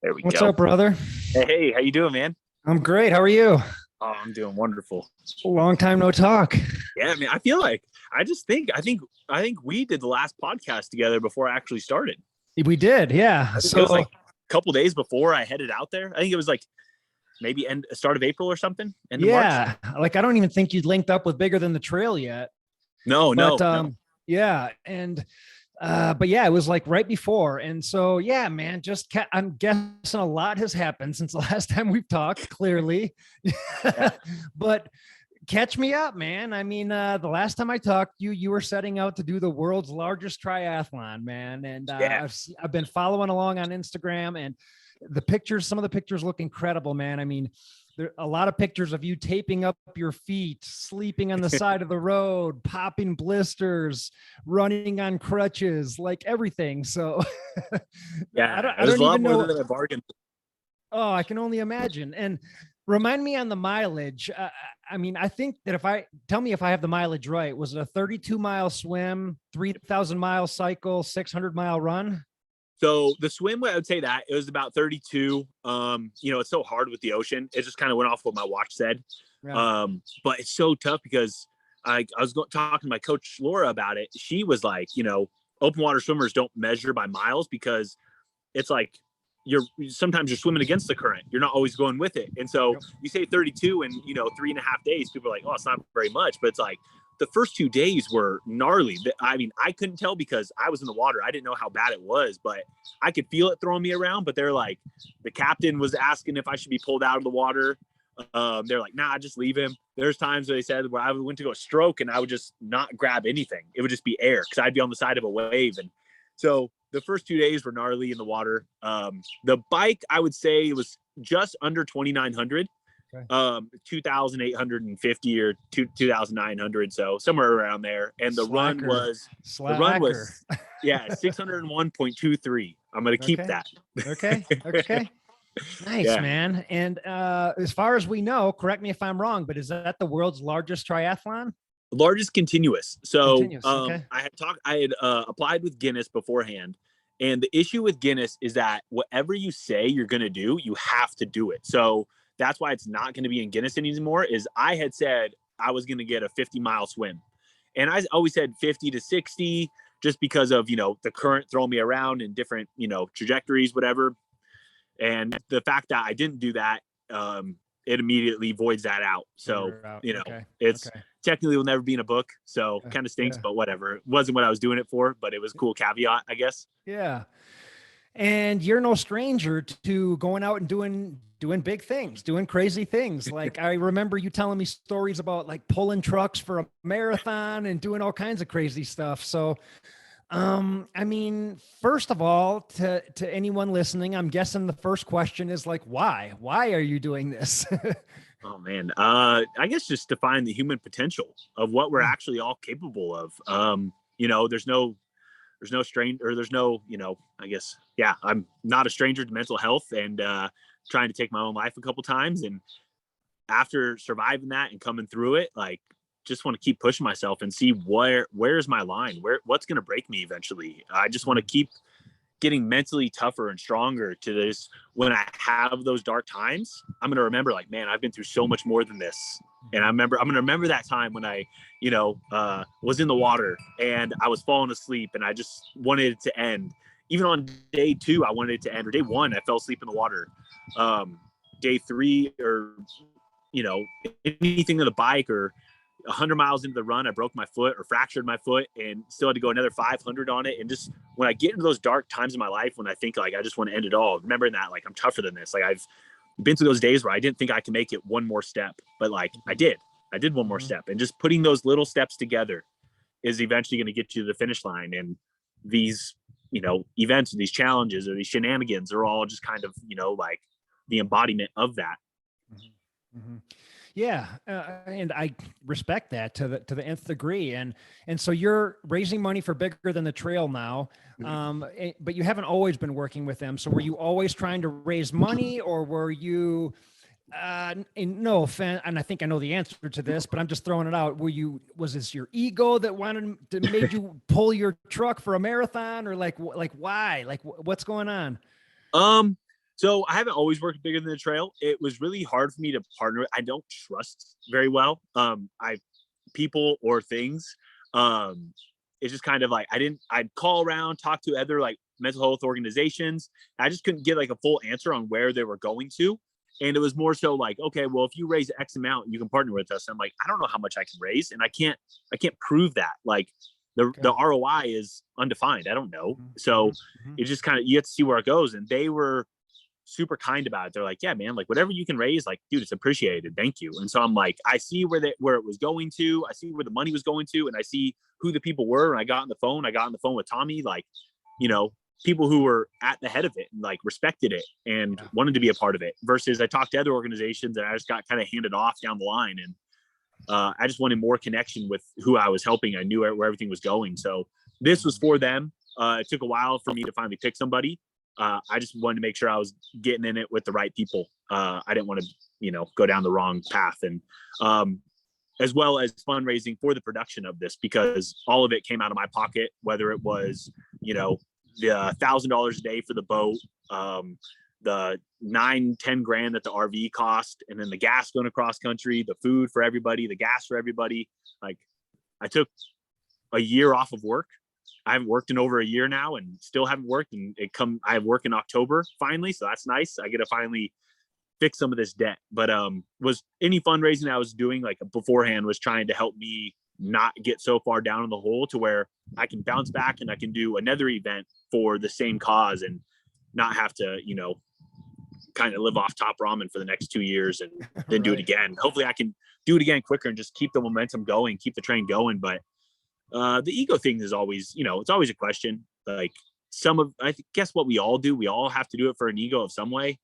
There we What's go. up, brother? Hey, how you doing, man? I'm great. How are you? Oh, I'm doing wonderful. Long time no talk. Yeah, man. I feel like I think we did the last podcast together before I actually started. We did, yeah. I think it was like So, a couple days before I headed out there. I think it was like maybe end start of April or something, end of March. yeah, like I don't even think you'd linked up with Bigger Than the Trail yet. No, But no, no. yeah, and but yeah, it was like right before. And so yeah, man, I'm guessing a lot has happened since the last time we've talked, clearly. Yeah, But catch me up, man. I mean, the last time I talked, you were setting out to do the world's largest triathlon, man. And yeah, I've been following along on Instagram, and some of the pictures look incredible, man. I mean, there are a lot of pictures of you taping up your feet, sleeping on the side of the road, popping blisters, running on crutches, like everything. So yeah. I It was don't a lot even more know. than I bargained. Oh, I can only imagine. And remind me on the mileage. I mean, I think that tell me if I have the mileage right, was it a 32-mile swim, 3,000-mile cycle, 600-mile run? So the swim, I would say that it was about 32. It's so hard with the ocean. It just kind of went off what my watch said. Yeah. But it's so tough because I was talking to my coach Laura about it. She was like, open water swimmers don't measure by miles because it's like sometimes you're swimming against the current. You're not always going with it. And so Yep. you say 32 in 3.5 days, people are like, oh, it's not very much. But it's like the first 2 days were gnarly. I mean, I couldn't tell because I was in the water. I didn't know how bad it was, but I could feel it throwing me around. But they're like, the captain was asking if I should be pulled out of the water. They're like, nah, just leave him. There's times where they said where I went to go stroke and I would just not grab anything. It would just be air because I'd be on the side of a wave. And so the first 2 days were gnarly in the water. The bike, I would say, it was just under 2,900, okay. 2,850 or 2,900, so somewhere around there. And the run was yeah 601.23. I'm gonna keep Okay. that. Okay. Nice, yeah. Man. And as far as we know, correct me if I'm wrong, but is that the world's largest triathlon? Largest continuous. So okay. I had applied with Guinness beforehand. And the issue with Guinness is that whatever you say you're going to do, you have to do it. So that's why it's not going to be in Guinness anymore. Is I had said I was going to get a 50-mile swim. And I always said 50 to 60 just because of, the current throwing me around in different, trajectories, whatever. And the fact that I didn't do that, it immediately voids that out. So, it's technically will never be in a book. So kind of stinks, but whatever. It wasn't what I was doing it for, but it was a cool caveat, I guess. Yeah. And you're no stranger to going out and doing big things, doing crazy things. Like I remember you telling me stories about like pulling trucks for a marathon and doing all kinds of crazy stuff. So I mean, first of all, to anyone listening, I'm guessing the first question is like, why? Why are you doing this? Oh man, I guess just to find the human potential of what we're actually all capable of. There's no stranger, or there's no, I guess, yeah, I'm not a stranger to mental health and trying to take my own life a couple times. And after surviving that and coming through it, like, just want to keep pushing myself and see where's my line, what's going to break me eventually. I just want to keep getting mentally tougher and stronger to this. When I have those dark times, I'm going to remember like, man, I've been through so much more than this. And I'm going to remember that time when I, was in the water and I was falling asleep and I just wanted it to end. Even on day 2, I wanted it to end, or day 1, I fell asleep in the water. Day 3, or, anything on the bike, or 100 miles into the run, I broke my foot or fractured my foot and still had to go another 500 on it. And just when I get into those dark times in my life, when I think like, I just want to end it all, remembering that like, I'm tougher than this. Like I've been through those days where I didn't think I could make it one more step, but like I did one more step, and just putting those little steps together is eventually going to get you to the finish line. And these, events, these challenges or these shenanigans are all just kind of, like the embodiment of that. Mm-hmm. Yeah, and I respect that to the nth degree. And so you're raising money for Bigger Than the Trail now, but you haven't always been working with them. So were you always trying to raise money, or were you? In no offense, and I think I know the answer to this, but I'm just throwing it out. Was this your ego that made you pull your truck for a marathon, or like why? Like what's going on? So I haven't always worked bigger than the trail. It was really hard for me to partner. I don't trust very well. People or things. It's just kind of like, I'd call around, talk to other like mental health organizations. I just couldn't get like a full answer on where they were going to. And it was more so like, okay, well, if you raise X amount, you can partner with us. I'm like, I don't know how much I can raise, and I can't prove that. Like the ROI is undefined. I don't know. So it just kind of, you have to see where it goes. And they were super kind about it. They're like, yeah, man, like whatever you can raise, like, dude, it's appreciated. Thank you. And so I'm like, I see where it was going to, I see where the money was going to, and I see who the people were. And I got on the phone with Tommy, like, you know, people who were at the head of it and like respected it and wanted to be a part of it, versus I talked to other organizations and I just got kind of handed off down the line. And I just wanted more connection with who I was helping. I knew where everything was going. So this was for them. It took a while for me to finally pick somebody. I just wanted to make sure I was getting in it with the right people. I didn't want to, you know, go down the wrong path. And as well as fundraising for the production of this, because all of it came out of my pocket, whether it was, you know, the $1,000 a day for the boat, the $9-10 grand that the RV cost, and then the gas going across country, the food for everybody, the gas for everybody. Like, I took a year off of work. I haven't worked in over a year now and still haven't worked. And I have work in October finally. So that's nice. I get to finally fix some of this debt. But was any fundraising I was doing like beforehand was trying to help me not get so far down in the hole to where I can bounce back and I can do another event for the same cause and not have to, you know, kind of live off top ramen for the next 2 years and then do it again. Hopefully I can do it again quicker and just keep the momentum going, keep the train going. But the ego thing is always, you know, it's always a question. Like I guess what we all do, we all have to do it for an ego of some way.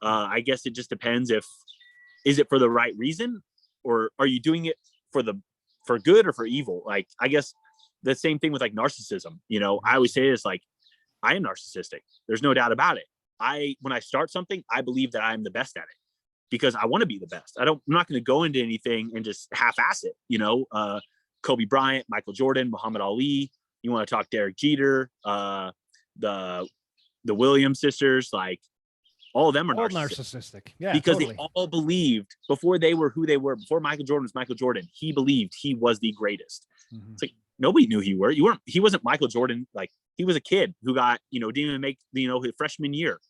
I guess it just depends is it for the right reason, or are you doing it for good or for evil? Like, I guess the same thing with like narcissism. You know, I always say this, like, I am narcissistic. There's no doubt about it. When I start something, I believe that I'm the best at it because I want to be the best. I'm not going to go into anything and just half-ass it. You know, Kobe Bryant, Michael Jordan, Muhammad Ali. You want to talk Derek Jeter, the Williams sisters, like all of them are narcissistic. Yeah, because totally. They all believed before they were who they were. Before Michael Jordan was Michael Jordan, he believed he was the greatest. Mm-hmm. It's like nobody knew he wasn't Michael Jordan. Like, he was a kid who got, you know, didn't even make, you know, his freshman year.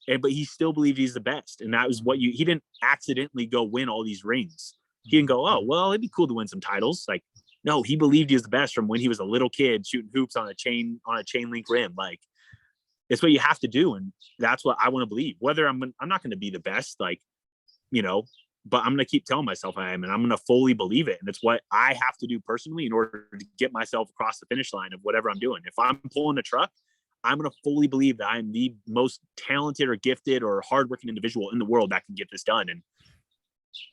But he still believed he's the best. And that was he didn't accidentally go win all these rings. He didn't go, oh, well, it'd be cool to win some titles. Like, no, he believed he was the best from when he was a little kid shooting hoops on a chain link rim. Like, it's what you have to do. And that's what I want to believe. Whether I'm not going to be the best, like, you know, but I'm going to keep telling myself I am, and I'm going to fully believe it. And it's what I have to do personally in order to get myself across the finish line of whatever I'm doing. If I'm pulling a truck, I'm going to fully believe that I'm the most talented or gifted or hardworking individual in the world that can get this done. And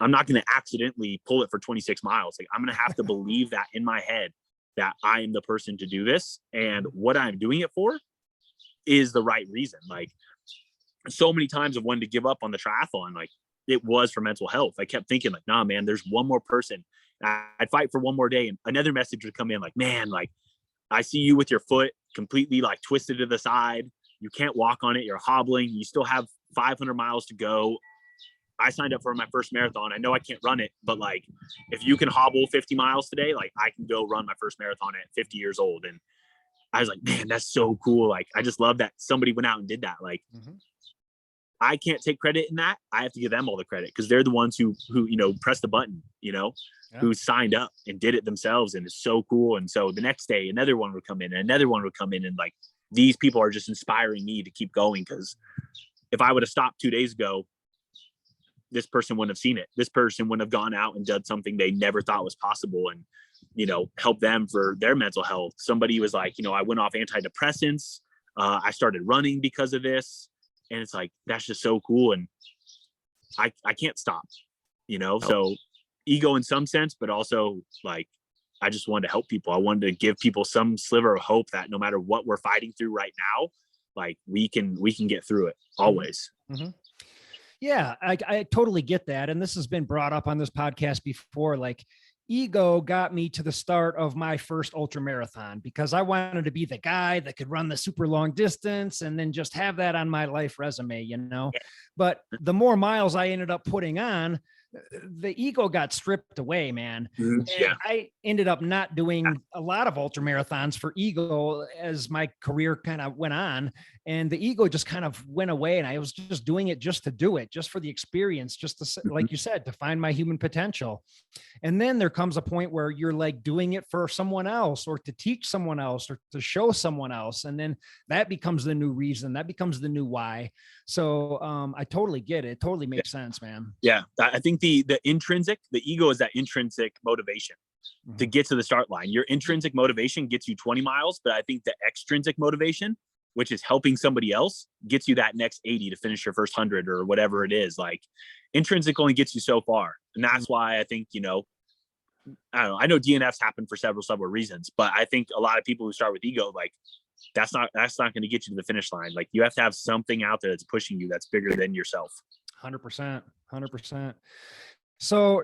I'm not going to accidentally pull it for 26 miles. Like, I'm going to have to believe that in my head that I am the person to do this. And what I'm doing it for is the right reason. Like, so many times I've wanted to give up on the triathlon. Like, it was for mental health. I kept thinking like, nah, man, there's one more person. I'd fight for one more day. And another message would come in like, man, like, I see you with your foot completely like twisted to the side. You can't walk on it. You're hobbling. You still have 500 miles to go. I signed up for my first marathon. I know I can't run it, but like, if you can hobble 50 miles today, like, I can go run my first marathon at 50 years old. And I was like, man, that's so cool. Like, I just love that somebody went out and did that. Like, I can't take credit in that. I have to give them all the credit because they're the ones who, you know, pressed the button, you know, who signed up and did it themselves. And it's so cool. And so the next day, another one would come in and another one would come in. And like, these people are just inspiring me to keep going. Because if I would have stopped 2 days ago, this person wouldn't have seen it. This person wouldn't have gone out and done something they never thought was possible and, you know, help them for their mental health. Somebody was like, you know, I went off antidepressants. I started running because of this. And it's like, that's just so cool. And I can't stop, you know? So ego in some sense, but also like, I just wanted to help people. I wanted to give people some sliver of hope that no matter what we're fighting through right now, like, we can get through it always. Mm-hmm. Yeah, I totally get that. And this has been brought up on this podcast before. Like, ego got me to the start of my first ultra marathon because I wanted to be the guy that could run the super long distance and then just have that on my life resume, you know. But the more miles I ended up putting on, the ego got stripped away, man. And Yeah. I ended up not doing a lot of ultra marathons for ego as my career kind of went on. And the ego just kind of went away. And I was just doing it just to do it, just for the experience, just to, like you said, to find my human potential. And then there comes a point where you're like doing it for someone else or to teach someone else or to show someone else. And then that becomes the new reason, that becomes the new why. So I totally get it. It totally makes sense, man. Yeah. I think the ego is that intrinsic motivation to get to the start line. Your intrinsic motivation gets you 20 miles, but I think the extrinsic motivation, which is helping somebody else, gets you that next 80 to finish your first 100 or whatever it is. Like, intrinsic only gets you so far. And that's why I think, I don't know, I know DNFs happen for several reasons, but I think a lot of people who start with ego, like, that's not going to get you to the finish line. Like, you have to have something out there that's pushing you, that's bigger than yourself. 100%. So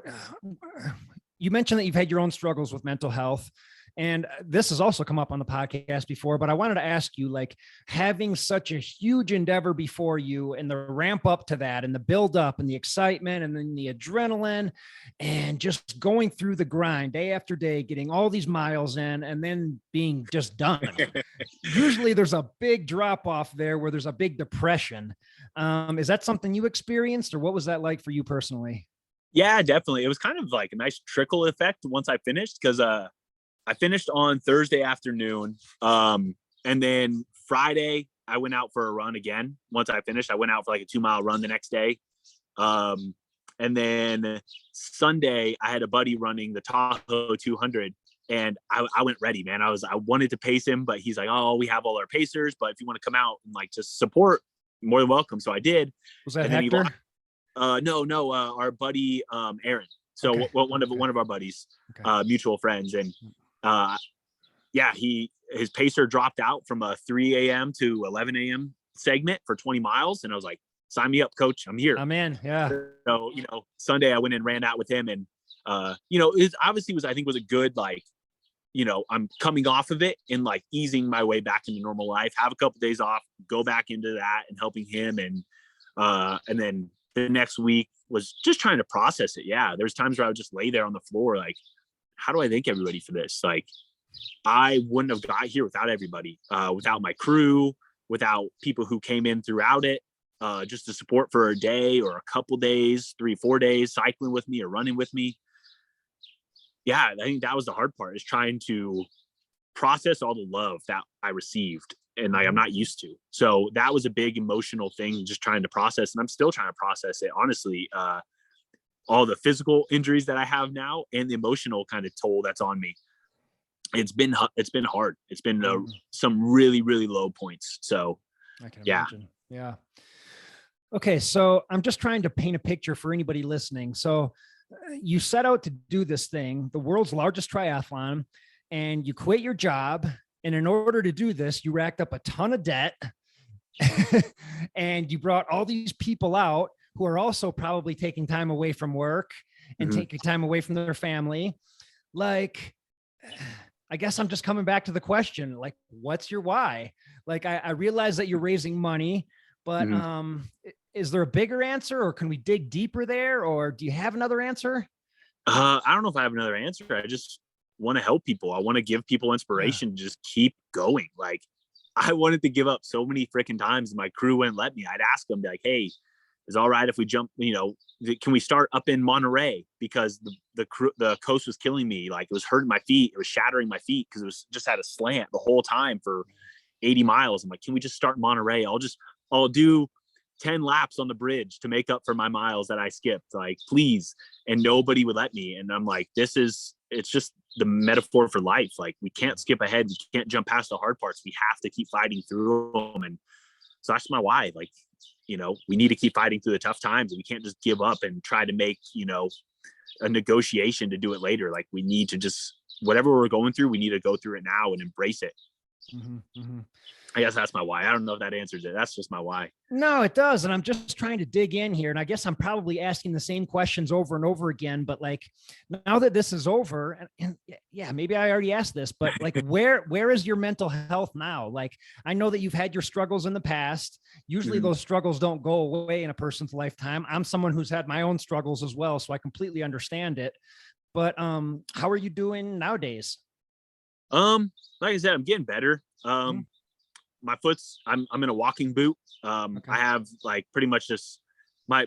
you mentioned that you've had your own struggles with mental health, and this has also come up on the podcast before, but I wanted to ask you, like, having such a huge endeavor before you and the ramp up to that and the build up and the excitement and then the adrenaline and just going through the grind day after day, getting all these miles in and then being just done. Usually there's a big drop off there where there's a big depression. Is that something you experienced, or what was that like for you personally? Yeah, definitely. It was kind of like a nice trickle effect once I finished, because I finished on Thursday afternoon. And then Friday, I went out for a run again. Once I finished, I went out for like a 2-mile run the next day. And then Sunday, I had a buddy running the Tahoe 200, and I went ready, man. I wanted to pace him, but he's like, "Oh, we have all our pacers, but if you want to come out and like just support, more than welcome." So I did. Was that And Hector? No, our buddy Aaron. So Okay. one of our buddies, mutual friends, and his pacer dropped out from a 3 a.m. to 11 a.m. segment for 20 miles, and I was like, "Sign me up, coach. I'm here." I'm in. Yeah. So Sunday I went and ran out with him, and it obviously was, I think, was a good, like, I'm coming off of it and like easing my way back into normal life, have a couple days off, go back into that and helping him. And then the next week was just trying to process it. Yeah. There's times where I would just lay there on the floor, like, how do I thank everybody for this? Like, I wouldn't have got here without everybody, without my crew, without people who came in throughout it, just to support for a day or a couple days, 3-4 days, cycling with me or running with me. Yeah, I think that was the hard part, is trying to process all the love that I received and like I'm not used to. So that was a big emotional thing, just trying to process, and I'm still trying to process it, honestly. All the physical injuries that I have now and the emotional kind of toll that's on me. It's been hard. It's been some really, really low points. So I can imagine. Yeah. Okay. So I'm just trying to paint a picture for anybody listening. So you set out to do this thing, the world's largest triathlon, and you quit your job. And in order to do this, you racked up a ton of debt and you brought all these people out who are also probably taking time away from work and taking time away from their family. Like, I guess I'm just coming back to the question, like, what's your why? Like, I realize that you're raising money, but is there a bigger answer, or can we dig deeper there? Or do you have another answer? I don't know if I have another answer. I just want to help people. I want to give people inspiration to just keep going. Like, I wanted to give up so many freaking times, and my crew wouldn't let me. I'd ask them, like, "Hey, is it all right if we jump, can we start up in Monterey?" Because the coast was killing me. Like, it was hurting my feet. It was shattering my feet because it was just at a slant the whole time for 80 miles. I'm like, "Can we just start in Monterey? I'll do 10 laps on the bridge to make up for my miles that I skipped, like, please." And nobody would let me. And I'm like, it's just the metaphor for life. Like, we can't skip ahead. We can't jump past the hard parts. We have to keep fighting through them. And so that's my why. Like, we need to keep fighting through the tough times, and we can't just give up and try to make, a negotiation to do it later. Like, we need to just, whatever we're going through, we need to go through it now and embrace it. I guess that's my why. I don't know if that answers it. That's just my why. No, it does. And I'm just trying to dig in here. And I guess I'm probably asking the same questions over and over again. But like, now that this is over, and yeah, maybe I already asked this, but like, where is your mental health now? Like, I know that you've had your struggles in the past. Usually those struggles don't go away in a person's lifetime. I'm someone who's had my own struggles as well, so I completely understand it. But how are you doing nowadays? Like I said, I'm getting better. My foot's I'm in a walking boot. Okay. I have like pretty much just my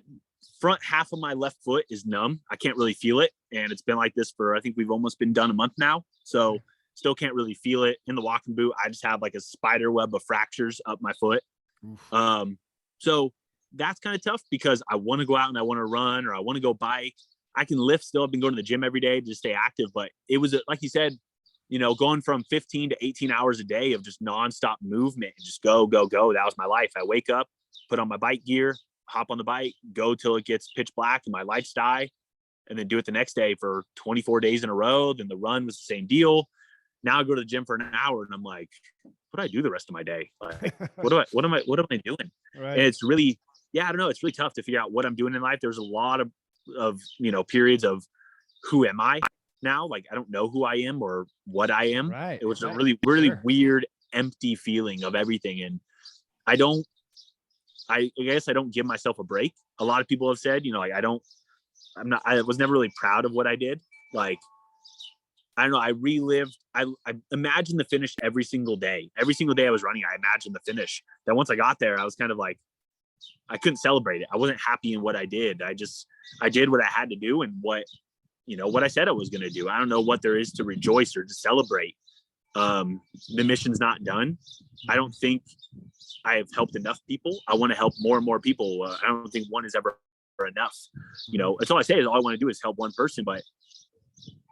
front half of my left foot is numb. I can't really feel it. And it's been like this for, I think we've almost been done a month now. So still can't really feel it in the walking boot. I just have like a spider web of fractures up my foot. So that's kind of tough because I want to go out and I want to run or I want to go bike. I can lift still. I've been going to the gym every day to stay active, but it was like you said, you know, going from 15 to 18 hours a day of just nonstop movement and just go, go, go. That was my life. I wake up, put on my bike gear, hop on the bike, go till it gets pitch black and my lights die, and then do it the next day for 24 days in a row. Then the run was the same deal. Now I go to the gym for an hour and I'm like, what do I do the rest of my day? Like, what am I doing? Right. And it's really, I don't know. It's really tough to figure out what I'm doing in life. There's a lot of, you know, periods of who am I now? Like, I don't know who I am or what I am. Right. It was a really, really weird, empty feeling of everything. And I guess I don't give myself a break. A lot of people have said, you know, like, I was never really proud of what I did. Like, I don't know. I imagined the finish every single day. Every single day I was running, I imagined the finish. Then once I got there, I was kind of like, I couldn't celebrate it. I wasn't happy in what I did. I did what I had to do and what I said I was going to do. I don't know what there is to rejoice or to celebrate. The mission's not done. I don't think I have helped enough people. I want to help more and more people. I don't think one is ever enough. You know, that's all I say is all I want to do is help one person, but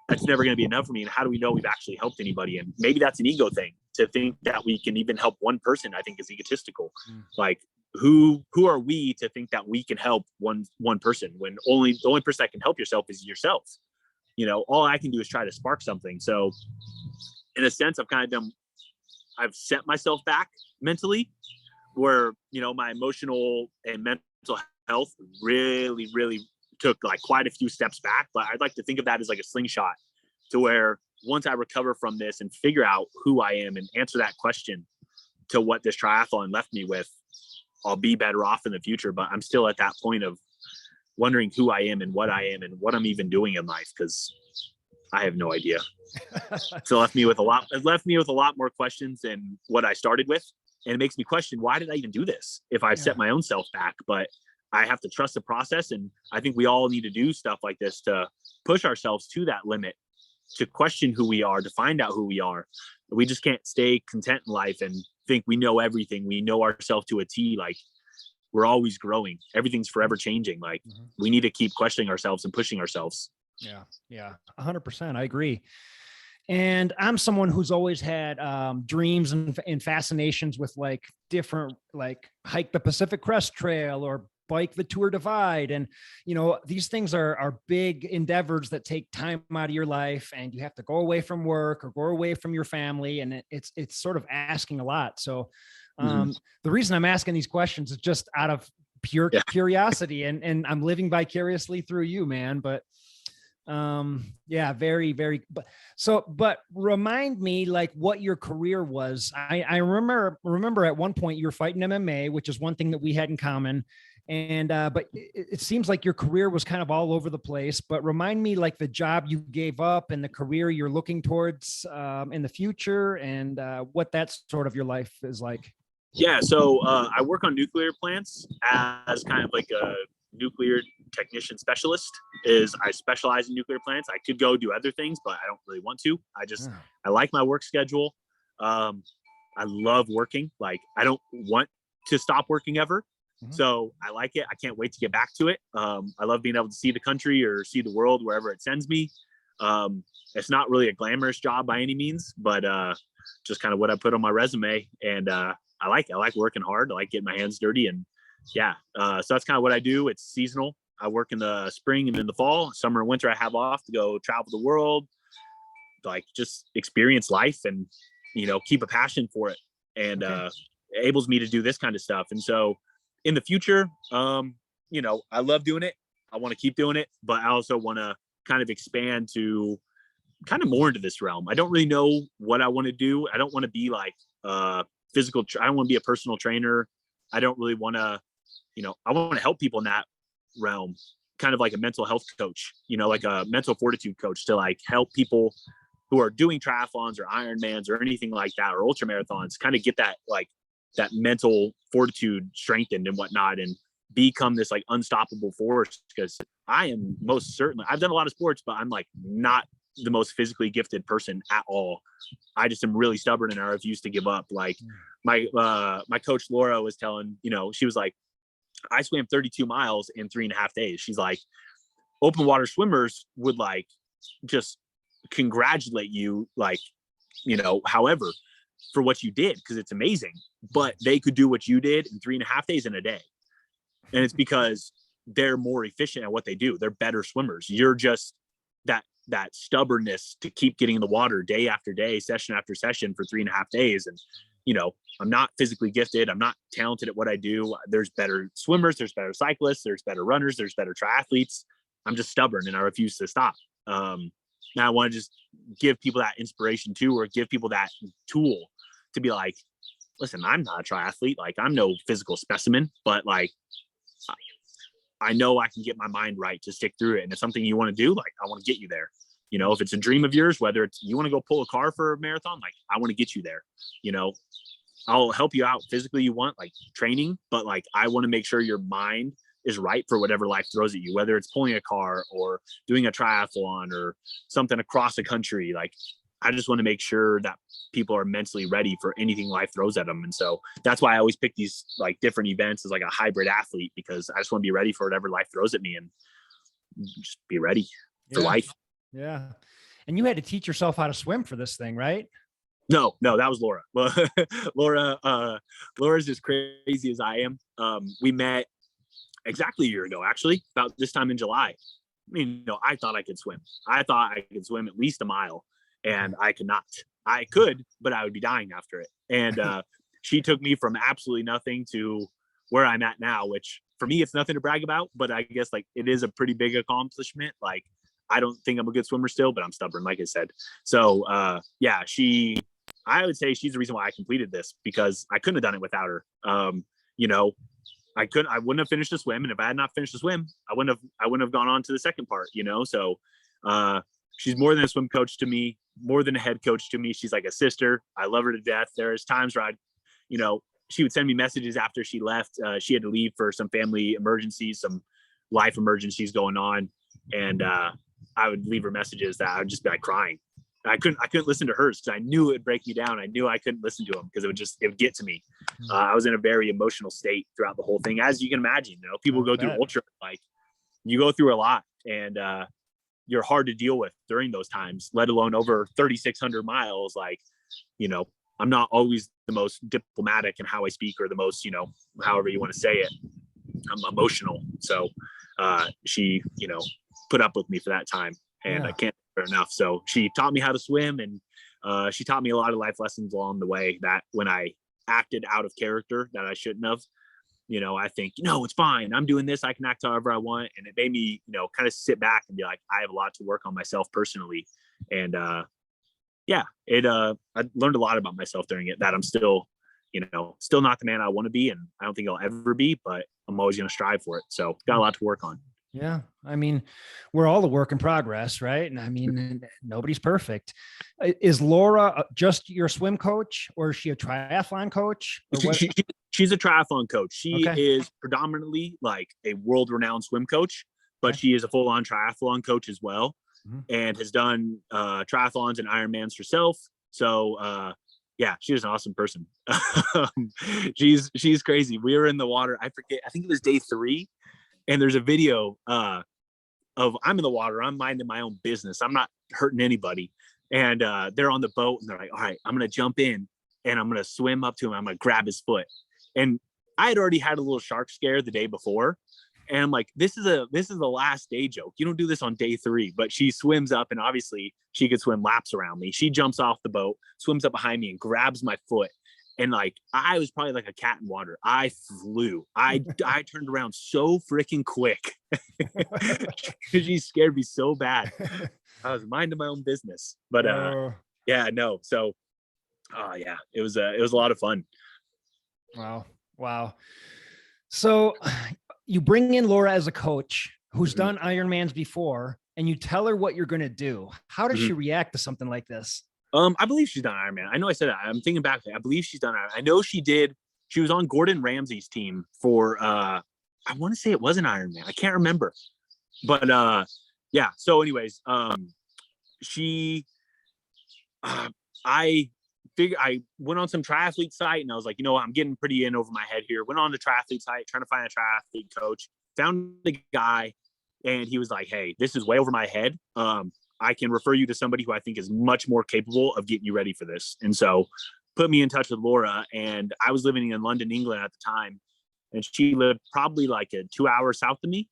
that's never going to be enough for me. And how do we know we've actually helped anybody? And maybe that's an ego thing. To think that we can even help one person, I think is egotistical. Like, who are we to think that we can help one person when the only person that can help yourself is yourself? You know, all I can do is try to spark something. So in a sense, I've set myself back mentally where, you know, my emotional and mental health really, really took like quite a few steps back. But I'd like to think of that as like a slingshot to where once I recover from this and figure out who I am and answer that question to what this triathlon left me with, I'll be better off in the future. But I'm still at that point of wondering who I am and what I'm even doing in life, because I have no idea. So it left me with a lot more questions than what I started with. And it makes me question, why did I even do this if I set my own self back? But I have to trust the process. And I think we all need to do stuff like this to push ourselves to that limit, to question who we are, to find out who we are. We just can't stay content in life and think we know everything. We know ourselves to a T. Like, we're always growing. Everything's forever changing. Like, we need to keep questioning ourselves and pushing ourselves. Yeah. 100%. I agree. And I'm someone who's always had dreams and fascinations with like different, like hike the Pacific Crest Trail or bike the Tour Divide. And, you know, these things are big endeavors that take time out of your life, and you have to go away from work or go away from your family. And it's sort of asking a lot. So the reason I'm asking these questions is just out of pure curiosity, and I'm living vicariously through you, man. But very, very, but remind me like what your career was. I remember at one point you were fighting MMA, which is one thing that we had in common. And, but it seems like your career was kind of all over the place. But remind me like the job you gave up and the career you're looking towards in the future, and what that sort of your life is like. Yeah. So I work on nuclear plants as kind of like a nuclear technician specialist. I specialize in nuclear plants. I could go do other things, but I don't really want to. I like my work schedule. I love working. Like, I don't want to stop working ever. So I like it. I can't wait to get back to it. I love being able to see the country or see the world wherever it sends me. It's not really a glamorous job by any means, but just kind of what I put on my resume. And I like working hard. I like getting my hands dirty. And so that's kind of what I do. It's seasonal. I work in the spring and in the fall. Summer and winter I have off to go travel the world, like just experience life. And keep a passion for it, and enables me to do this kind of stuff. And so in the future, I love doing it. I want to keep doing it, but I also want to kind of expand to kind of more into this realm. I don't really know what I want to do. I don't want to be like I don't want to be a personal trainer. I don't really want to, I want to help people in that realm, kind of like a mental health coach, like a mental fortitude coach, to like help people who are doing triathlons or Ironmans or anything like that, or ultra marathons, kind of get that, like that mental fortitude strengthened and whatnot, and become this like unstoppable force. Because I am most certainly, I've done a lot of sports, but I'm like not the most physically gifted person at all. I just am really stubborn, and I refuse to give up. Like my coach Laura was telling, she was like, I swam 32 miles in 3.5 days. She's like, open water swimmers would like just congratulate you, like, however, for what you did, because it's amazing. But they could do what you did in 3.5 days in a day. And it's because they're more efficient at what they do. They're better swimmers. You're just that stubbornness to keep getting in the water day after day, session after session for 3.5 days. And, I'm not physically gifted. I'm not talented at what I do. There's better swimmers. There's better cyclists. There's better runners. There's better triathletes. I'm just stubborn, and I refuse to stop. Now I want to just give people that inspiration too, or give people that tool to be like, listen, I'm not a triathlete. Like, I'm no physical specimen, but like, I know I can get my mind right to stick through it. And if something you want to do, like, I want to get you there. If it's a dream of yours, whether it's you want to go pull a car for a marathon, like, I want to get you there. I'll help you out physically, you want, like, training, but like, I want to make sure your mind is right for whatever life throws at you, whether it's pulling a car or doing a triathlon or something across the country. Like, I just want to make sure that people are mentally ready for anything life throws at them. And so that's why I always pick these like different events as like a hybrid athlete, because I just want to be ready for whatever life throws at me, and just be ready for life. Yeah. And you had to teach yourself how to swim for this thing, right? No, that was Laura. Well, Laura's as crazy as I am. We met exactly a year ago, actually, about this time in July. I mean, I thought I could swim. I thought I could swim at least a mile, and I could not. I could, but I would be dying after it. And she took me from absolutely nothing to where I'm at now, which for me, it's nothing to brag about, but I guess like it is a pretty big accomplishment. Like, I don't think I'm a good swimmer still, but I'm stubborn, like I said. So I would say she's the reason why I completed this, because I couldn't have done it without her. I wouldn't have finished the swim. And if I had not finished the swim, I wouldn't have gone on to the second part, So she's more than a swim coach to me, more than a head coach to me. She's like a sister. I love her to death. There's times where she would send me messages after she left. She had to leave for some family emergencies, some life emergencies going on. And I would leave her messages that I would just be like crying. I couldn't listen to hers because I knew it would break me down. I knew I couldn't listen to them because it would get to me. I was in a very emotional state throughout the whole thing, as you can imagine. People go through ultra, like, you go through a lot, and you're hard to deal with during those times, let alone over 3,600 miles. Like, I'm not always the most diplomatic in how I speak, or the most, however you want to say it. I'm emotional. So she, put up with me for that time, and I can't thank her enough. So she taught me how to swim, and she taught me a lot of life lessons along the way, that when I acted out of character that I shouldn't have, I think, it's fine. I'm doing this. I can act however I want. And it made me, kind of sit back and be like, I have a lot to work on myself personally. And I learned a lot about myself during it, that I'm still, still not the man I want to be. And I don't think I'll ever be, but I'm always going to strive for it. So got a lot to work on. Yeah. I mean, we're all a work in progress, right? And I mean, nobody's perfect. Is Laura just your swim coach, or is she a triathlon coach? She's a triathlon coach. She is predominantly like a world-renowned swim coach, but she is a full-on triathlon coach as well, and has done triathlons and Ironmans herself. So she's an awesome person. She's crazy. We were in the water. I forget. I think it was day 3. And there's a video of I'm in the water. I'm minding my own business. I'm not hurting anybody. And they're on the boat, and they're like, all right, I'm going to jump in, and I'm going to swim up to him. I'm going to grab his foot. And I had already had a little shark scare the day before. And I'm like, this is the last day joke. You don't do this on day 3. But she swims up, and obviously she could swim laps around me. She jumps off the boat, swims up behind me, and grabs my foot. And like, I was probably like a cat in water. I flew. I turned around so freaking quick. She scared me so bad. I was minding my own business. But yeah, no. So yeah, it was a lot of fun. Wow. So you bring in Laura as a coach who's done Ironmans before, and you tell her what you're going to do. How does she react to something like this? I believe she's done Ironman. I know I said that. I'm thinking back. I believe she's done Ironman. I know she did. She was on Gordon Ramsay's team for, I want to say it was an Ironman. I can't remember. But yeah. So anyways, I went on some triathlete site, and I was like, you know what? I'm getting pretty in over my head here. Went on the triathlete site, trying to find a triathlete coach, found the guy, and he was like, hey, this is way over my head. I can refer you to somebody who I think is much more capable of getting you ready for this. And so put me in touch with Laura, and I was living in London, England at the time. And she lived probably like 2 hours south of me.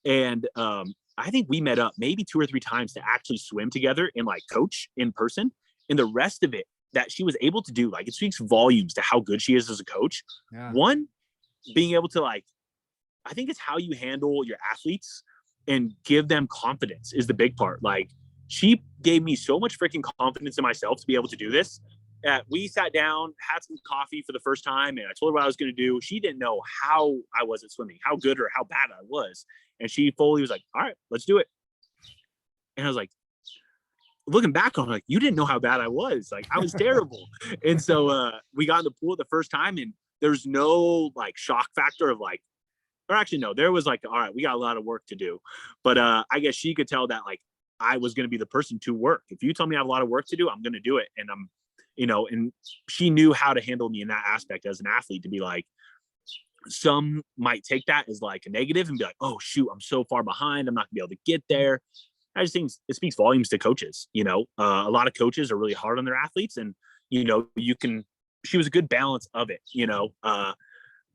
And I think we met up maybe 2 or 3 times to actually swim together and like coach in person. And the rest of it that she was able to do, like, it speaks volumes to how good she is as a coach. Yeah. One, being able to like, I think it's how you handle your athletes and give them confidence is the big part. Like, she gave me so much freaking confidence in myself to be able to do this. We sat down, had some coffee for the first time, and I told her what I was going to do. She didn't know how I was at swimming, how good or how bad I was. And she fully was like, all right, let's do it. And I was like, looking back on it, like, you didn't know how bad I was. Like, I was terrible. And so we got in the pool the first time, and there's no like shock factor of like, or actually no, there was like, all right, we got a lot of work to do. But I guess she could tell that like I was going to be the person to work. If you tell me I have a lot of work to do, I'm going to do it. And I'm, you know, and she knew how to handle me in that aspect as an athlete, to be like, some might take that as like a negative and be like, oh shoot, I'm so far behind, I'm not gonna be able to get there. I just think it speaks volumes to coaches. You know, a lot of coaches are really hard on their athletes, and you know, she was a good balance of it. You know,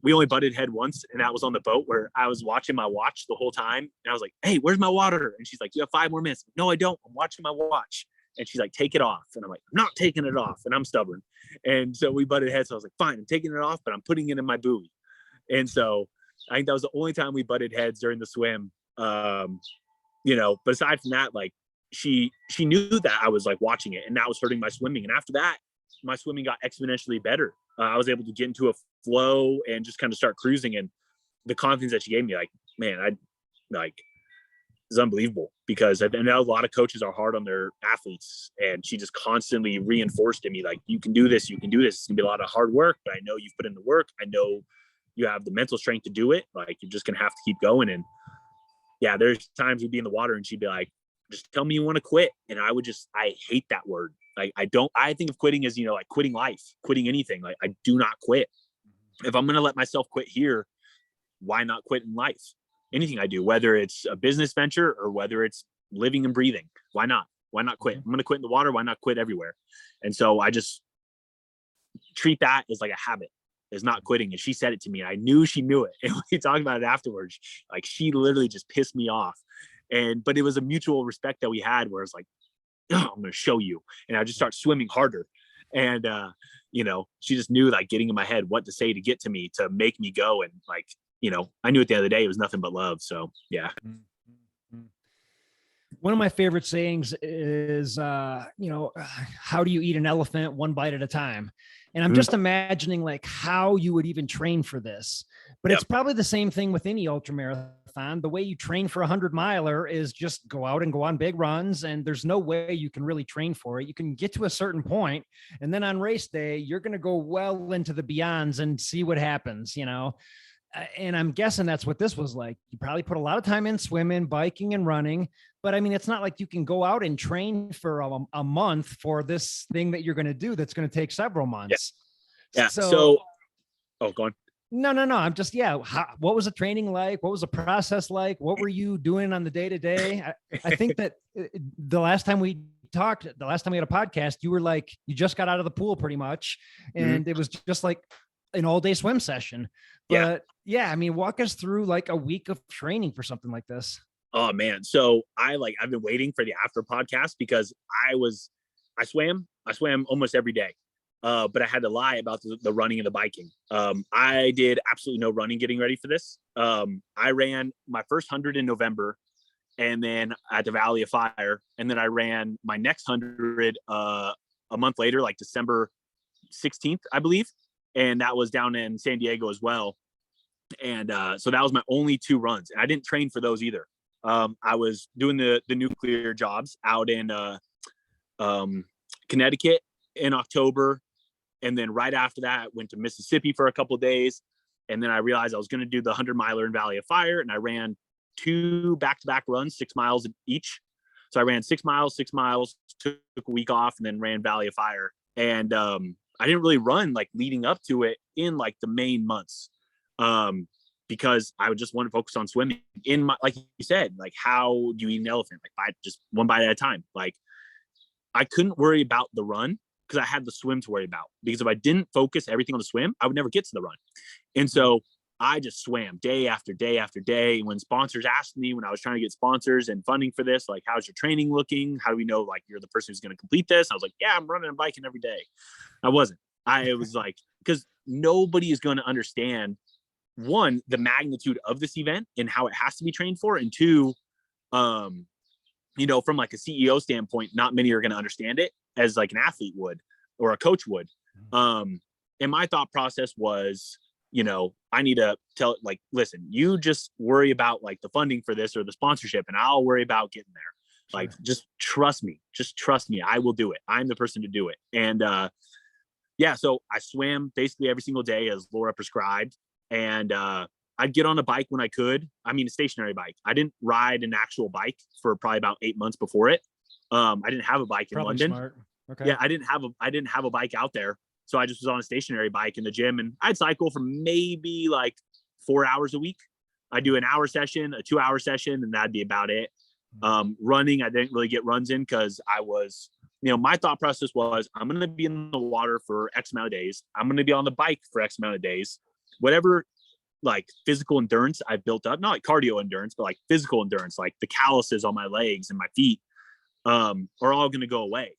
we only butted head once, and that was on the boat where I was watching my watch the whole time, and I was like, hey, where's my water? And she's like, you have 5 more minutes. No, I don't, I'm watching my watch. And she's like, take it off. And I'm like, I'm not taking it off. And I'm stubborn. And so we butted heads. So I was like, fine, I'm taking it off, but I'm putting it in my buoy. And so I think that was the only time we butted heads during the swim. You know, but aside from that, like, she knew that I was like watching it, and that was hurting my swimming. And after that, my swimming got exponentially better. I was able to get into a flow and just kind of start cruising. And the confidence that she gave me, like, man, is unbelievable, because I know a lot of coaches are hard on their athletes, and she just constantly reinforced in me, like, you can do this, you can do this. It's gonna be a lot of hard work, but I know you've put in the work. I know you have the mental strength to do it. Like, you're just gonna have to keep going. And yeah, there's times we'd be in the water and she'd be like, just tell me you want to quit. And I hate that word. Like, I think of quitting as, you know, like quitting life, quitting anything. Like, I do not quit. If I'm going to let myself quit here, why not quit in life? Anything I do, whether it's a business venture or whether it's living and breathing, why not quit? I'm going to quit in the water. Why not quit everywhere? And so I just treat that as like a habit, is not quitting. And she said it to me, and I knew she knew it. And we talked about it afterwards. Like, she literally just pissed me off. But it was a mutual respect that we had, where it's like, oh, I'm going to show you. And I just start swimming harder. And, you know, she just knew, like, getting in my head what to say to get to me, to make me go. And like, you know, I knew at the end of the day, it was nothing but love. So yeah. One of my favorite sayings is, you know, how do you eat an elephant one bite at a time? And I'm just imagining like how you would even train for this, but it's probably the same thing with any ultra marathon. The way you train for 100-miler is just go out and go on big runs. And there's no way you can really train for it. You can get to a certain point, and then on race day, you're going to go well into the beyonds and see what happens, you know? And I'm guessing that's what this was like. You probably put a lot of time in swimming, biking, and running. But I mean, it's not like you can go out and train for a month for this thing that you're going to do that's going to take several months. Yeah. So oh, go on. No. I'm just, what was the training like? What was the process like? What were you doing on the day-to-day? I think that the last time we had a podcast, you were like, you just got out of the pool pretty much. And it was just like, an all-day swim session. Yeah. But yeah, I mean, walk us through like a week of training for something like this. Oh man. So I've been waiting for the after podcast because I swam almost every day. But I had to lie about the running and the biking. I did absolutely no running getting ready for this. I ran my first 100 in November, and then at the Valley of Fire, and then I ran my next 100 a month later, like December 16th, I believe, and that was down in San Diego as well. And so that was my only 2 runs, and I didn't train for those either. I was doing the nuclear jobs out in Connecticut in October, and then right after that, went to Mississippi for a couple of days, and then I realized I was going to do the 100-miler in Valley of Fire, and I ran 2 back-to-back runs, 6 miles each. So I ran 6 miles, took a week off, and then ran Valley of Fire. And I didn't really run like leading up to it in like the main months, because I would just want to focus on swimming. In my, like you said, like how do you eat an elephant? Like by just one bite at a time. Like I couldn't worry about the run because I had the swim to worry about. Because if I didn't focus everything on the swim, I would never get to the run. And so I just swam day after day after day. When sponsors asked me, when I was trying to get sponsors and funding for this, like, how's your training looking? How do we know, like, you're the person who's going to complete this? I was like, yeah, I'm running and biking every day. I wasn't. It was like, because nobody is going to understand, one, the magnitude of this event and how it has to be trained for. And two, from like a CEO standpoint, not many are going to understand it as like an athlete would or a coach would. And my thought process was, I need to tell, like, listen, you just worry about like the funding for this or the sponsorship, and I'll worry about getting there. Sure. Like, just trust me. I will do it. I'm the person to do it. And so I swam basically every single day as Laura prescribed. And I'd get on a bike when I could. I mean, a stationary bike. I didn't ride an actual bike for probably about 8 months before it. I didn't have a bike in London. Smart. Okay. Yeah, I didn't have a bike out there. So I just was on a stationary bike in the gym, and I'd cycle for maybe like 4 hours a week. I'd do an hour session, a 2-hour session, and that'd be about it. Running, I didn't really get runs in because I was, my thought process was, I'm going to be in the water for X amount of days. I'm going to be on the bike for X amount of days. Whatever like physical endurance I built up, not like cardio endurance, but like physical endurance, like the calluses on my legs and my feet, are all going to go away.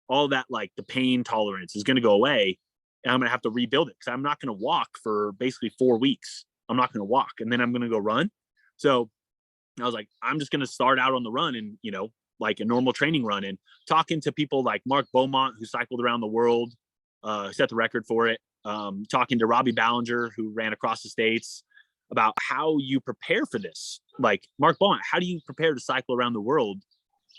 All that, like the pain tolerance is going to go away, and I'm going to have to rebuild it because I'm not going to walk for basically 4 weeks. I'm not going to walk, and then I'm going to go run. So I was like, I'm just going to start out on the run and, like a normal training run, and talking to people like Mark Beaumont, who cycled around the world, set the record for it. Talking to Robbie Ballinger, who ran across the States, about how you prepare for this. Like, Mark Beaumont, how do you prepare to cycle around the world?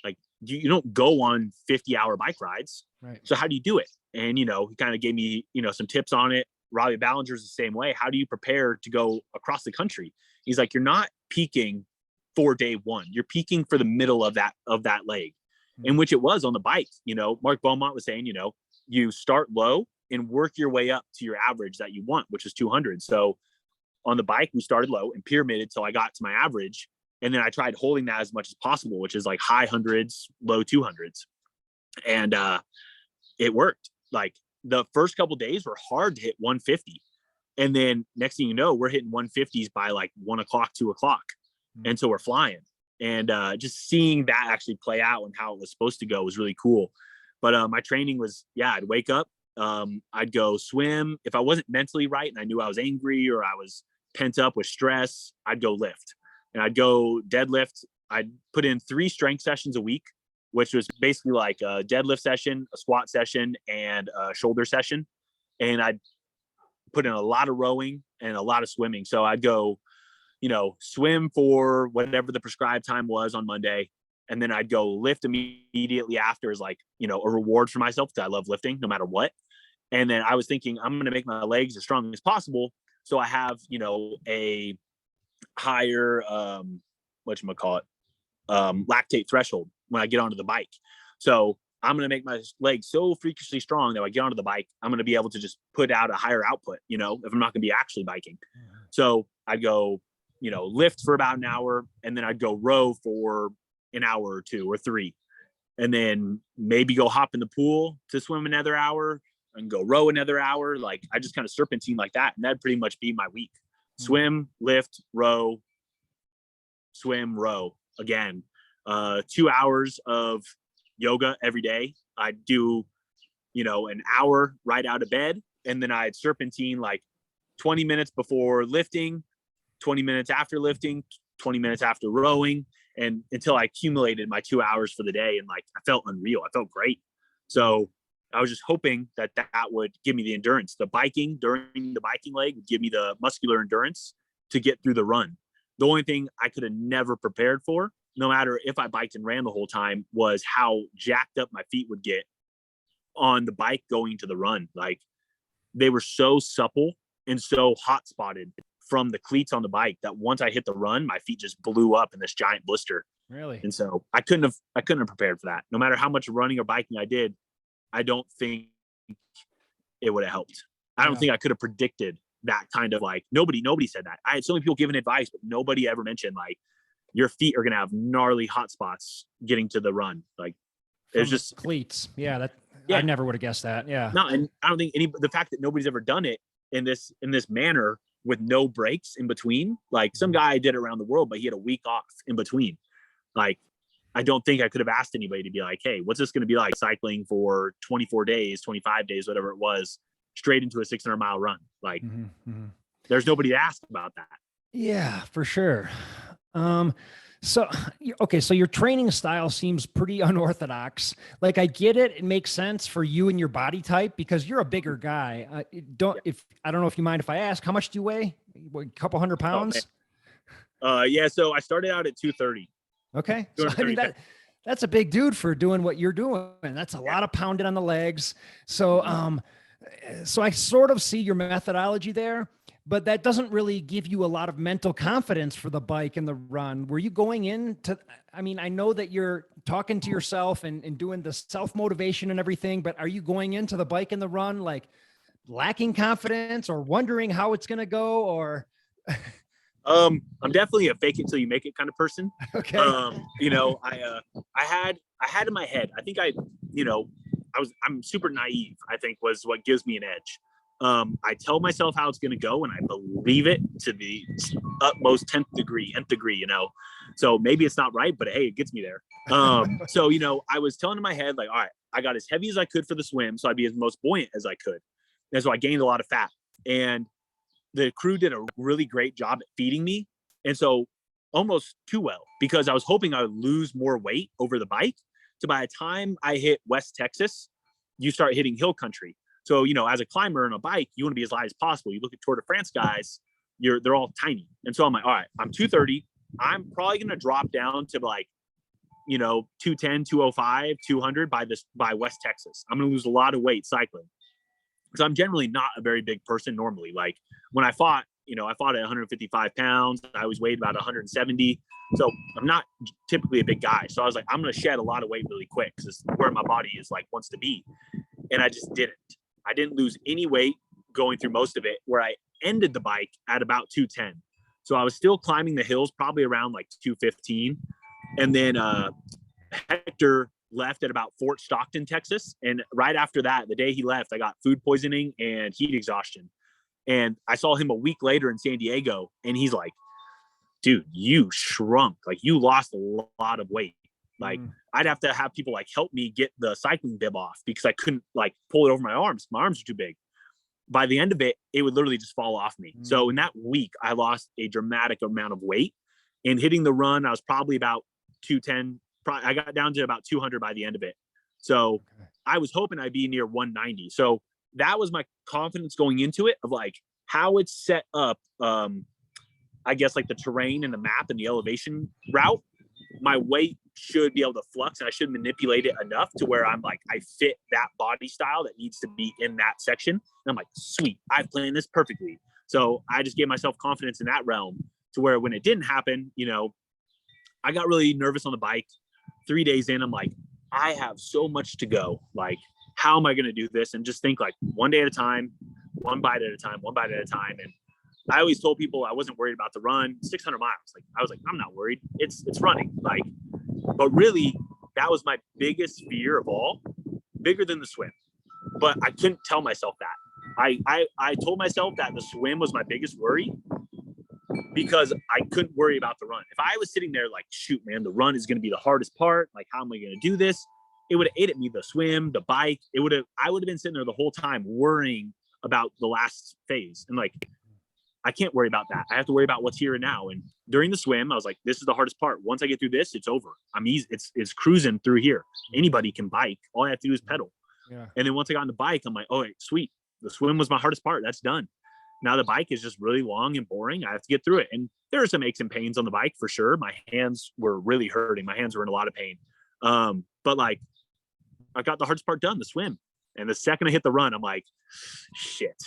Like, you don't go on 50-hour bike rides. Right. So how do you do it? And, he kind of gave me, some tips on it. Robbie Ballinger's the same way. How do you prepare to go across the country? He's like, you're not peaking for day one. You're peaking for the middle of that leg, in which it was on the bike. Mark Beaumont was saying, you start low and work your way up to your average that you want, which is 200. So on the bike, we started low and pyramided till I got to my average. And then I tried holding that as much as possible, which is like high hundreds, low 200s. And it worked. Like, the first couple of days were hard to hit 150. And then next thing you know, we're hitting 150s by like 1 o'clock, 2 o'clock. And so we're flying. And just seeing that actually play out and how it was supposed to go was really cool. But my training was, I'd wake up, I'd go swim. If I wasn't mentally right and I knew I was angry or I was pent up with stress, I'd go lift. And I'd go deadlift. I'd put in 3 strength sessions a week, which was basically like a deadlift session, a squat session, and a shoulder session. And I'd put in a lot of rowing and a lot of swimming. So I'd go, swim for whatever the prescribed time was on Monday. And then I'd go lift immediately after as like, a reward for myself, because I love lifting no matter what. And then I was thinking, I'm going to make my legs as strong as possible. So I have, a higher, lactate threshold when I get onto the bike. So I'm going to make my legs so freakishly strong that when I get onto the bike, I'm going to be able to just put out a higher output, if I'm not going to be actually biking. So I'd go, lift for about an hour, and then I'd go row for an hour or 2 or 3, and then maybe go hop in the pool to swim another hour, I can go row another hour. Like I just kind of serpentine like that. And that'd pretty much be my week. Swim, lift, row, swim, row again. 2 hours of yoga every day. I'd do, an hour right out of bed. And then I'd serpentine like 20 minutes before lifting, 20 minutes after lifting, 20 minutes after rowing, and until I accumulated my 2 hours for the day. And like, I felt unreal. I felt great. So I was just hoping that would give me the endurance. The biking during the biking leg would give me the muscular endurance to get through the run. The only thing I could have never prepared for, no matter if I biked and ran the whole time, was how jacked up my feet would get on the bike going to the run. Like they were so supple and so hot spotted from the cleats on the bike that once I hit the run, my feet just blew up in this giant blister. Really? And so I couldn't have prepared for that. No matter how much running or biking I did, I don't think it would have helped. I don't think I could have predicted that kind of like, nobody said that. I had so many people giving advice, but nobody ever mentioned like your feet are going to have gnarly hot spots getting to the run. Like it was just cleats. Yeah. I never would have guessed that. Yeah. No. And I don't think the fact that nobody's ever done it in this manner with no breaks in between, like some guy did it around the world, but he had a week off in between. Like, I don't think I could have asked anybody to be like, hey, what's this going to be like cycling for 24 days, 25 days, whatever it was, straight into a 600-mile run. Like there's nobody to ask about that. Yeah, for sure. So your training style seems pretty unorthodox. Like I get it. It makes sense for you and your body type because you're a bigger guy. I don't know if you mind if I ask, how much do you weigh? A couple hundred pounds? Yeah. So I started out at 230. Okay. So, I mean, that's a big dude for doing what you're doing. That's a lot of pounding on the legs. So, so I sort of see your methodology there, but that doesn't really give you a lot of mental confidence for the bike and the run. Were you going into, I mean, I know that you're talking to yourself and doing the self-motivation and everything, but are you going into the bike and the run, like lacking confidence or wondering how it's going to go or? I'm definitely a fake it till you make it kind of person. Okay. I had in my head, I think I'm super naive, I think was what gives me an edge. I tell myself how it's going to go and I believe it to the utmost 10th degree, so maybe it's not right, but hey, it gets me there. So, I was telling in my head, like, all right, I got as heavy as I could for the swim. So I'd be as most buoyant as I could. And so I gained a lot of fat, and the crew did a really great job at feeding me. And so almost too well, because I was hoping I would lose more weight over the bike. So by the time I hit West Texas, you start hitting hill country. So, as a climber on a bike, you want to be as light as possible. You look at Tour de France guys, they're all tiny. And so I'm like, all right, I'm 230. I'm probably going to drop down to like, 210, 205, 200 by West Texas. I'm going to lose a lot of weight cycling. Because I'm generally not a very big person normally. Like when I fought, I fought at 155 pounds. I always weighed about 170. So I'm not typically a big guy. So I was like, I'm going to shed a lot of weight really quick because it's where my body is like wants to be. And I just didn't. I didn't lose any weight going through most of it, where I ended the bike at about 210. So I was still climbing the hills, probably around like 215. And then Hector left at about Fort Stockton, Texas. And right after that, the day he left, I got food poisoning and heat exhaustion. And I saw him a week later in San Diego, and he's like, dude, you shrunk. Like you lost a lot of weight. Like I'd have to have people like help me get the cycling bib off because I couldn't like pull it over my arms. My arms are too big. By the end of it, it would literally just fall off me. So in that week, I lost a dramatic amount of weight. And hitting the run, I was probably about 210. I got down to about 200 by the end of it. So I was hoping I'd be near 190. So that was my confidence going into it of like how it's set up. I guess like the terrain and the map and the elevation route, my weight should be able to flux and I should manipulate it enough to where I'm like, I fit that body style that needs to be in that section. And I'm like, sweet, I've planned this perfectly. So I just gave myself confidence in that realm to where when it didn't happen, I got really nervous on the bike. 3 days in, I'm like, I have so much to go. Like, how am I going to do this? And just think like one day at a time, one bite at a time, one bite at a time. And I always told people I wasn't worried about the run, 600 miles. Like, I was like, I'm not worried. It's running. Like, but really that was my biggest fear of all, bigger than the swim. but I couldn't tell myself that. I told myself that the swim was my biggest worry because I couldn't worry about the run. If I was sitting there like, shoot, man, the run is going to be the hardest part. Like, how am I going to do this? It would have ate at me, the swim, the bike. I would have been sitting there the whole time worrying about the last phase. And like, I can't worry about that. I have to worry about what's here and now. And during the swim, I was like, this is the hardest part. Once I get through this, it's over. I'm easy. It's cruising through here. Anybody can bike. All I have to do is pedal. Yeah. And then once I got on the bike, I'm like, oh, sweet. The swim was my hardest part. That's done. Now the bike is just really long and boring. I have to get through it. And there are some aches and pains on the bike for sure. My hands were really hurting. My hands were in a lot of pain. But like, I got the hardest part done, the swim. And the second I hit the run, I'm like, shit.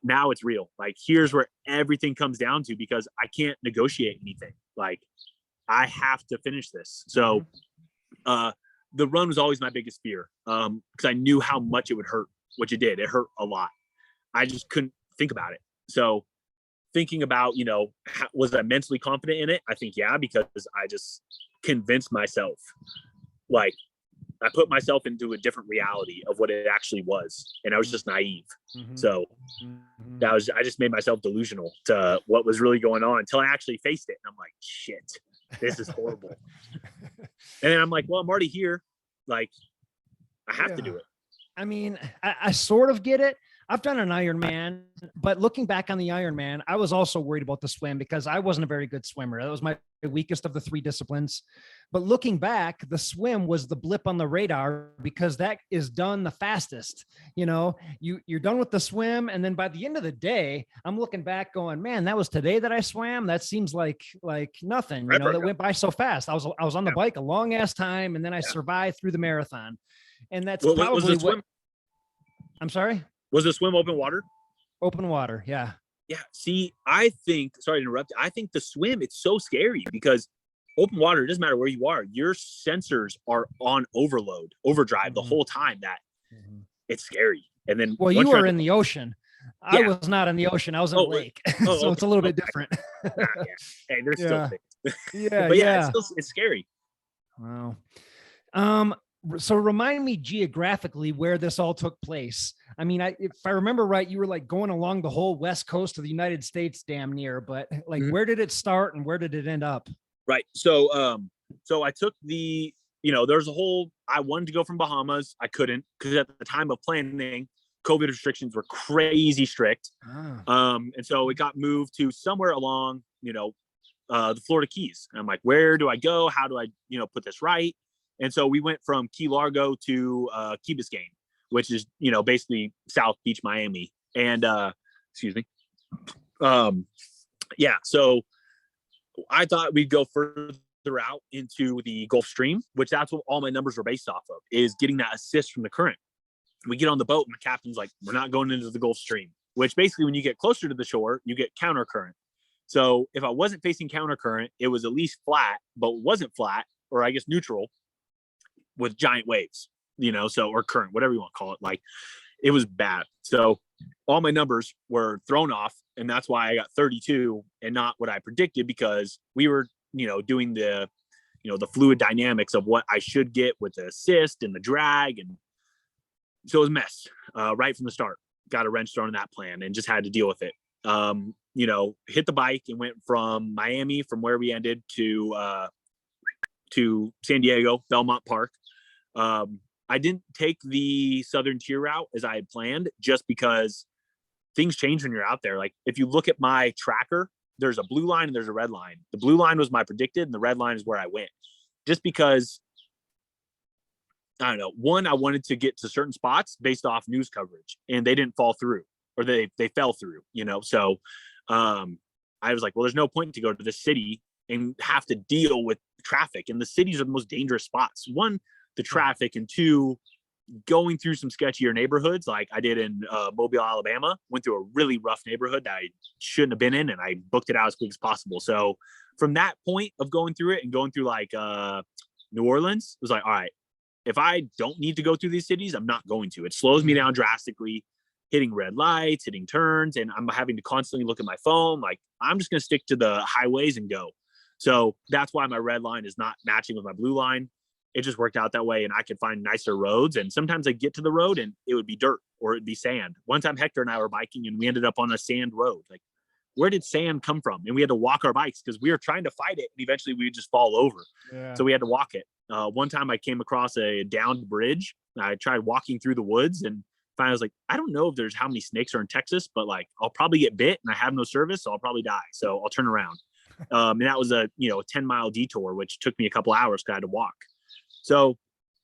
Now it's real. Like, here's where everything comes down to, because I can't negotiate anything. Like, I have to finish this. So the run was always my biggest fear, because I knew how much it would hurt, which it did. It hurt a lot. I just couldn't think about it. So thinking about, was I mentally confident in it? I think, yeah, because I just convinced myself, like, I put myself into a different reality of what it actually was. And I was just naive. Mm-hmm. So I just made myself delusional to what was really going on until I actually faced it. And I'm like, shit, this is horrible. And then I'm like, well, I'm already here. Like, I have to do it. I mean, I sort of get it. I've done an Ironman, but looking back on the Ironman, I was also worried about the swim because I wasn't a very good swimmer. That was my weakest of the three disciplines. But looking back, the swim was the blip on the radar because that is done the fastest. You're done with the swim. And then by the end of the day, I'm looking back going, man, that was today that I swam. That seems like nothing, that went by so fast. I was on the bike a long ass time. And then I survived through the marathon. And that's probably what. I'm sorry? Was the swim open water? Open water, yeah. Yeah. See, I think, sorry to interrupt. I think the swim, it's so scary because open water, it doesn't matter where you are. Your sensors are on overdrive the whole time. That it's scary. And then, well, you were in the ocean. I was not in the ocean. I was in a lake. So it's a little bit different. Hey, there's still things. Yeah. But it's scary. Wow. So remind me geographically where this all took place. I mean, if I remember right, you were like going along the whole West Coast of the United States damn near, but like, where did it start and where did it end up? Right. So I took there's I wanted to go from Bahamas. I couldn't because at the time of planning, COVID restrictions were crazy strict. And so it got moved to somewhere along, the Florida Keys. And I'm like, where do I go? How do I, put this right? And so we went from Key Largo to Key Biscayne, which is, basically South Beach, Miami. And excuse me. So I thought we'd go further out into the Gulf Stream, which that's what all my numbers were based off of, is getting that assist from the current. We get on the boat and the captain's like, we're not going into the Gulf Stream, which basically when you get closer to the shore, you get counter current. So if I wasn't facing counter current, it was at least flat, but wasn't flat, or I guess neutral, with giant waves, or current, whatever you want to call it. Like, it was bad. So all my numbers were thrown off, and that's why I got 32 and not what I predicted, because we were, doing the, the fluid dynamics of what I should get with the assist and the drag. And so it was a mess right from the start. Got a wrench thrown in that plan and just had to deal with it. Hit the bike and went from Miami, from where we ended, to San Diego, Belmont Park. I didn't take the Southern Tier route as I had planned, just because things change when you're out there. Like, if you look at my tracker, there's a blue line and there's a red line. The blue line was my predicted and the red line is where I went, just because, I don't know, one, I wanted to get to certain spots based off news coverage, and they didn't fall through, or they fell through, so I was like, well, there's no point to go to the city and have to deal with traffic, and the cities are the most dangerous spots. One, the traffic, and two, going through some sketchier neighborhoods like I did in Mobile, Alabama. Went through a really rough neighborhood that I shouldn't have been in, and I booked it out as quick as possible. So from that point of going through it and going through like New Orleans, it was like, all right, if I don't need to go through these cities, I'm not going to. It slows me down drastically, hitting red lights, hitting turns, and I'm having to constantly look at my phone. Like, I'm just going to stick to the highways and go. So that's why my red line is not matching with my blue line. it just worked out that way, and I could find nicer roads. And sometimes I'd get to the road and it would be dirt or it'd be sand. One time Hector and I were biking and we ended up on a sand road. Like, where did sand come from? And we had to walk our bikes because we were trying to fight it, and eventually we would just fall over. Yeah. So we had to walk it. One time I came across a downed bridge. I tried walking through the woods, and finally I was like, I don't know if there's how many snakes are in Texas, but like, I'll probably get bit and I have no service, so I'll probably die. So I'll turn around. And that was a 10-mile detour, which took me a couple hours because I had to walk. So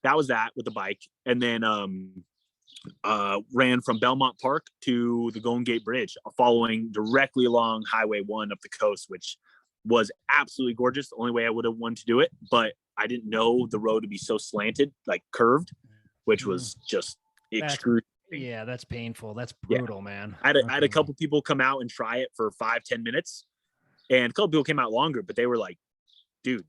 that was that with the bike. And then ran from Belmont Park to the Golden Gate Bridge, following directly along Highway 1 up the coast, which was absolutely gorgeous. The only way I would have wanted to do it, but I didn't know the road to be so slanted, like curved, which was just excruciating. Yeah, that's painful. That's brutal, man. I had a couple people come out and try it for 5-10 minutes, and a couple people came out longer, but they were like, dude,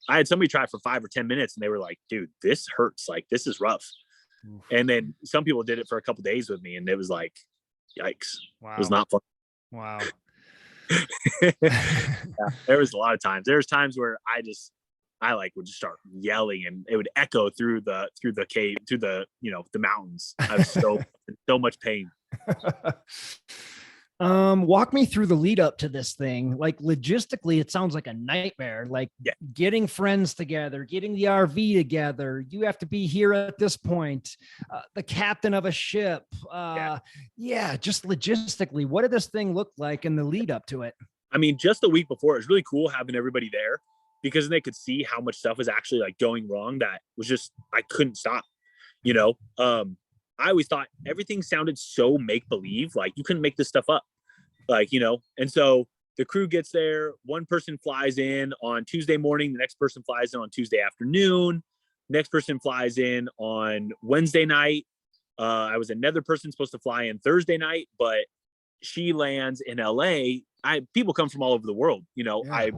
I had somebody try it for 5 or 10 minutes and they were like, dude, this hurts. Like, this is rough. Oof. And then some people did it for a couple days with me, and it was like, yikes. Wow. It was not fun. Wow. There was a lot of times. There was times where I would just start yelling, and it would echo through the cave, through the mountains. I was so much pain. Walk me through the lead up to this thing. Like, logistically, it sounds like a nightmare. Like, getting friends together, getting the RV together. You have to be here at this point. The captain of a ship. Just logistically, what did this thing look like in the lead up to it? I mean, just the week before, it was really cool having everybody there, because they could see how much stuff was actually like going wrong. That was just, I couldn't stop, I always thought everything sounded so make-believe, like you couldn't make this stuff up, and so the crew gets there, one person flies in on Tuesday morning, the next person flies in on Tuesday afternoon, next person flies in on Wednesday night. I was another person supposed to fly in Thursday night, but she lands in LA. People come from all over the world, I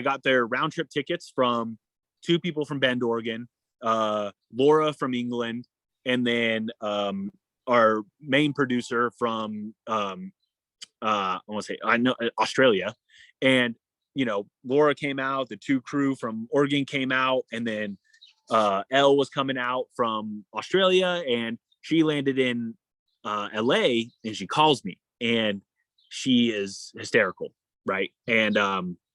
got their round trip tickets from 2 people from Bend, Oregon, Laura from England, and then our main producer from Australia. And Laura came out, the 2 crew from Oregon came out, and then Elle was coming out from Australia, and she landed in LA, and she calls me, and she is hysterical, right? And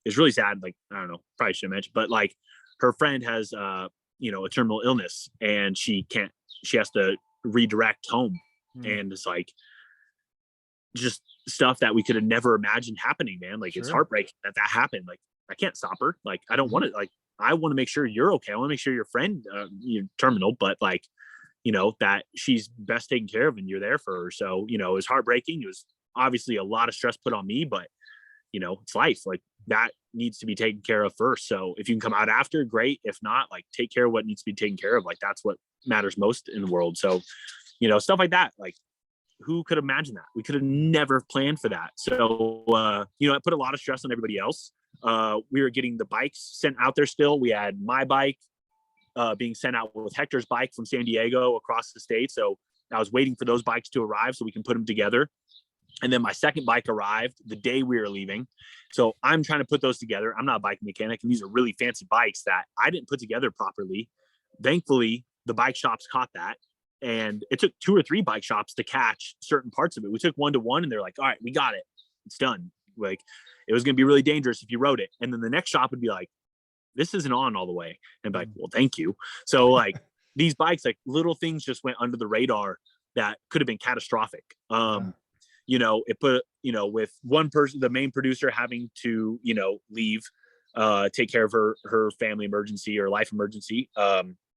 it's really sad. Like, I don't know, probably shouldn't mention, but like, her friend has a terminal illness, and she has to redirect home. And it's like, just stuff that we could have never imagined happening, man. Like, It's heartbreaking that happened. Like, I can't stop her. Like, I don't want to, like, I want to make sure you're okay. I want to make sure your friend, you're terminal, but like, that she's best taken care of and you're there for her. So, it was heartbreaking. It was obviously a lot of stress put on me, but it's life. Like, that needs to be taken care of first. So if you can come out after, great. If not, like, take care of what needs to be taken care of. Like, that's what matters most in the world. So, stuff like that, like, who could imagine that? We could have never planned for that. So, it put a lot of stress on everybody else. We were getting the bikes sent out there still. We had my bike being sent out with Hector's bike from San Diego across the state. So I was waiting for those bikes to arrive so we can put them together. And then my second bike arrived the day we were leaving. So I'm trying to put those together. I'm not a bike mechanic, and these are really fancy bikes that I didn't put together properly. Thankfully, the bike shops caught that. And it took 2 or 3 bike shops to catch certain parts of it. We took 1 to 1, and they're like, all right, we got it. It's done. Like, it was going to be really dangerous if you rode it. And then the next shop would be like, this isn't on all the way. And be like, well, thank you. So like, these bikes, like, little things just went under the radar that could have been catastrophic. It put, with one person, the main producer, having to, leave, take care of her family emergency or life emergency,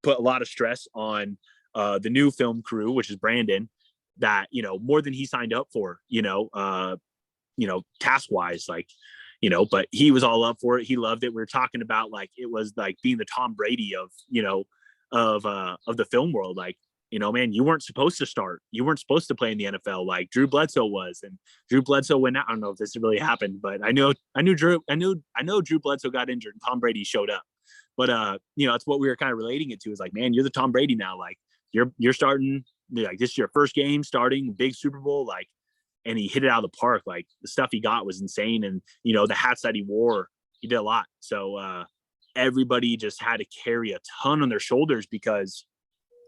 put a lot of stress on the new film crew, which is Brandon, that, more than he signed up for, task wise, like, but he was all up for it. He loved it. We were talking about, like, it was like being the Tom Brady of the film world. Like, man, you weren't supposed to start. You weren't supposed to play in the NFL like Drew Bledsoe was. And Drew Bledsoe went out. I don't know if this really happened, but I know Drew Bledsoe got injured and Tom Brady showed up. But that's what we were kind of relating it to, is like, man, you're the Tom Brady now. Like, you're starting, like, this is your first game starting big Super Bowl, like, and he hit it out of the park. Like, the stuff he got was insane. And, the hats that he wore, he did a lot. So, everybody just had to carry a ton on their shoulders because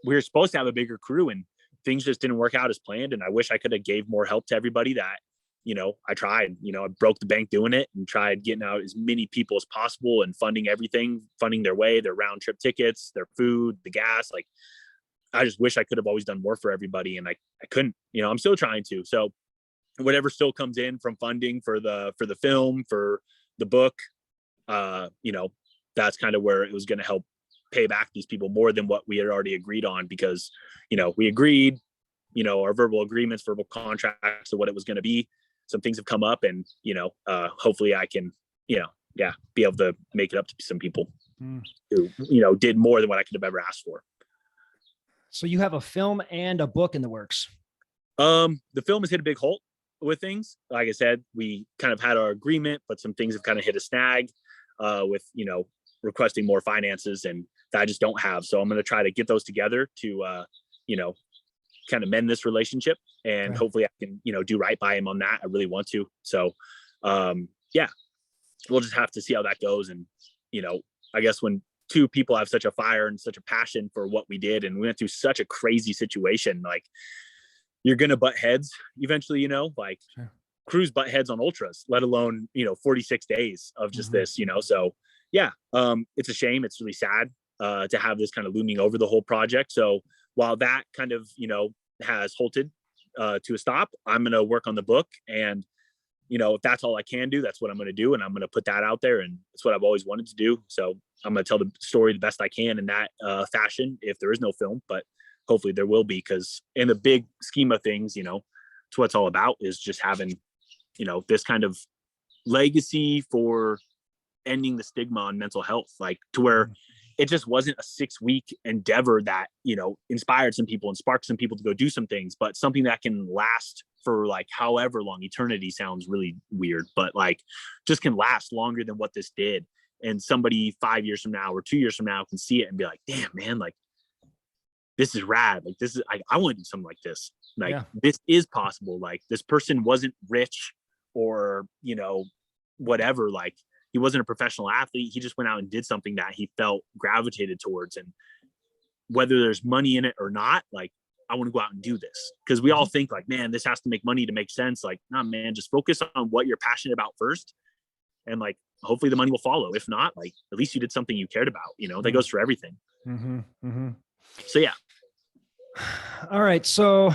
we were supposed to have a bigger crew and things just didn't work out as planned. And I wish I could have gave more help to everybody that, I tried, I broke the bank doing it and tried getting out as many people as possible and funding everything, funding their way, their round trip tickets, their food, the gas. Like, I just wish I could have always done more for everybody. And I couldn't, I'm still trying to. So whatever still comes in from funding for the film, for the book, that's kind of where it was going to help pay back these people more than what we had already agreed on, because, we agreed, our verbal agreements, verbal contracts of what it was going to be. Some things have come up and, hopefully I can, be able to make it up to some people who, did more than what I could have ever asked for. So you have a film and a book in the works. The film has hit a big hole with things. Like I said, we kind of had our agreement, but some things have kind of hit a snag with, requesting more finances, and that I just don't have. So I'm going to try to get those together to, kind of mend this relationship, and hopefully I can, do right by him on that. I really want to. So, we'll just have to see how that goes. And, I guess when two people have such a fire and such a passion for what we did, and we went through such a crazy situation, like, you're going to butt heads eventually, Sure. Crews butt heads on ultras, let alone, 46 days of just this, so it's a shame. It's really sad to have this kind of looming over the whole project. So while that kind of, has halted to a stop, I'm going to work on the book, and, if that's all I can do, that's what I'm going to do. And I'm going to put that out there, and it's what I've always wanted to do. So I'm going to tell the story the best I can in that fashion, if there is no film, but hopefully there will be, because in the big scheme of things, it's what it's all about, is just having, this kind of legacy for ending the stigma on mental health, like, to where it just wasn't a 6-week endeavor that, inspired some people and sparked some people to go do some things, but something that can last for like however long. Eternity sounds really weird, but like, just can last longer than what this did. And somebody 5 years from now or 2 years from now can see it and be like, damn, man, like, this is rad. Like, this is, I want to do something like this. Like, this is possible. Like, this person wasn't rich or, whatever. Like, he wasn't a professional athlete. He just went out and did something that he felt gravitated towards. And whether there's money in it or not, like, I want to go out and do this. Because we all think like, man, this has to make money to make sense. Like, nah, man, just focus on what you're passionate about first. And like, hopefully the money will follow. If not, like, at least you did something you cared about, that goes for everything. So, yeah. All right. So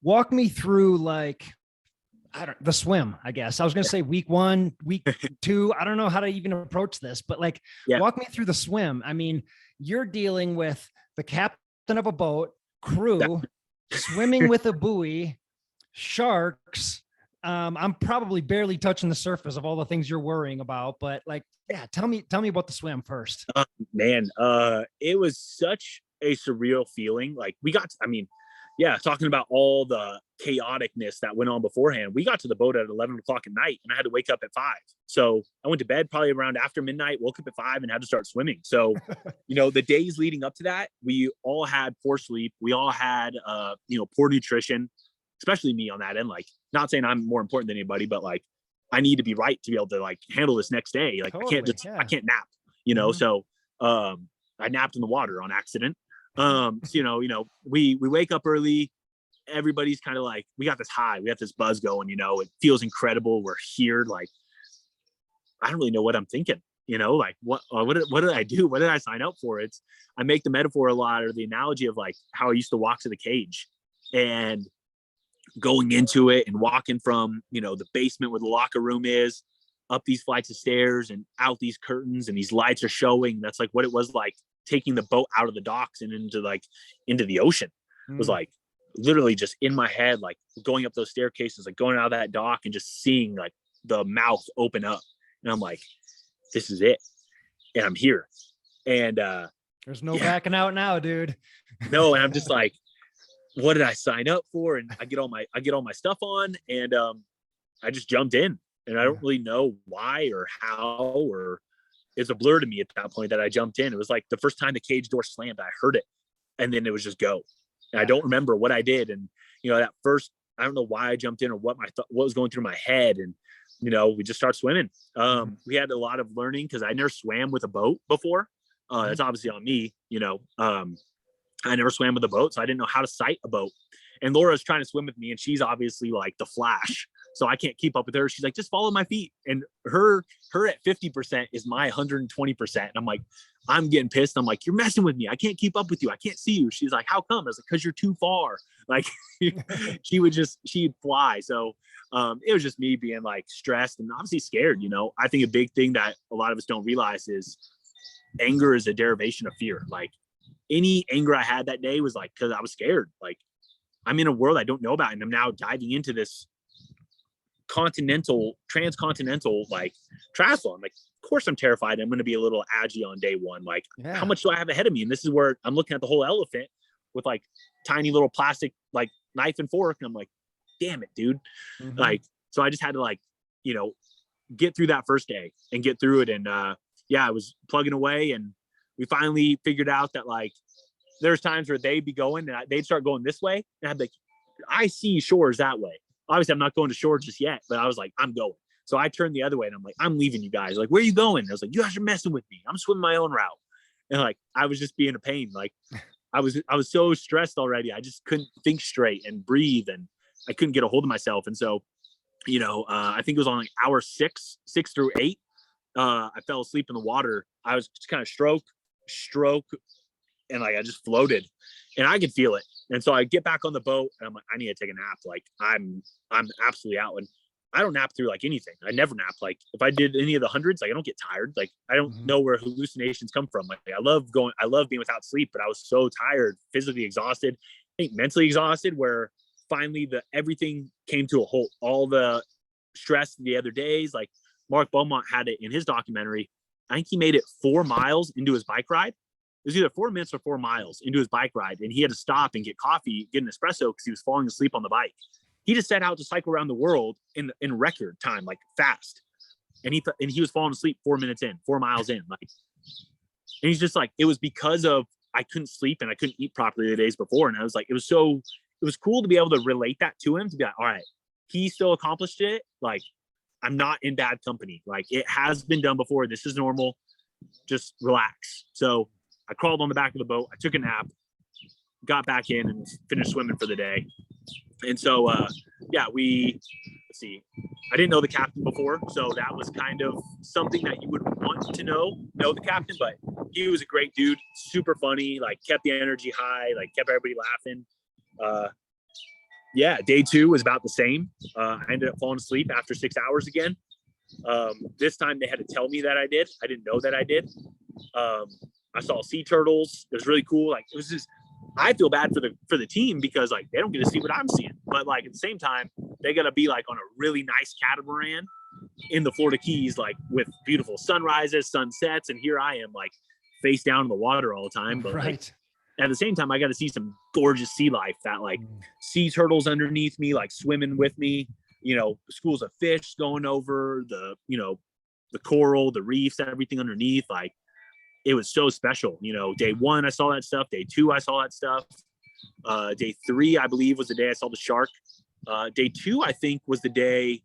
walk me through, like, the swim, I guess. I was going to say week 1, week 2. I don't know how to even approach this, but like, walk me through the swim. I mean, you're dealing with the captain of a boat, crew, swimming with a buoy, sharks. I'm probably barely touching the surface of all the things you're worrying about, but like, tell me about the swim first. Man, it was such a surreal feeling. Like, talking about all the chaoticness that went on beforehand. We got to the boat at 11 o'clock at night, and I had to wake up at 5. So I went to bed probably around after midnight, woke up at 5 and had to start swimming. So, the days leading up to that, we all had poor sleep. We all had, poor nutrition, especially me on that end. Like, not saying I'm more important than anybody, but like, I need to be right to be able to like handle this next day. Like, totally, I can't nap, So, I napped in the water on accident. We wake up early. Everybody's kind of like, we got this high, we got this buzz going, it feels incredible. We're here. Like, I don't really know what I'm thinking, like, what did I do? What did I sign up for? I make the metaphor a lot, or the analogy of like how I used to walk to the cage, and going into it and walking from, the basement where the locker room is, up these flights of stairs and out these curtains, and these lights are showing. That's like what it was like taking the boat out of the docks and into the ocean. It was like literally just in my head, like going up those staircases, like going out of that dock and just seeing like the mouth open up. And I'm like, this is it. And I'm here. And there's no backing out now, dude. No. And I'm just like, what did I sign up for? And I get all my stuff on, and I just jumped in, and I don't really know why or how, or it's a blur to me at that point that I jumped in. It was like the first time the cage door slammed, I heard it, and then it was just go. And I don't remember what I did. And, that first, I don't know why I jumped in or what was going through my head. And we just start swimming. We had a lot of learning because I never swam with a boat before. It's obviously on me, I never swam with a boat, so I didn't know how to sight a boat. And Laura's trying to swim with me, and she's obviously like the Flash, so I can't keep up with her. She's like, just follow my feet. And her at 50% is my 120%. And I'm like, I'm getting pissed. I'm like, you're messing with me. I can't keep up with you. I can't see you. She's like, how come? I was like, because you're too far. Like she'd fly. So it was just me being like stressed and obviously scared. I think a big thing that a lot of us don't realize is anger is a derivation of fear. Like any anger I had that day was like, because I was scared. Like I'm in a world I don't know about, and I'm now diving into this transcontinental like triathlon. Like, of course I'm terrified. I'm going to be a little aggy on day one. Like, how much do I have ahead of me? And this is where I'm looking at the whole elephant with like tiny little plastic like knife and fork, and I'm like, damn it, dude. Like, so I just had to like, get through that first day and get through it. And I was plugging away, and we finally figured out that like there's times where they'd be going and they'd start going this way, and I'd be like, I see shores that way. Obviously I'm not going to shore just yet, but I was like, I'm going. So I turned the other way, and I'm like, I'm leaving you guys. Like, where are you going? I was like, you guys are messing with me. I'm swimming my own route. And like, I was just being a pain. Like I was so stressed already. I just couldn't think straight and breathe, and I couldn't get a hold of myself. And so, I think it was on like hour 6 through 8. I fell asleep in the water. I was just kind of stroke. And like, I just floated, and I could feel it. And so I get back on the boat, and I'm like, I need to take a nap. Like I'm absolutely out. And I don't nap through like anything. I never nap. Like if I did any of the hundreds, like I don't get tired. Like I don't know where hallucinations come from. Like I love being without sleep, but I was so tired, physically exhausted, I think mentally exhausted, where finally everything came to a halt. All the stress the other days, like Mark Beaumont had it in his documentary. I think he made it 4 miles into his bike ride. It was either 4 minutes or 4 miles into his bike ride, and he had to stop and get coffee, get an espresso, because he was falling asleep on the bike. He just set out to cycle around the world in record time, like fast. And he was falling asleep 4 minutes in, 4 miles in. Like, and he's just like, it was because of I couldn't sleep and I couldn't eat properly the days before. And I was like, it was cool to be able to relate that to him, to be like, all right, he still accomplished it. Like, I'm not in bad company. Like, it has been done before. This is normal. Just relax. So I crawled on the back of the boat. I took a nap, got back in, and finished swimming for the day. And so, let's see. I didn't know the captain before, so that was kind of something that you would want to know the captain. But he was a great dude, super funny, like kept the energy high, like kept everybody laughing. Day 2 was about the same. I ended up falling asleep after 6 hours again. This time they had to tell me that I did. I didn't know that I did. I saw sea turtles. It was really cool. Like, it was just, I feel bad for the team because like they don't get to see what I'm seeing, but like at the same time they got to be like on a really nice catamaran in the Florida Keys, like with beautiful sunrises, sunsets, and here I am like face down in the water all the time. But like at the same time, I got to see some gorgeous sea life, that like sea turtles underneath me, like swimming with me, schools of fish going over the coral, the reefs, everything underneath. Like, it was so special. Day 1, I saw that stuff. Day 2, I saw that stuff. Day 3, I believe, was the day I saw the shark. Day 2, I think, was the day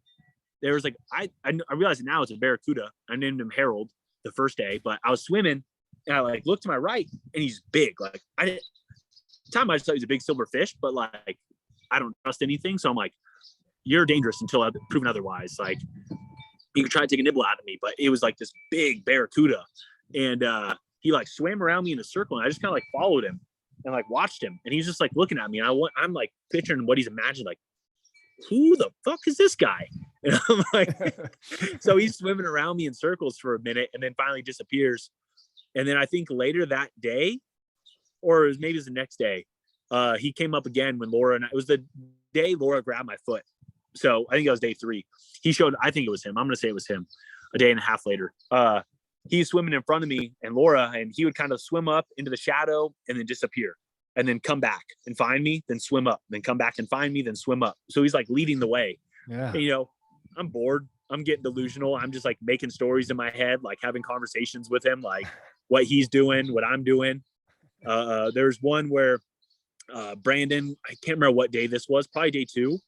there was like, I realize it now, it's a barracuda. I named him Harold the first day, but I was swimming and I like looked to my right and he's big. Like, at the time I just thought he was a big silver fish, but like, I don't trust anything. So I'm like, you're dangerous until I've proven otherwise. Like, you could try to take a nibble out of me, but it was like this big barracuda. And he like swam around me in a circle, and I just kind of like followed him and like watched him, and he's just like looking at me, and I'm like picturing what he's imagined, like, who the fuck is this guy? And I'm like, so he's swimming around me in circles for a minute, and then finally disappears. And then I think later that day, or maybe it was the next day, he came up again when Laura and it was the day Laura grabbed my foot. So I think it was day 3. He showed, I think it was him. I'm gonna say it was him. A day and a half later. He's swimming in front of me and Laura, and he would kind of swim up into the shadow and then disappear and then come back and find me, then swim up, then come back and find me, then swim up. So he's like leading the way. Yeah. And, I'm bored. I'm getting delusional. I'm just like making stories in my head, like having conversations with him, like what he's doing, what I'm doing. There's one where Brandon, I can't remember what day this was, probably day 2,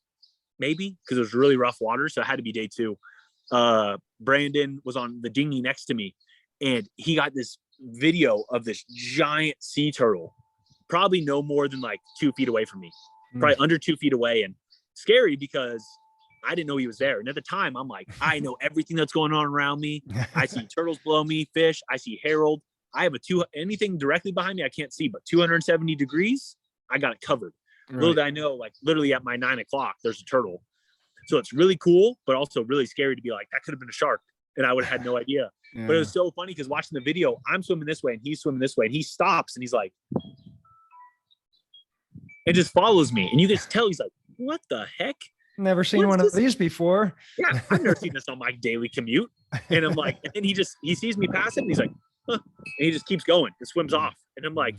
maybe, because it was really rough water. So it had to be day 2. Brandon was on the dinghy next to me, and he got this video of this giant sea turtle, probably no more than like 2 feet away from me, probably under 2 feet away, and scary because I didn't know he was there. And at the time, I'm like, I know everything that's going on around me. I see turtles below me, fish. I see Harold. I have anything directly behind me I can't see, but 270 degrees, I got it covered. Right. Little did I know, like literally at my 9 o'clock, there's a turtle. So it's really cool, but also really scary to be like, that could have been a shark. And I would have had no idea. Yeah. But it was so funny because watching the video, I'm swimming this way and he's swimming this way, and he stops and he's like, it just follows me. And you can tell he's like, what the heck? Never seen one of these before. Yeah, I've never seen this on my daily commute. And I'm like, and then he sees me pass him and he's like, huh. And he just keeps going and swims off. And I'm like,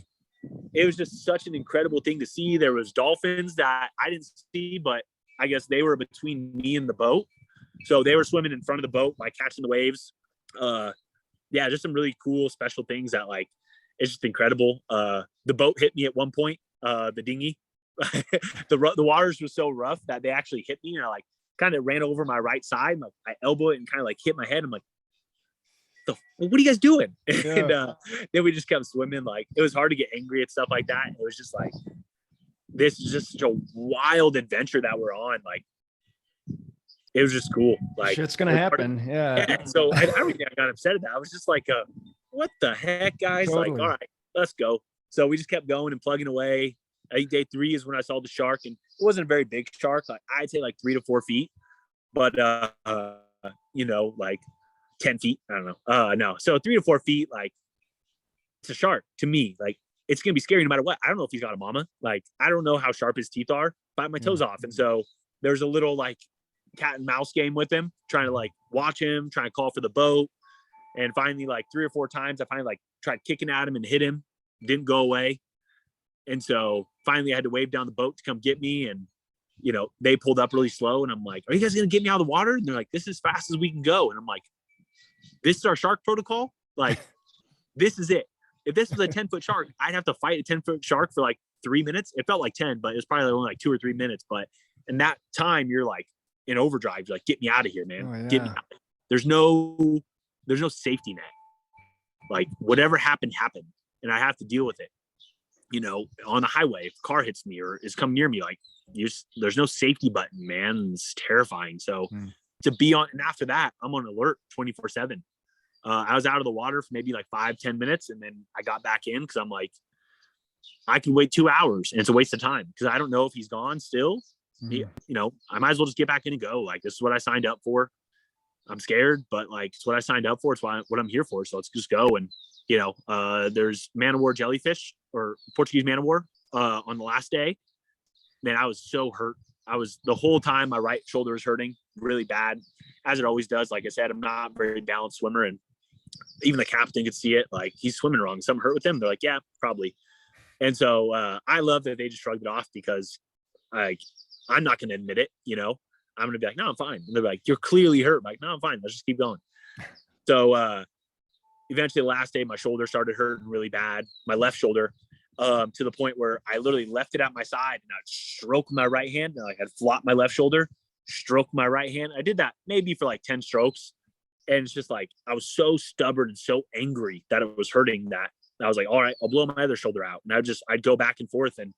it was just such an incredible thing to see. There was dolphins that I didn't see, but I guess they were between me and the boat. So they were swimming in front of the boat, like catching the waves. Yeah, just some really cool, special things that like, it's just incredible. The boat hit me at one point, the dinghy. The waters were so rough that they actually hit me, and I like kind of ran over my right side. Like I elbow it and kind of like hit my head. I'm like, what are you guys doing? Yeah. And then we just kept swimming. Like it was hard to get angry at stuff like that. It was just like, this is just such a wild adventure that we're on. Like it was just cool. Like shit's gonna happen. Yeah. So I don't think I got upset at that. I was just like, what the heck, guys? Totally. Like, all right, let's go. So we just kept going and plugging away. I think day 3 is when I saw the shark, and it wasn't a very big shark. Like I'd say like 3 to 4 feet, but you know, like 10 feet. I don't know. No. So 3 to 4 feet, like it's a shark to me. Like it's going to be scary no matter what. I don't know if he's got a mama. Like, I don't know how sharp his teeth are. Bite my toes off. And so there's a little like cat and mouse game with him, trying to like watch him, trying to call for the boat. And finally, like 3 or 4 times, I finally like tried kicking at him and hit him. Didn't go away. And so finally I had to wave down the boat to come get me. And, you know, they pulled up really slow. And I'm like, are you guys going to get me out of the water? And they're like, this is as fast as we can go. And I'm like, this is our shark protocol? Like, this is it. If this was a 10-foot shark, I'd have to fight a 10-foot shark for like 3 minutes. It felt like 10, but it was probably only like 2 or 3 minutes. But in that time, you're like in overdrive. You're like, get me out of here, man. Oh, yeah. Get me out. There's no safety net. Like whatever happened. And I have to deal with it. You know, on the highway, if a car hits me or is come near me, like there's no safety button, man. It's terrifying. So to be on, and after that, I'm on alert 24/7. I was out of the water for maybe like 5-10 minutes. And then I got back in because I'm like, I can wait 2 hours and it's a waste of time because I don't know if he's gone still. You know, I might as well just get back in and go. Like, this is what I signed up for. I'm scared, but like, it's what I signed up for. It's what I'm here for. So let's just go. And, you know, there's man-o-war jellyfish or Portuguese man-o-war on the last day. Man, I was so hurt. The whole time my right shoulder was hurting really bad, as it always does. Like I said, I'm not a very balanced swimmer, and even the captain could see it. Like, he's swimming wrong. Something hurt with him. They're like, yeah, probably. And so I love that they just shrugged it off because I'm not going to admit it. You know, I'm going to be like, no, I'm fine. And they're like, you're clearly hurt. I'm like, no, I'm fine. Let's just keep going. So eventually the last day, my shoulder started hurting really bad. My left shoulder, to the point where I literally left it at my side and I'd stroke my right hand. And like I'd flop my left shoulder, stroke my right hand. I did that maybe for like 10 strokes. And it's just like, I was so stubborn and so angry that it was hurting that I was like, all right, I'll blow my other shoulder out. And I'd go back and forth. And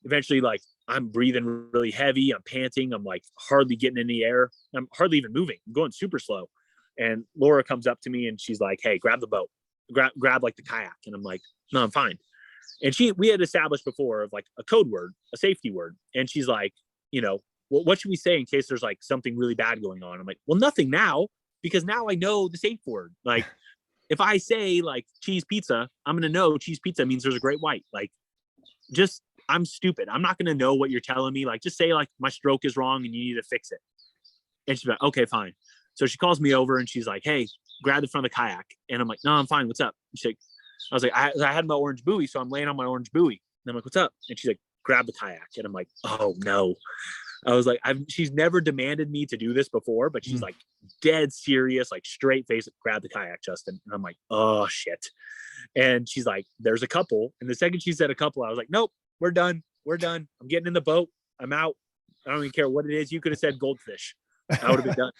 eventually, like, I'm breathing really heavy. I'm panting. I'm like hardly getting in the air. I'm hardly even moving. I'm going super slow. And Laura comes up to me and she's like, hey, grab the boat, grab like the kayak. And I'm like, no, I'm fine. And we had established before of like a code word, a safety word. And she's like, you know, well, what should we say in case there's like something really bad going on? I'm like, well, nothing now, because now I know the safe word. Like, if I say like cheese pizza, I'm going to know cheese pizza means there's a great white. Like, just, I'm stupid. I'm not going to know what you're telling me. Like, just say like my stroke is wrong and you need to fix it. And she's like, okay, fine. So she calls me over and she's like, hey, grab the front of the kayak. And I'm like, no, I'm fine. What's up? And she's like, I was like, I had my orange buoy, so I'm laying on my orange buoy. And I'm like, what's up? And she's like, grab the kayak. And I'm like, oh no. I was like, she's never demanded me to do this before, but she's like dead serious, like straight face, grab the kayak, Justin. And I'm like, oh shit. And she's like, there's a couple. And the second she said a couple, I was like, nope, we're done. I'm getting in the boat. I'm out. I don't even care what it is. You could have said goldfish. I would have been done.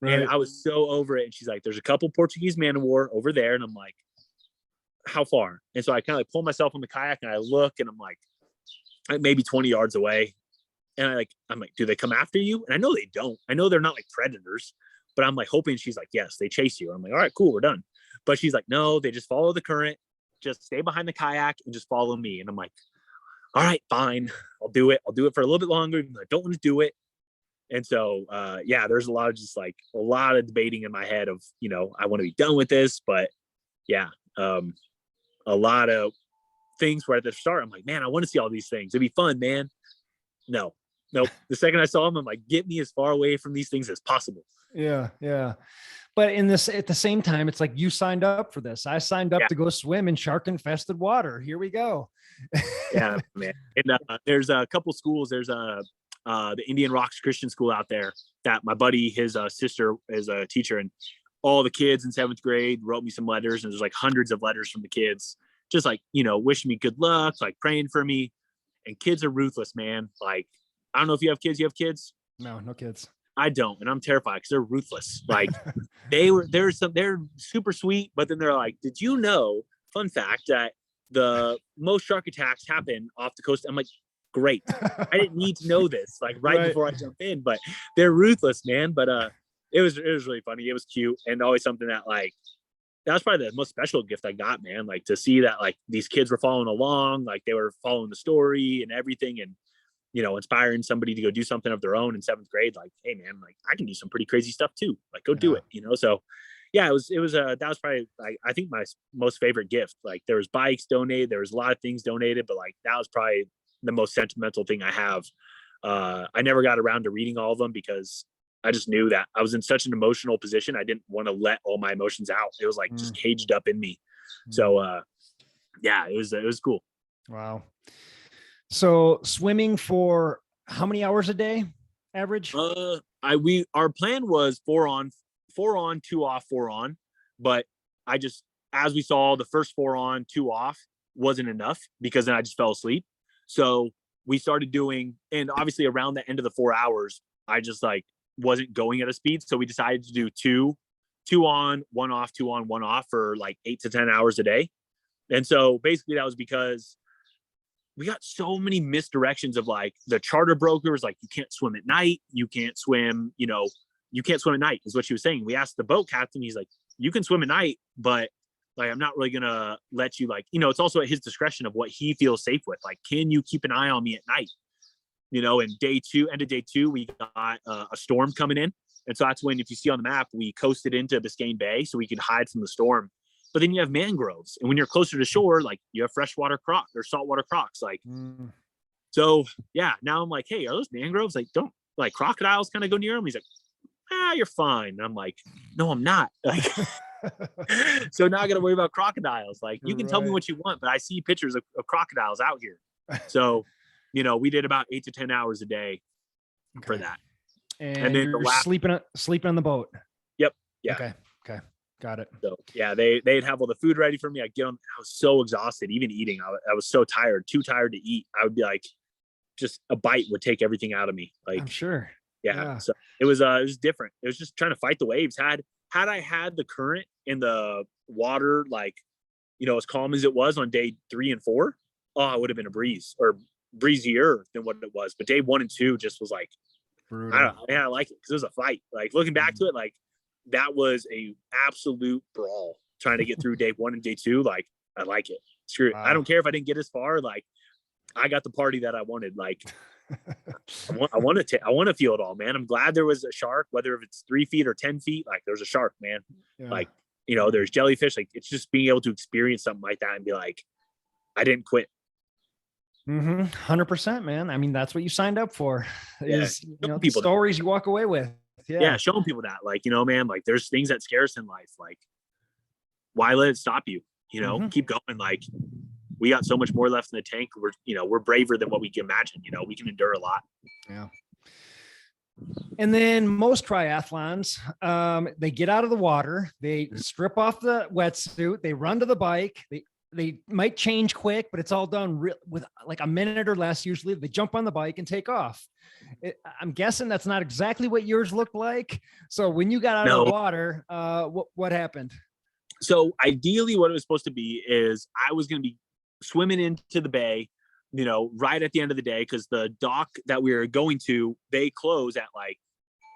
And I was so over it. And she's like, there's a couple Portuguese man of war over there. And I'm like, how far? And so I kind of like pull myself on the kayak and I look and I'm like maybe 20 yards away. And I'm like, do they come after you? And I know they don't. I know they're not like predators, but I'm like hoping she's like, yes, they chase you. I'm like, all right, cool, we're done. But she's like, no, they just follow the current, just stay behind the kayak and just follow me. And I'm like, all right, fine, I'll do it. I'll do it for a little bit longer. I don't want to do it. And so, there's a lot of debating in my head of, I want to be done with this, but a lot of things where at the start, I'm like, man, I want to see all these things. It'd be fun, man. Nope. The second I saw them, I'm like, get me as far away from these things as possible. Yeah. Yeah. But at the same time, it's like you signed up for this. I signed up to go swim in shark infested water. Here we go. Yeah, man. And there's a couple schools. There's the Indian Rocks Christian School out there that my buddy, his sister is a teacher, and all the kids in 7th grade wrote me some letters, and there's like hundreds of letters from the kids, just like, wishing me good luck, like praying for me. And kids are ruthless, man. Like, I don't know if you have kids. You have kids? No kids. I don't, and I'm terrified because they're ruthless. Like they're super sweet, but then they're like, did you know, fun fact, that the most shark attacks happen off the coast? I'm like, great. I didn't need to know this, like right before I jump in, but they're ruthless, man. But it was really funny. It was cute, and always something that like, that was probably the most special gift I got, man. Like to see that like these kids were following along, like they were following the story and everything, and inspiring somebody to go do something of their own in 7th grade. Like, hey man, like I can do some pretty crazy stuff too. Like go do it, So yeah, it was that was probably like, I think my most favorite gift. Like there was bikes donated, there was a lot of things donated, but like that was probably the most sentimental thing I have. I never got around to reading all of them because I just knew that I was in such an emotional position. I didn't want to let all my emotions out. It was like just caged up in me. So it was cool. Wow. So swimming for how many hours a day average? Our plan was 4 on, 2 off, 4 on, but as we saw, the first 4 on, 2 off wasn't enough because then I just fell asleep. So we started doing, and obviously around the end of the 4 hours, I just like wasn't going at a speed. So we decided to do 2 on, 1 off, 2 on, 1 off for like 8 to 10 hours a day. And so basically that was because we got so many misdirections of like the charter brokers, like you can't swim at night. You can't swim, you can't swim at night is what she was saying. We asked the boat captain, he's like, you can swim at night, but like, I'm not really going to let you, like, it's also at his discretion of what he feels safe with. Like, can you keep an eye on me at night? And end of day 2, we got a storm coming in. And so that's when, if you see on the map, we coasted into Biscayne Bay so we could hide from the storm. But then you have mangroves, and when you're closer to shore, like you have freshwater croc or saltwater crocs. Like, so yeah, now I'm like, hey, are those mangroves? Like, don't like crocodiles kind of go near them? He's like, you're fine. And I'm like, no, I'm not. Like, so now I got to worry about crocodiles. Like, you can tell me what you want, but I see pictures of crocodiles out here. So, we did about 8 to 10 hours a day for that. And then you're sleeping on the boat. Yep. Yeah. Okay. Got it. So yeah, they'd have all the food ready for me. I'd get on. I was so exhausted, even eating. I was so tired, too tired to eat. I would be like, just a bite would take everything out of me. Like, I'm sure. Yeah. So it was different. It was just trying to fight the waves. Had I had the current in the water, like, as calm as it was on day 3 and 4, it would have been a breeze, or breezier than what it was. But day 1 and 2 just was like, brutal. I don't know. Man, I like it because it was a fight. Like looking back to it, like, that was a absolute brawl trying to get through day 1 and day 2. Like, I like it. Screw it. I don't care if I didn't get as far. Like, I got the party that I wanted. Like, I want to feel it all, man. I'm glad there was a shark, whether if it's 3 feet or 10 feet, like there's a shark, man. Yeah. Like, there's jellyfish. Like, it's just being able to experience something like that and be like, I didn't quit. 100%, man. I mean, that's what you signed up for. Is the stories you walk away with. Yeah, showing people that, like, man, like there's things that scare us in life. Like, why let it stop you? Keep going. Like, we got so much more left in the tank. We're braver than what we can imagine. We can endure a lot. Yeah. And then most triathlons, they get out of the water, they strip off the wetsuit, they run to the bike, they they might change quick, but it's all done with like a minute or less. Usually they jump on the bike and take off. I'm guessing that's not exactly what yours looked like. So when you got out of the water, what happened? So ideally what it was supposed to be is I was going to be swimming into the bay, you know, right at the end of the day, because the dock that we were going to, they close at like,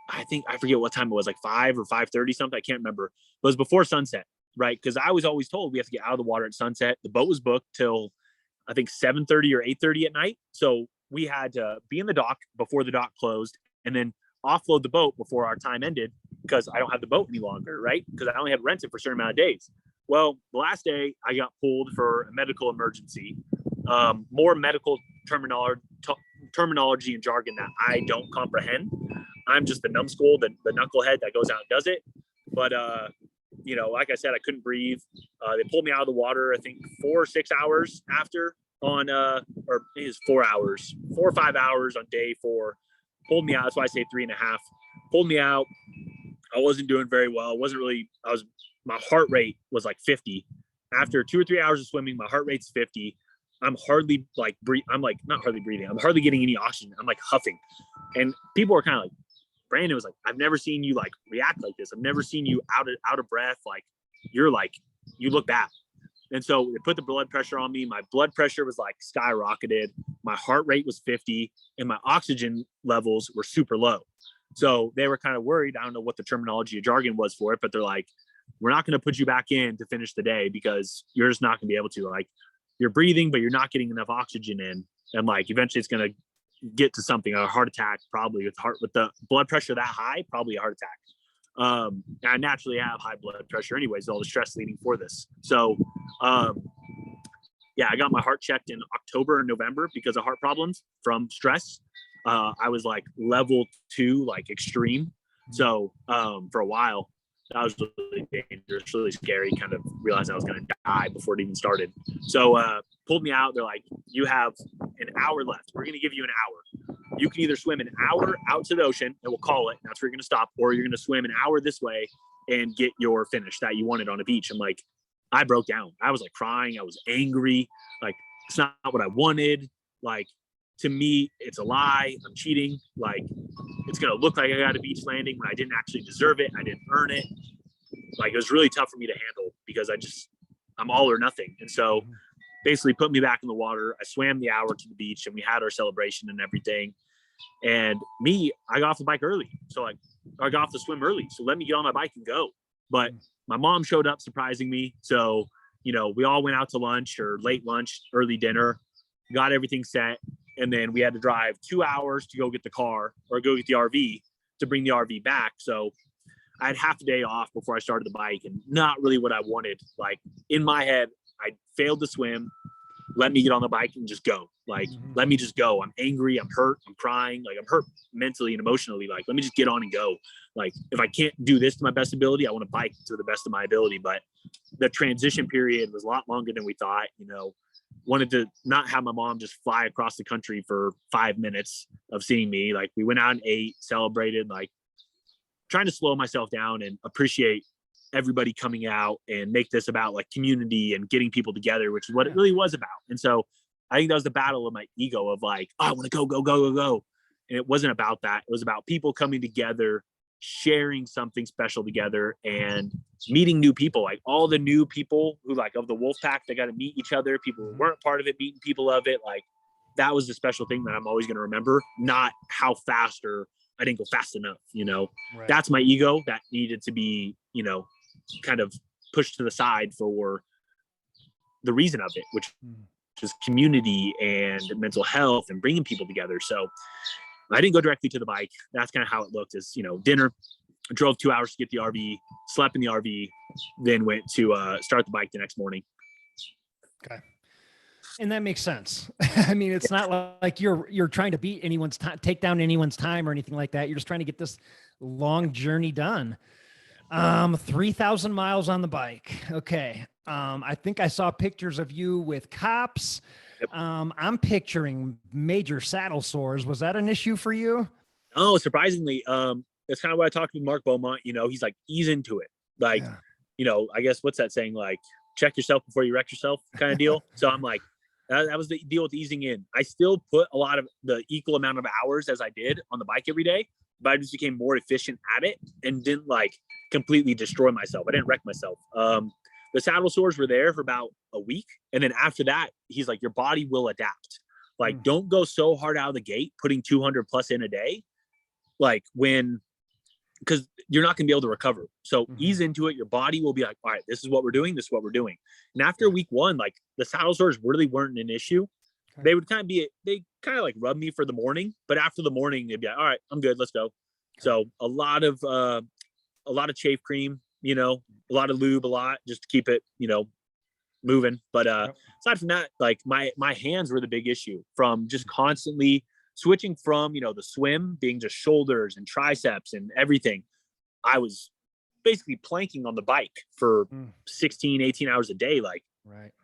I forget what time it was, like 5 or 5:30 something. I can't remember. It was before sunset, right? Because I was always told we have to get out of the water at sunset. The boat was booked till I think 7:30 or 8:30 at night. So we had to be in the dock before the dock closed and then offload the boat before our time ended, because I don't have the boat any longer, right? Because I only had rented for a certain amount of days. Well, the last day I got pulled for a medical emergency, more medical terminology and jargon that I don't comprehend. I'm just the numbskull, the knucklehead that goes out and does it. But, you know, like I said, I couldn't breathe. They pulled me out of the water, I think 4 or 6 hours after or it was 4 hours, 4 or 5 hours on day 4. Pulled me out. That's why I say 3.5. Pulled me out. I wasn't doing very well. My heart rate was like 50. After 2 or 3 hours of swimming, my heart rate's 50. I'm hardly like not hardly breathing. I'm hardly getting any oxygen. I'm like huffing. And people were kind of like, Brandon was like, I've never seen you like react like this. I've never seen you out of breath. Like you look bad. And so they put the blood pressure on me. My blood pressure was like skyrocketed. My heart rate was 50 and my oxygen levels were super low. So they were kind of worried. I don't know what the terminology or jargon was for it, but they're like, we're not going to put you back in to finish the day because you're just not going to be able to. Like, you're breathing, but you're not getting enough oxygen in. And like, eventually it's going to get to something, a heart attack, probably with the blood pressure that high, probably a heart attack. I naturally have high blood pressure anyways, all the stress leading for this. So, yeah, I got my heart checked in October and November because of heart problems from stress. I was like level 2, like extreme. So, for a while, that was really dangerous, really scary. Kind of realized I was going to die before it even started. So, pulled me out. They're like, you have an hour left. We're going to give you an hour. You can either swim an hour out to the ocean, and we'll call it, that's where you're going to stop, or you're going to swim an hour this way and get your finish that you wanted on a beach. I'm like, I broke down. I was like crying. I was angry. Like, it's not what I wanted. Like, to me, it's a lie. I'm cheating. Like, it's going to look like I got a beach landing when I didn't actually deserve it. I didn't earn it. Like, it was really tough for me to handle because I'm all or nothing. And so basically put me back in the water. I swam the hour to the beach and we had our celebration and everything. And I got off the bike early. So like, I got off the swim early. So let me get on my bike and go. But my mom showed up surprising me. So, you know, we all went out to lunch or late lunch, early dinner, got everything set. And then we had to drive 2 hours to go get the car or go get the RV to bring the RV back. So I had half a day off before I started the bike and not really what I wanted. Like in my head, I failed to swim. Let me get on the bike and just go. Like, let me just go. I'm angry. I'm hurt. I'm crying. Like, I'm hurt mentally and emotionally. Like, let me just get on and go. Like, if I can't do this to my best ability, I want to bike to the best of my ability. But the transition period was a lot longer than we thought. You know, wanted to not have my mom just fly across the country for 5 minutes of seeing me. Like, we went out and ate, celebrated, like trying to slow myself down and appreciate everybody coming out and make this about like community and getting people together, which is what it really was about. And so I think that was the battle of my ego of like, oh, I want to go. And it wasn't about that. It was about people coming together, sharing something special together and meeting new people, like all the new people who like of the wolf pack, they got to meet each other. People who weren't part of it, meeting people of it. Like that was the special thing that I'm always going to remember, not how fast or I didn't go fast enough. You know, That's my ego that needed to be, you know, kind of pushed to the side for the reason of it, which is community and mental health and bringing people together. So I didn't go directly to the bike. That's kind of how it looked is, you know, dinner, drove 2 hours to get the RV, slept in the RV, then went to start the bike the next morning. Okay. And that makes sense. I mean, it's not like you're trying to beat anyone's time, take down anyone's time or anything like that. You're just trying to get this long journey done. 3,000 miles on the bike. Okay. I think I saw pictures of you with cops. Yep. I'm picturing major saddle sores. Was that an issue for you? Oh, surprisingly, that's kind of what I talked to Mark Beaumont. You know, he's like, ease into it. Like, you know, I guess what's that saying? Like, check yourself before you wreck yourself kind of deal. So I'm like, that was the deal with easing in. I still put a lot of the equal amount of hours as I did on the bike every day, but I just became more efficient at it and didn't like completely destroy myself. I didn't wreck myself. The saddle sores were there for about a week. And then after that, he's like, your body will adapt. Like, don't go so hard out of the gate, putting 200 plus in a day. Like because you're not going to be able to recover. So ease into it. Your body will be like, all right, this is what we're doing. This is what we're doing. And after week 1, like the saddle sores really weren't an issue. Okay. They would they kind of like rub me for the morning, but after the morning, they'd be like, all right, I'm good. Let's go. Okay. So a lot of chafe cream, you know, a lot of lube, just to keep it, you know, moving. But aside from that, like my hands were the big issue from just constantly switching from, you know, the swim being just shoulders and triceps and everything. I was basically planking on the bike for 16, 18 hours a day. Like,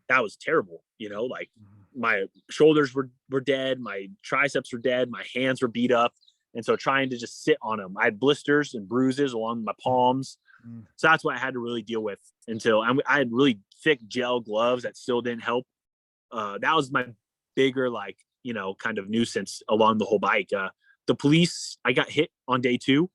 that was terrible. You know, like my shoulders were dead. My triceps were dead. My hands were beat up. And so trying to just sit on them, I had blisters and bruises along my palms. So that's what I had to really deal with until I had really thick gel gloves that still didn't help. That was my bigger, like, you know, kind of nuisance along the whole bike. The police, I got hit on day 2,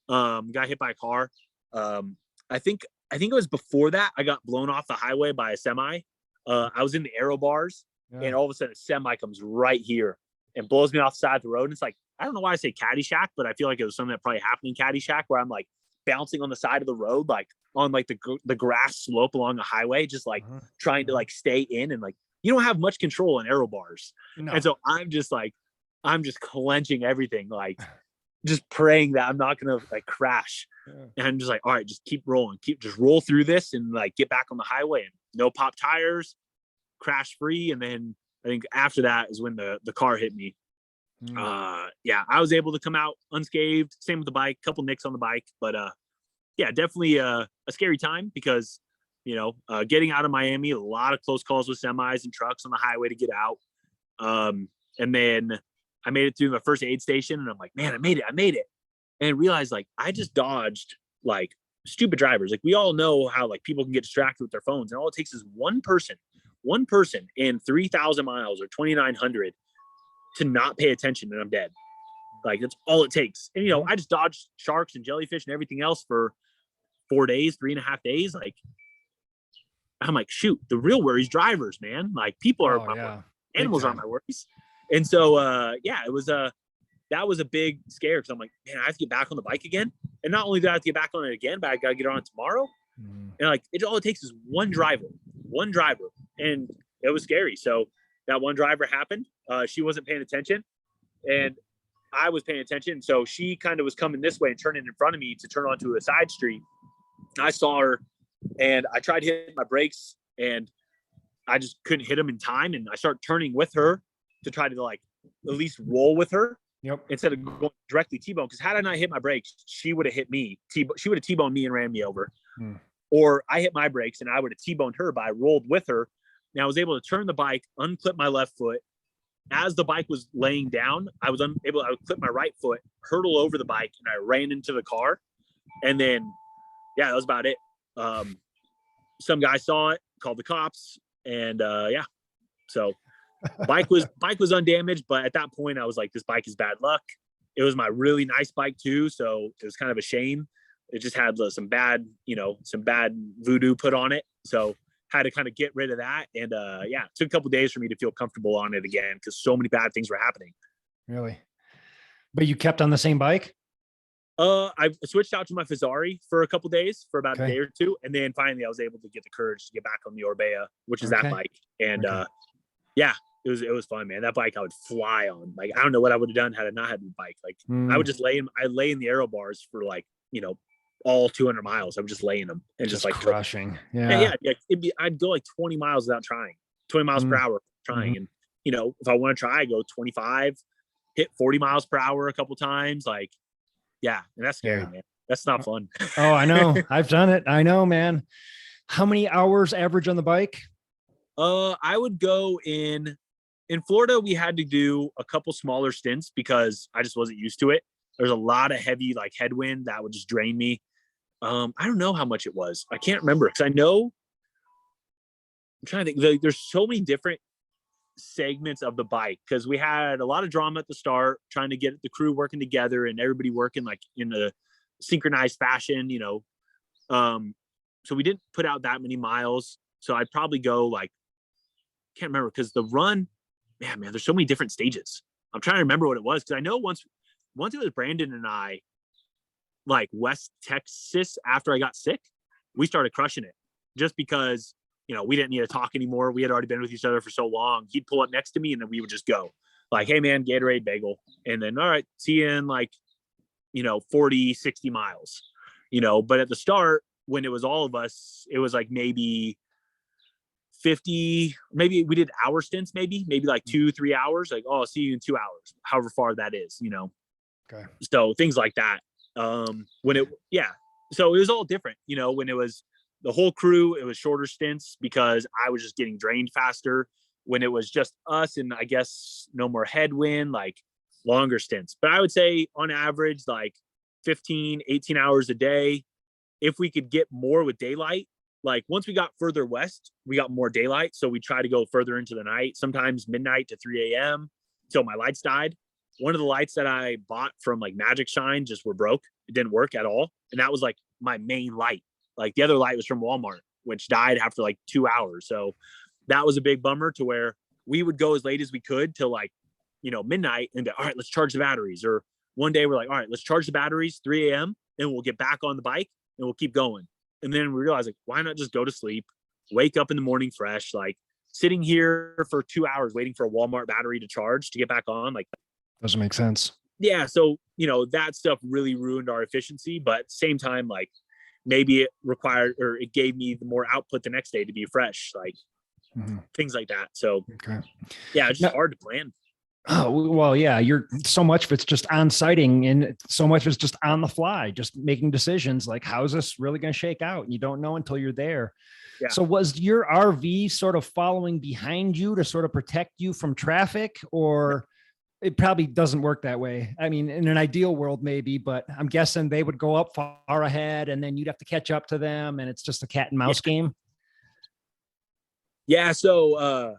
got hit by a car. I think it was before that I got blown off the highway by a semi. I was in the aero bars and all of a sudden a semi comes right here and blows me off the side of the road. And it's like, I don't know why I say Caddyshack, but I feel like it was something that probably happened in Caddyshack where I'm like bouncing on the side of the road, like on like the grass slope along the highway, just like trying to like stay in, and like, you don't have much control in aero bars. No. And so I'm just clenching everything, like just praying that I'm not going to like crash. And I'm just like, all right, just keep rolling, just roll through this and like get back on the highway and no pop tires, crash free. And then I think after that is when the car hit me. I was able to come out unscathed. Same with the bike, couple nicks on the bike, but definitely a scary time because, you know, getting out of Miami, a lot of close calls with semis and trucks on the highway to get out. And then I made it through my first aid station and I'm like, man, I made it. And realized like, I just dodged like stupid drivers. Like, we all know how like people can get distracted with their phones, and all it takes is one person in 3,000 miles or 2,900 to not pay attention and I'm dead. Like, that's all it takes. And, you know, I just dodged sharks and jellyfish and everything else for 4 days, 3.5 days. Like, I'm like, shoot, the real worries drivers, man. Like, people are my animals aren't my worries. And so, it was that was a big scare because I'm like, man, I have to get back on the bike again. And not only do I have to get back on it again, but I got to get on it tomorrow. And like, all it takes is one driver. And it was scary. So that one driver happened. She wasn't paying attention and I was paying attention. So she kind of was coming this way and turning in front of me to turn onto a side street. I saw her and I tried hitting my brakes and I just couldn't hit them in time. And I started turning with her to try to like at least roll with her instead of going directly T-bone. Because had I not hit my brakes, she would have hit me. She would have T-boned me and ran me over. Or I hit my brakes and I would have T-boned her, but I rolled with her. And I was able to turn the bike, unclip my left foot. As the bike was laying down, I would clip my right foot, hurtle over the bike, and I ran into the car. And then, that was about it. Some guy saw it, called the cops, and so bike was undamaged. But at that point, I was like, this bike is bad luck. It was my really nice bike too, so it was kind of a shame. It just had some bad voodoo put on it, so had to kind of get rid of that. And it took a couple of days for me to feel comfortable on it again because so many bad things were happening. Really? But you kept on the same bike? I switched out to my Fazari for a couple of days, for about a day or two. And then finally I was able to get the courage to get back on the Orbea, which is that bike. And it was fun, man. That bike I would fly on. Like, I don't know what I would have done had I not had the bike. Like I would just lay in the aero bars for like, you know, all 200 miles. I would just lay in them and just like crushing. I'd go like 20 miles without trying, 20 miles per hour trying. And, you know, if I want to try, I go 25, hit 40 miles per hour a couple times. Like, and that's scary, man. That's not fun. Oh, I know. I've done it. I know, man. How many hours average on the bike? I would go in Florida. We had to do a couple smaller stints because I just wasn't used to it. There's a lot of heavy like headwind that would just drain me. I don't know how much it was. I can't remember because I know trying to think. There's so many different segments of the bike because we had a lot of drama at the start, trying to get the crew working together and everybody working like in a synchronized fashion, so we didn't put out that many miles. So I'd probably go like, can't remember, because the run, man, there's so many different stages. I'm trying to remember what it was, because I know once it was Brandon and I, like West Texas, after I got sick, we started crushing it just because, we didn't need to talk anymore. We had already been with each other for so long. He'd pull up next to me and then we would just go like, hey man, Gatorade, bagel. And then, all right, see you in like, 40, 60 miles, but at the start, when it was all of us, it was like maybe 50, maybe we did hour stints, maybe like 2-3 hours, like, oh, I'll see you in 2 hours, however far that is, Okay. So things like that. So it was all different, when it was the whole crew, it was shorter stints because I was just getting drained faster. When it was just us and I guess no more headwind, like longer stints. But I would say on average, like 15, 18 hours a day. If we could get more with daylight, like once we got further west, we got more daylight. So we try to go further into the night, sometimes midnight to 3 a.m. till my lights died. One of the lights that I bought from like Magic Shine just were broke. It didn't work at all. And that was like my main light. Like the other light was from Walmart, which died after like 2 hours. So that was a big bummer, to where we would go as late as we could till like, midnight and be, all right, let's charge the batteries. Or one day we're like, all right, let's charge the batteries 3 a.m. and we'll get back on the bike and we'll keep going. And then we realized, like, why not just go to sleep, wake up in the morning fresh, like sitting here for 2 hours waiting for a Walmart battery to charge to get back on. Like, Doesn't make sense. Yeah. So, that stuff really ruined our efficiency, but at the same time, like maybe it required, or it gave me the more output the next day to be fresh, like things like that. So yeah, it's just hard to plan. Oh, well, yeah, you're so much of it's just on sighting and so much is just on the fly, just making decisions like, how's this really going to shake out? And you don't know until you're there. Yeah. So was your RV sort of following behind you to sort of protect you from traffic, or it probably doesn't work that way? I mean, in an ideal world, maybe, but I'm guessing they would go up far ahead and then you'd have to catch up to them. And it's just a cat and mouse game. Yeah. So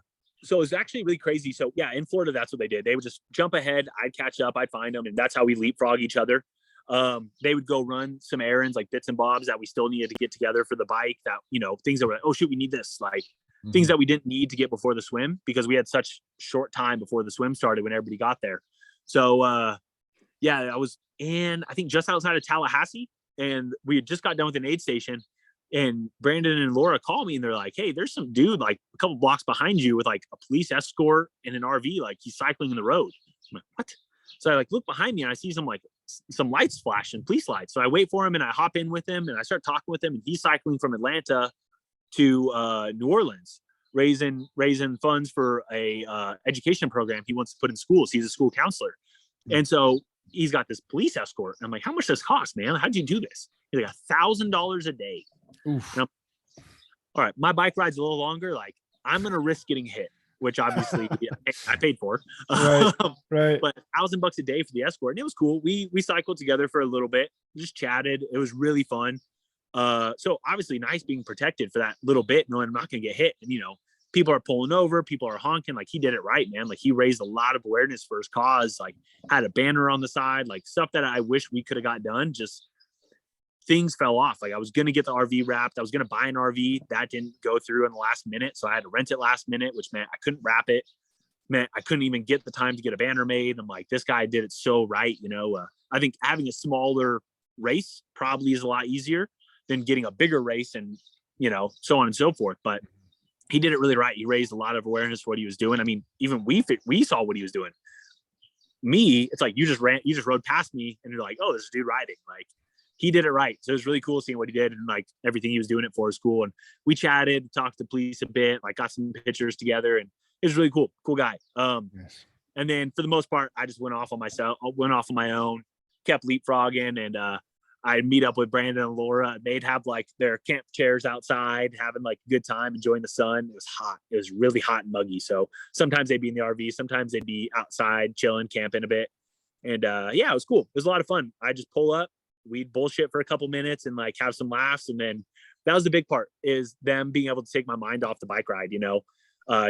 it's actually really crazy. So yeah, in Florida, that's what they did. They would just jump ahead. I'd catch up. I'd find them. And that's how we leapfrog each other. They would go run some errands, like bits and bobs that we still needed to get together for the bike, that, things that were like, oh shoot, we need this, like things that we didn't need to get before the swim, because we had such short time before the swim started when everybody got there. So, I was I think just outside of Tallahassee, and we had just got done with an aid station. And Brandon and Laura call me and they're like, hey, there's some dude like a couple blocks behind you with like a police escort and an RV, like he's cycling in the road. I'm like, what? So I like look behind me and I see some lights flashing, police lights. So I wait for him and I hop in with him and I start talking with him, and he's cycling from Atlanta to New Orleans, raising funds for a education program he wants to put in schools. He's a school counselor. And so he's got this police escort. And I'm like, how much does this cost, man? How'd you do this? He's like $1,000 a day. All right, my bike ride's a little longer. Like, I'm gonna risk getting hit, which obviously I paid for. Right. But $1,000 a day for the escort, and it was cool. We cycled together for a little bit, just chatted. It was really fun. So obviously nice being protected for that little bit, knowing I'm not gonna get hit. And people are pulling over, people are honking. Like, he did it right, man. Like, he raised a lot of awareness for his cause. Like, had a banner on the side, like stuff that I wish we could have got done. Just things fell off. Like, I was going to get the RV wrapped. I was going to buy an RV. That didn't go through in the last minute. So I had to rent it last minute, which meant I couldn't wrap it. Meant I couldn't even get the time to get a banner made. I'm like, this guy did it so right. I think having a smaller race probably is a lot easier than getting a bigger race and, so on and so forth. But he did it really right. He raised a lot of awareness for what he was doing. I mean, even we saw what he was doing. Me, it's like, you just rode past me and you're like, oh, this dude riding. Like, he did it right. So it was really cool seeing what he did, and like everything he was doing it for is cool. And we chatted, talked to police a bit, like got some pictures together, and it was really cool. Cool guy. Yes. And then for the most part, I just went off on my own, kept leapfrogging, and I'd meet up with Brandon and Laura. They'd have like their camp chairs outside, having like a good time, enjoying the sun. It was hot. It was really hot and muggy. So sometimes they'd be in the RV, sometimes they'd be outside chilling, camping a bit. And it was cool. It was a lot of fun. I just pull up, we'd bullshit for a couple minutes and like have some laughs, and then that was the big part, is them being able to take my mind off the bike ride,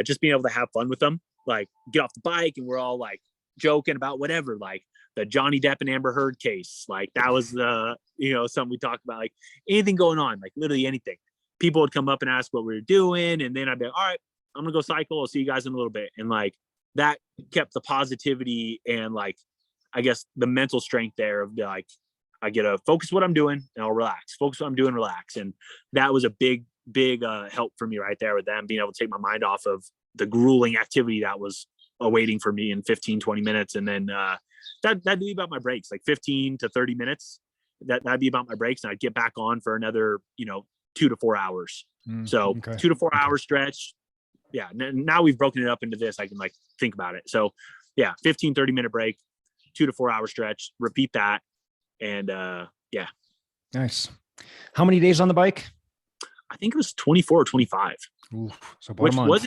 just being able to have fun with them, like get off the bike and we're all like joking about whatever, like the Johnny Depp and Amber Heard case. Like that was something we talked about, like anything going on, like literally anything. People would come up and ask what we were doing. And then I'd be like, all right, I'm going to go cycle. I'll see you guys in a little bit. And like that kept the positivity and like, I guess the mental strength there of like, I get to focus what I'm doing and I'll relax, focus what I'm doing, relax. And that was a big help for me right there with them being able to take my mind off of the grueling activity that was awaiting for me in 15, 20 minutes. And then that'd be about my breaks, like 15 to 30 minutes. That'd be about my breaks. And I'd get back on for another, 2 to 4 hours. So okay. 2 to 4 hour stretch. Yeah. Now we've broken it up into this. I can like think about it. So yeah, 15, 30-minute break, 2 to 4 hour stretch, repeat that. And yeah. Nice. How many days on the bike? I think it was 24 or 25. Ooh, so about a month.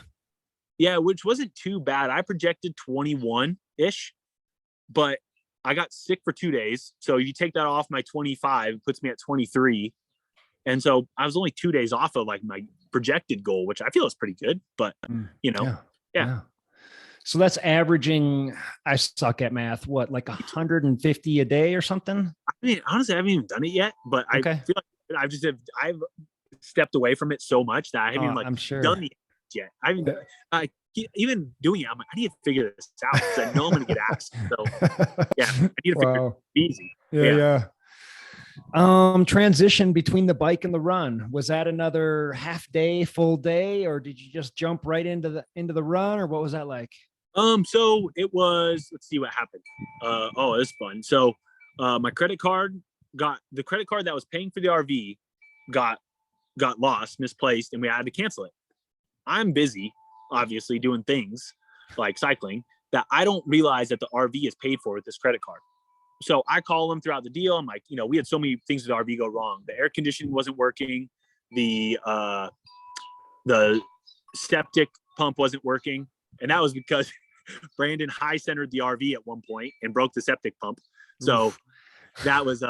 Which wasn't too bad. I projected 21-ish, but I got sick for 2 days. So if you take that off my 25, it puts me at 23. And so I was only 2 days off of like my projected goal, which I feel is pretty good, but yeah. So that's averaging, I suck at math, what, like 150 a day or something? I mean, honestly, I haven't even done it yet, but I feel like I've stepped away from it so much that I haven't done it yet. Even doing it, I'm like, I need to figure this out because I know I'm going to get asked. So yeah, I need to figure it easy. Yeah. Transition between the bike and the run, was that another half day, full day, or did you just jump right into the run, or what was that like? So it was, let's see what happened. It was fun. So my credit card that was paying for the RV got lost, misplaced, and we had to cancel it. I'm busy, obviously, doing things like cycling that I don't realize that the RV is paid for with this credit card. So I call them throughout the deal. I'm like, we had so many things with the RV go wrong. The air conditioning wasn't working. The septic pump wasn't working. And that was because Brandon high centered the RV at one point and broke the septic pump. So that was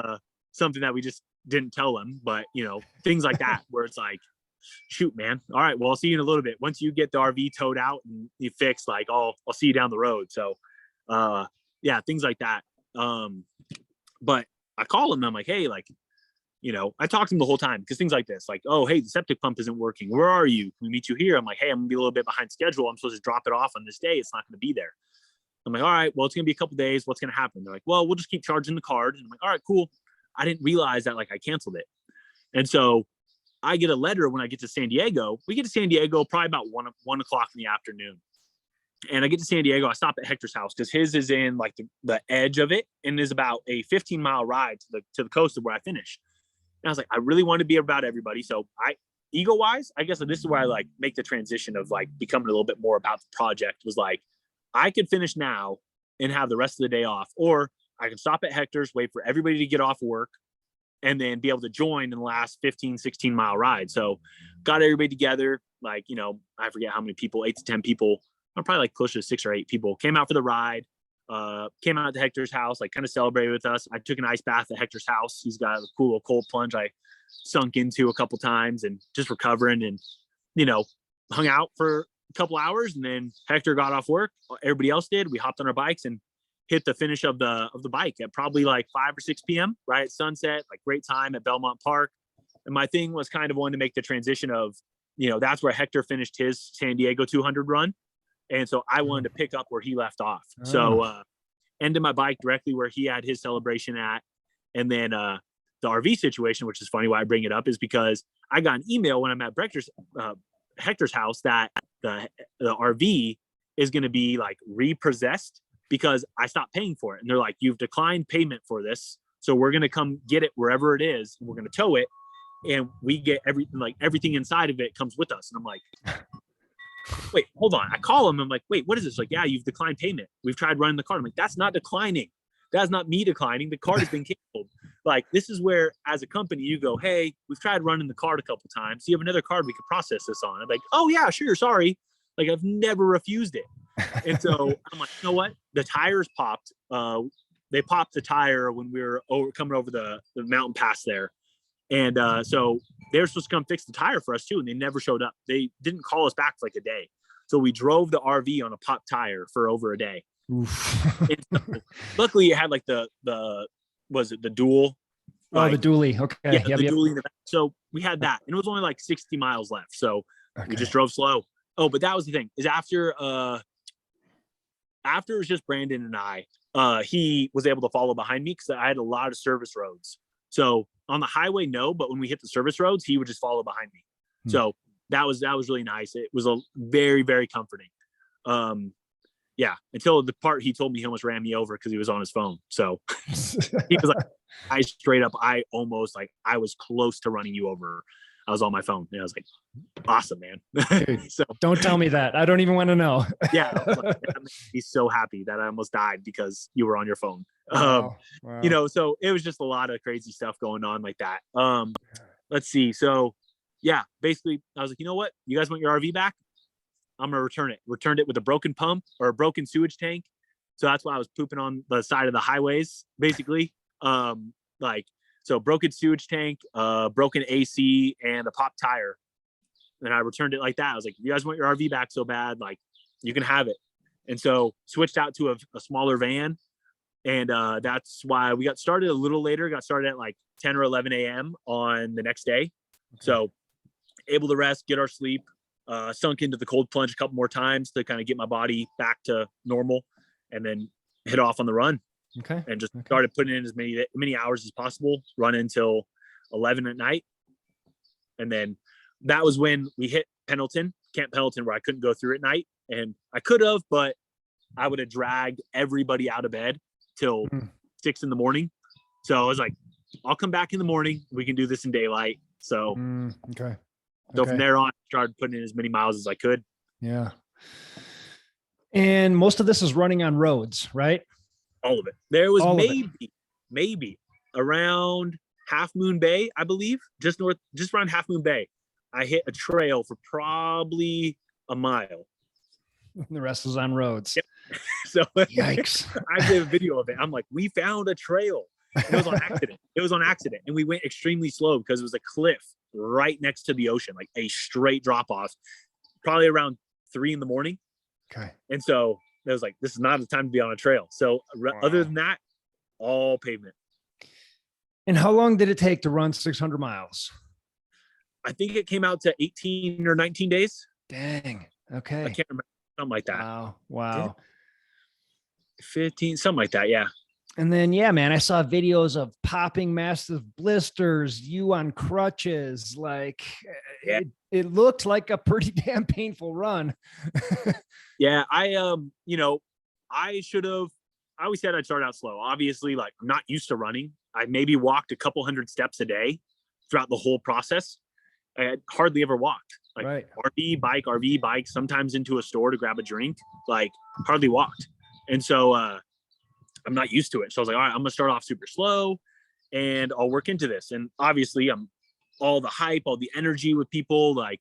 something that we just didn't tell him. But, things like that where it's like, shoot, man. All right, well, I'll see you in a little bit. Once you get the RV towed out and you fix, like, I'll see you down the road. So, yeah, things like that. But I call him and I'm like, hey, like, I talk to him the whole time because things like this, like, oh, hey, the septic pump isn't working. Where are you? Can we meet you here? I'm like, hey, I'm gonna be a little bit behind schedule. I'm supposed to drop it off on this day. It's not going to be there. I'm like, all right, well, it's going to be a couple days. What's going to happen? They're like, well, we'll just keep charging the card. And I'm like, all right, cool. I didn't realize that like I canceled it. And so I get a letter when I get to San Diego. We get to San Diego probably about 1 o'clock in the afternoon. And I get to San Diego. I stop at Hector's house because his is in like the edge of it and is about a 15-mile ride to the coast of where I finish. And I was like, I really want to be about everybody. So ego-wise, I guess this is where I like make the transition of like becoming a little bit more about the project. Was like, I could finish now and have the rest of the day off, or I can stop at Hector's, wait for everybody to get off work, and then be able to join in the last 15, 16-mile ride. So got everybody together. Like, I forget how many people, 8 to 10 people, or probably like close to 6 or 8 people came out for the ride, came out to Hector's house, like kind of celebrated with us. I took an ice bath at Hector's house. He's got a cool little cold plunge I sunk into a couple times and just recovering and, hung out for a couple hours. And then Hector got off work. Everybody else did. We hopped on our bikes and hit the finish of the bike at probably like 5 or 6 p.m. right at sunset, like great time at Belmont Park. And my thing was kind of wanting to make the transition of, that's where Hector finished his San Diego 200 run. And so I wanted to pick up where he left off. So ended my bike directly where he had his celebration at. And then the RV situation, which is funny why I bring it up, is because I got an email when I'm at Hector's house that the RV is going to be like repossessed because I stopped paying for it. And they're like, you've declined payment for this. So we're going to come get it wherever it is. And we're going to tow it. And we get everything inside of it comes with us. And I'm like, wait, hold on. I call him. I'm like, wait, what is this? Like, yeah, you've declined payment. We've tried running the card. I'm like, that's not declining. That's not me declining. The card has been canceled. Like, this is where, as a company, you go, hey, we've tried running the card a couple times. Do you have another card we could process this on? I'm like, oh yeah, sure. Sorry. Like, I've never refused it. And so I'm like, you know what? The tires popped. They popped the tire when we were coming over the mountain pass there. And so they were supposed to come fix the tire for us too, and they never showed up. They didn't call us back for like a day. So we drove the RV on a pop tire for over a day. So, luckily it had like the was it the dual? Oh, the dually. Okay. Yeah, the dually in the back. So we had that, and it was only like 60 miles left. So we just drove slow. Oh, but that was the thing, is after it was just Brandon and I, he was able to follow behind me because I had a lot of service roads. So on the highway, no, but when we hit the service roads, he would just follow behind me. So that was really nice. It was a very, very comforting. Yeah, until the part he told me he almost ran me over because he was on his phone. So he was like, I was close to running you over. I was on my phone, and I was like, awesome, man. Dude, so don't tell me that. I don't even want to know. Yeah, he's so happy that I almost died because you were on your phone. Wow. You know, so it was just a lot of crazy stuff going on like that. Let's see. So yeah, basically I was like, you know what? You guys want your RV back? I'm going to return it. Returned it with a broken pump or a broken sewage tank. So that's why I was pooping on the side of the highways, basically. So broken sewage tank, broken AC, and a pop tire. And I returned it like that. I was like, if you guys want your RV back so bad, like, you can have it. And so switched out to a smaller van. And that's why we got started a little later. Got started at like 10 or 11 a.m. on the next day. Okay. So able to rest, get our sleep. Sunk into the cold plunge a couple more times to kind of get my body back to normal, and then hit off on the run. Okay. And just started putting in as many hours as possible, run until 11 at night. And then that was when we hit Camp Pendleton, where I couldn't go through at night. And I could have, but I would have dragged everybody out of bed till 6 a.m. So I was like, I'll come back in the morning. We can do this in daylight. So So from there on, I started putting in as many miles as I could. Yeah. And most of this is running on roads, right? All of it. There was maybe around Half Moon Bay, I believe, just around Half Moon Bay, I hit a trail for probably a mile. The rest is on roads. Yep. So yikes. I did a video of it. I'm like, we found a trail. It was on accident. And we went extremely slow because it was a cliff right next to the ocean, like a straight drop off, probably around 3 a.m. Okay. And so it was like, this is not the time to be on a trail. So other than that, all pavement. And how long did it take to run 600 miles? I think it came out to 18 or 19 days. Dang. Okay. I can't remember. Something like that. Wow. 15, something like that. Yeah. And then, yeah, man, I saw videos of popping massive blisters, you on crutches. Like it looked like a pretty damn painful run. Yeah. I always said I'd start out slow. Obviously, like, I'm not used to running. I maybe walked a couple hundred steps a day throughout the whole process. I had hardly ever walked. Like RV bike, sometimes into a store to grab a drink, like hardly walked. And so, I'm not used to it. So I was like, all right, I'm going to start off super slow and I'll work into this. And obviously I'm all the hype, all the energy with people, like,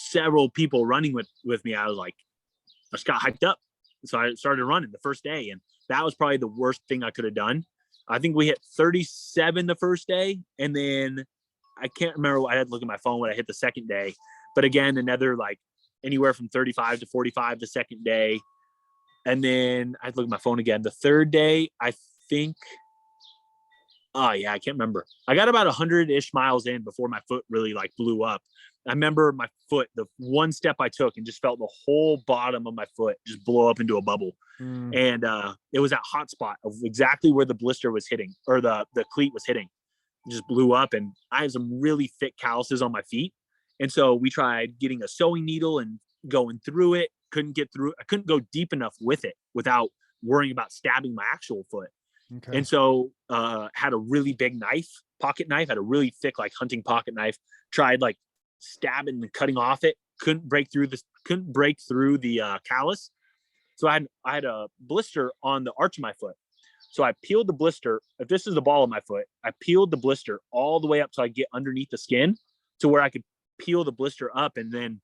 several people running with me. I was like, I just got hyped up. So I started running the first day, and that was probably the worst thing I could have done. I think we hit 37 the first day. And then I can't remember. I had to look at my phone when I hit the second day, but again, another like anywhere from 35 to 45 the second day. And then I had to look at my phone again. The third day, I think, I can't remember. I got about 100-ish miles in before my foot really like blew up. I remember my foot, the one step I took, and just felt the whole bottom of my foot just blow up into a bubble. And it was that hot spot of exactly where the blister was hitting, or the cleat was hitting. It just blew up, and I had some really thick calluses on my feet. And so we tried getting a sewing needle and going through it. Couldn't get through. I couldn't go deep enough with it without worrying about stabbing my actual foot. Okay. And so had a really big pocket knife, had a really thick like hunting pocket knife. Tried like stabbing and cutting off it. Couldn't break through the callus. So I had a blister on the arch of my foot. So I peeled the blister. If this is the ball of my foot, I peeled the blister all the way up so I get underneath the skin to where I could peel the blister up. And then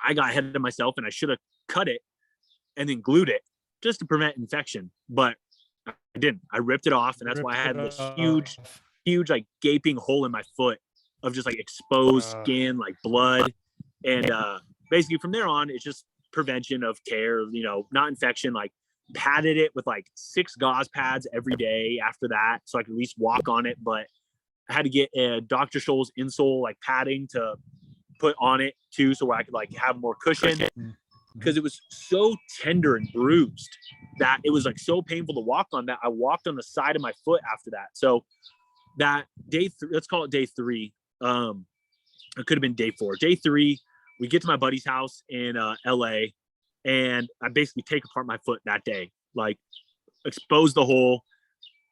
I got ahead of myself, and I should have cut it and then glued it just to prevent infection, but I didn't. I ripped it off, and that's why I had this huge huge, like gaping hole in my foot of just like exposed skin, like blood. And basically from there on, it's just prevention of care, you know, not infection, like padded it with like 6 gauze pads every day after that. So I could at least walk on it. But I had to get a Dr. Scholl's insole, like padding to put on it too. So I could like have more cushion, because it was so tender and bruised that it was like so painful to walk on, that I walked on the side of my foot after that. So that day, let's call it day 3. It could have been day 4. Day 3, we get to my buddy's house in LA, and I basically take apart my foot that day, like expose the hole.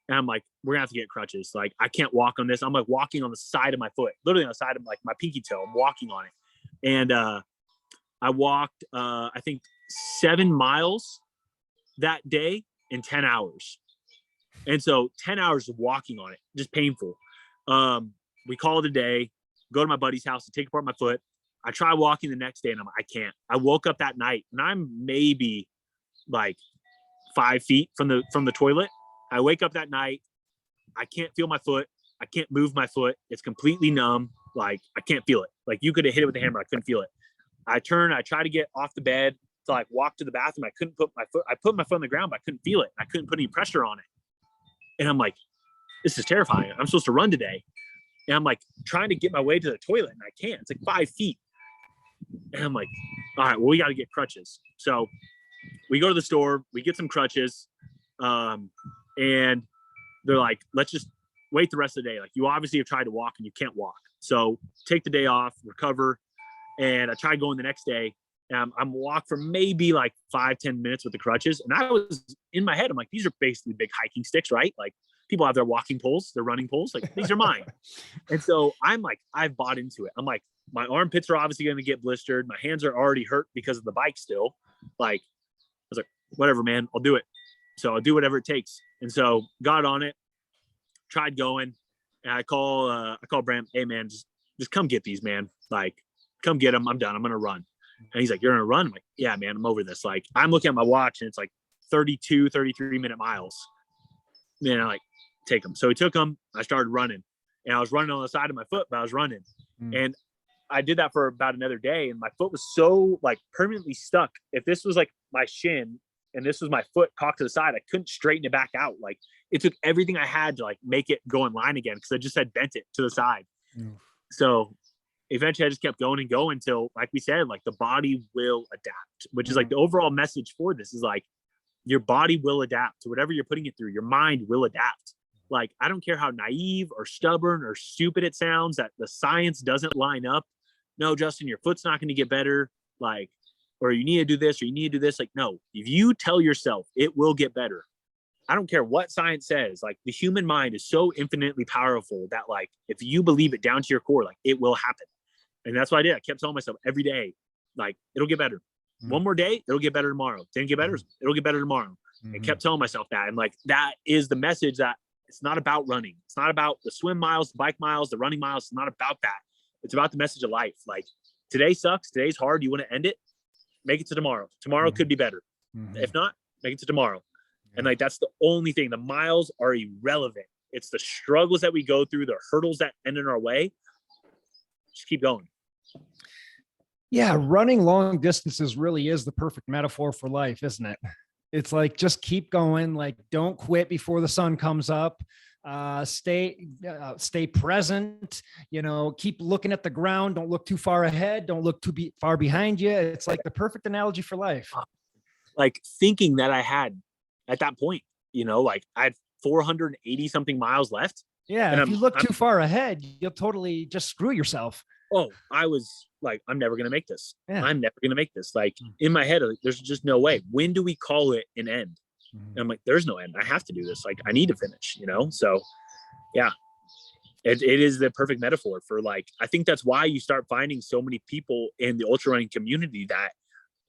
And I'm like, we're gonna have to get crutches. Like, I can't walk on this. I'm like walking on the side of my foot, literally on the side of like my pinky toe. I'm walking on it. And I walked, I think 7 miles that day in 10 hours. And so 10 hours of walking on it, just painful. We call it a day, go to my buddy's house to take apart my foot. I try walking the next day and I can't. I woke up that night and I'm maybe like 5 feet from the toilet. I wake up that night. I can't feel my foot. I can't move my foot. It's completely numb. Like, I can't feel it. Like, you could have hit it with a hammer. I couldn't feel it. I try to get off the bed to like walk to the bathroom. I couldn't put my foot. I put my foot on the ground, but I couldn't feel it. I couldn't put any pressure on it. And I'm like, this is terrifying. I'm supposed to run today. And I'm like trying to get my way to the toilet and I can't. It's like 5 feet. And I'm like, all right, well, we got to get crutches. So we go to the store, we get some crutches. And they're like, let's just wait the rest of the day. Like, you obviously have tried to walk and you can't walk. So take the day off, recover. And I tried going the next day. I'm walk for maybe like 5-10 minutes with the crutches. And I was in my head, I'm like, these are basically big hiking sticks, right? Like, people have their walking poles, their running poles. Like, these are mine. And so I'm like, I've bought into it. I'm like, my armpits are obviously going to get blistered. My hands are already hurt because of the bike still. Like, I was like, whatever, man, I'll do it. So I'll do whatever it takes. And so got on it, tried going, and I call Bram, hey man, just come get these, man. Like, come get them. I'm done. I'm going to run. And he's like, you're going to run? I'm like, yeah, man, I'm over this. Like, I'm looking at my watch and it's like 32, 33 minute miles. And I like, take them. So he took them. I started running, and I was running on the side of my foot, but I was running. And I did that for about another day. And my foot was so like permanently stuck. If this was like my shin and this was my foot cocked to the side, I couldn't straighten it back out. Like, it took everything I had to like make it go in line again, because I just had bent it to the side. So eventually I just kept going and going until, like we said, like, the body will adapt, which is like the overall message for this is like, your body will adapt to whatever you're putting it through. Your mind will adapt. Like, I don't care how naive or stubborn or stupid it sounds that the science doesn't line up. No, Justin, your foot's not going to get better. Like, or you need to do this, or you need to do this. Like, no, if you tell yourself it will get better, I don't care what science says. Like, the human mind is so infinitely powerful that, like, if you believe it down to your core, like, it will happen. And that's what I did. I kept telling myself every day, like, it'll get better. One more day, it'll get better tomorrow. Didn't get better, it'll get better tomorrow. And kept telling myself that. And like, that is the message, that it's not about running. It's not about the swim miles, the bike miles, the running miles. It's not about that. It's about the message of life. Like, today sucks. Today's hard. You want to end it? Make it to tomorrow. Tomorrow could be better. If not, make it to tomorrow. And like, that's the only thing. The miles are irrelevant. It's the struggles that we go through, the hurdles that end in our way. Just keep going. Yeah, running long distances really is the perfect metaphor for life, isn't it? It's like, just keep going. Like, don't quit before the sun comes up. Stay present. You know, keep looking at the ground. Don't look too far ahead. Don't look too far behind you. It's like the perfect analogy for life. Like, thinking that I had at that point, you know, like, I had 480 something miles left. Yeah, and if you look too far ahead, you'll totally just screw yourself. Oh, I was like, I'm never going to make this. Yeah. I'm never going to make this. Like, in my head, like, there's just no way. When do we call it an end? And I'm like, there's no end. I have to do this. Like, I need to finish, you know? So yeah, it is the perfect metaphor for, like, I think that's why you start finding so many people in the ultra running community that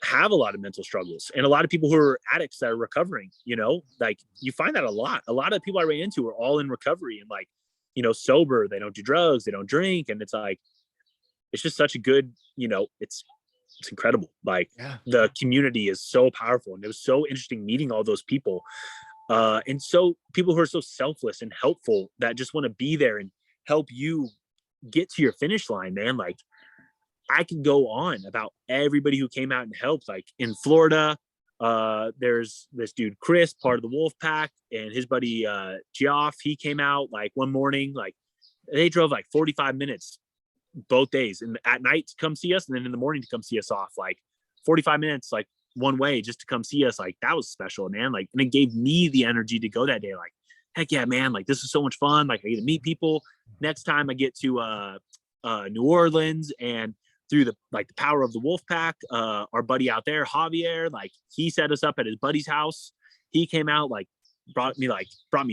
have a lot of mental struggles, and a lot of people who are addicts that are recovering, you know, like, you find that a lot of people I ran into are all in recovery and, like, you know, sober. They don't do drugs. They don't drink. And it's like, it's just such a good, you know, it's incredible. Like, the community is so powerful, and it was so interesting meeting all those people. And so people who are so selfless and helpful that just want to be there and help you get to your finish line, man. Like I could go on about everybody who came out and helped. Like in Florida, there's this dude, Chris, part of the Wolf Pack, and his buddy, Geoff, he came out like one morning, like they drove like 45 minutes both days and at night to come see us. And then in the morning to come see us off, like 45 minutes, like one way just to come see us. Like that was special, man. Like, and it gave me the energy to go that day. Like, heck yeah, man. Like this is so much fun. Like I get to meet people. Next time I get to, New Orleans, and through the power of the Wolf Pack, our buddy out there, Javier, like he set us up at his buddy's house. He came out, like brought me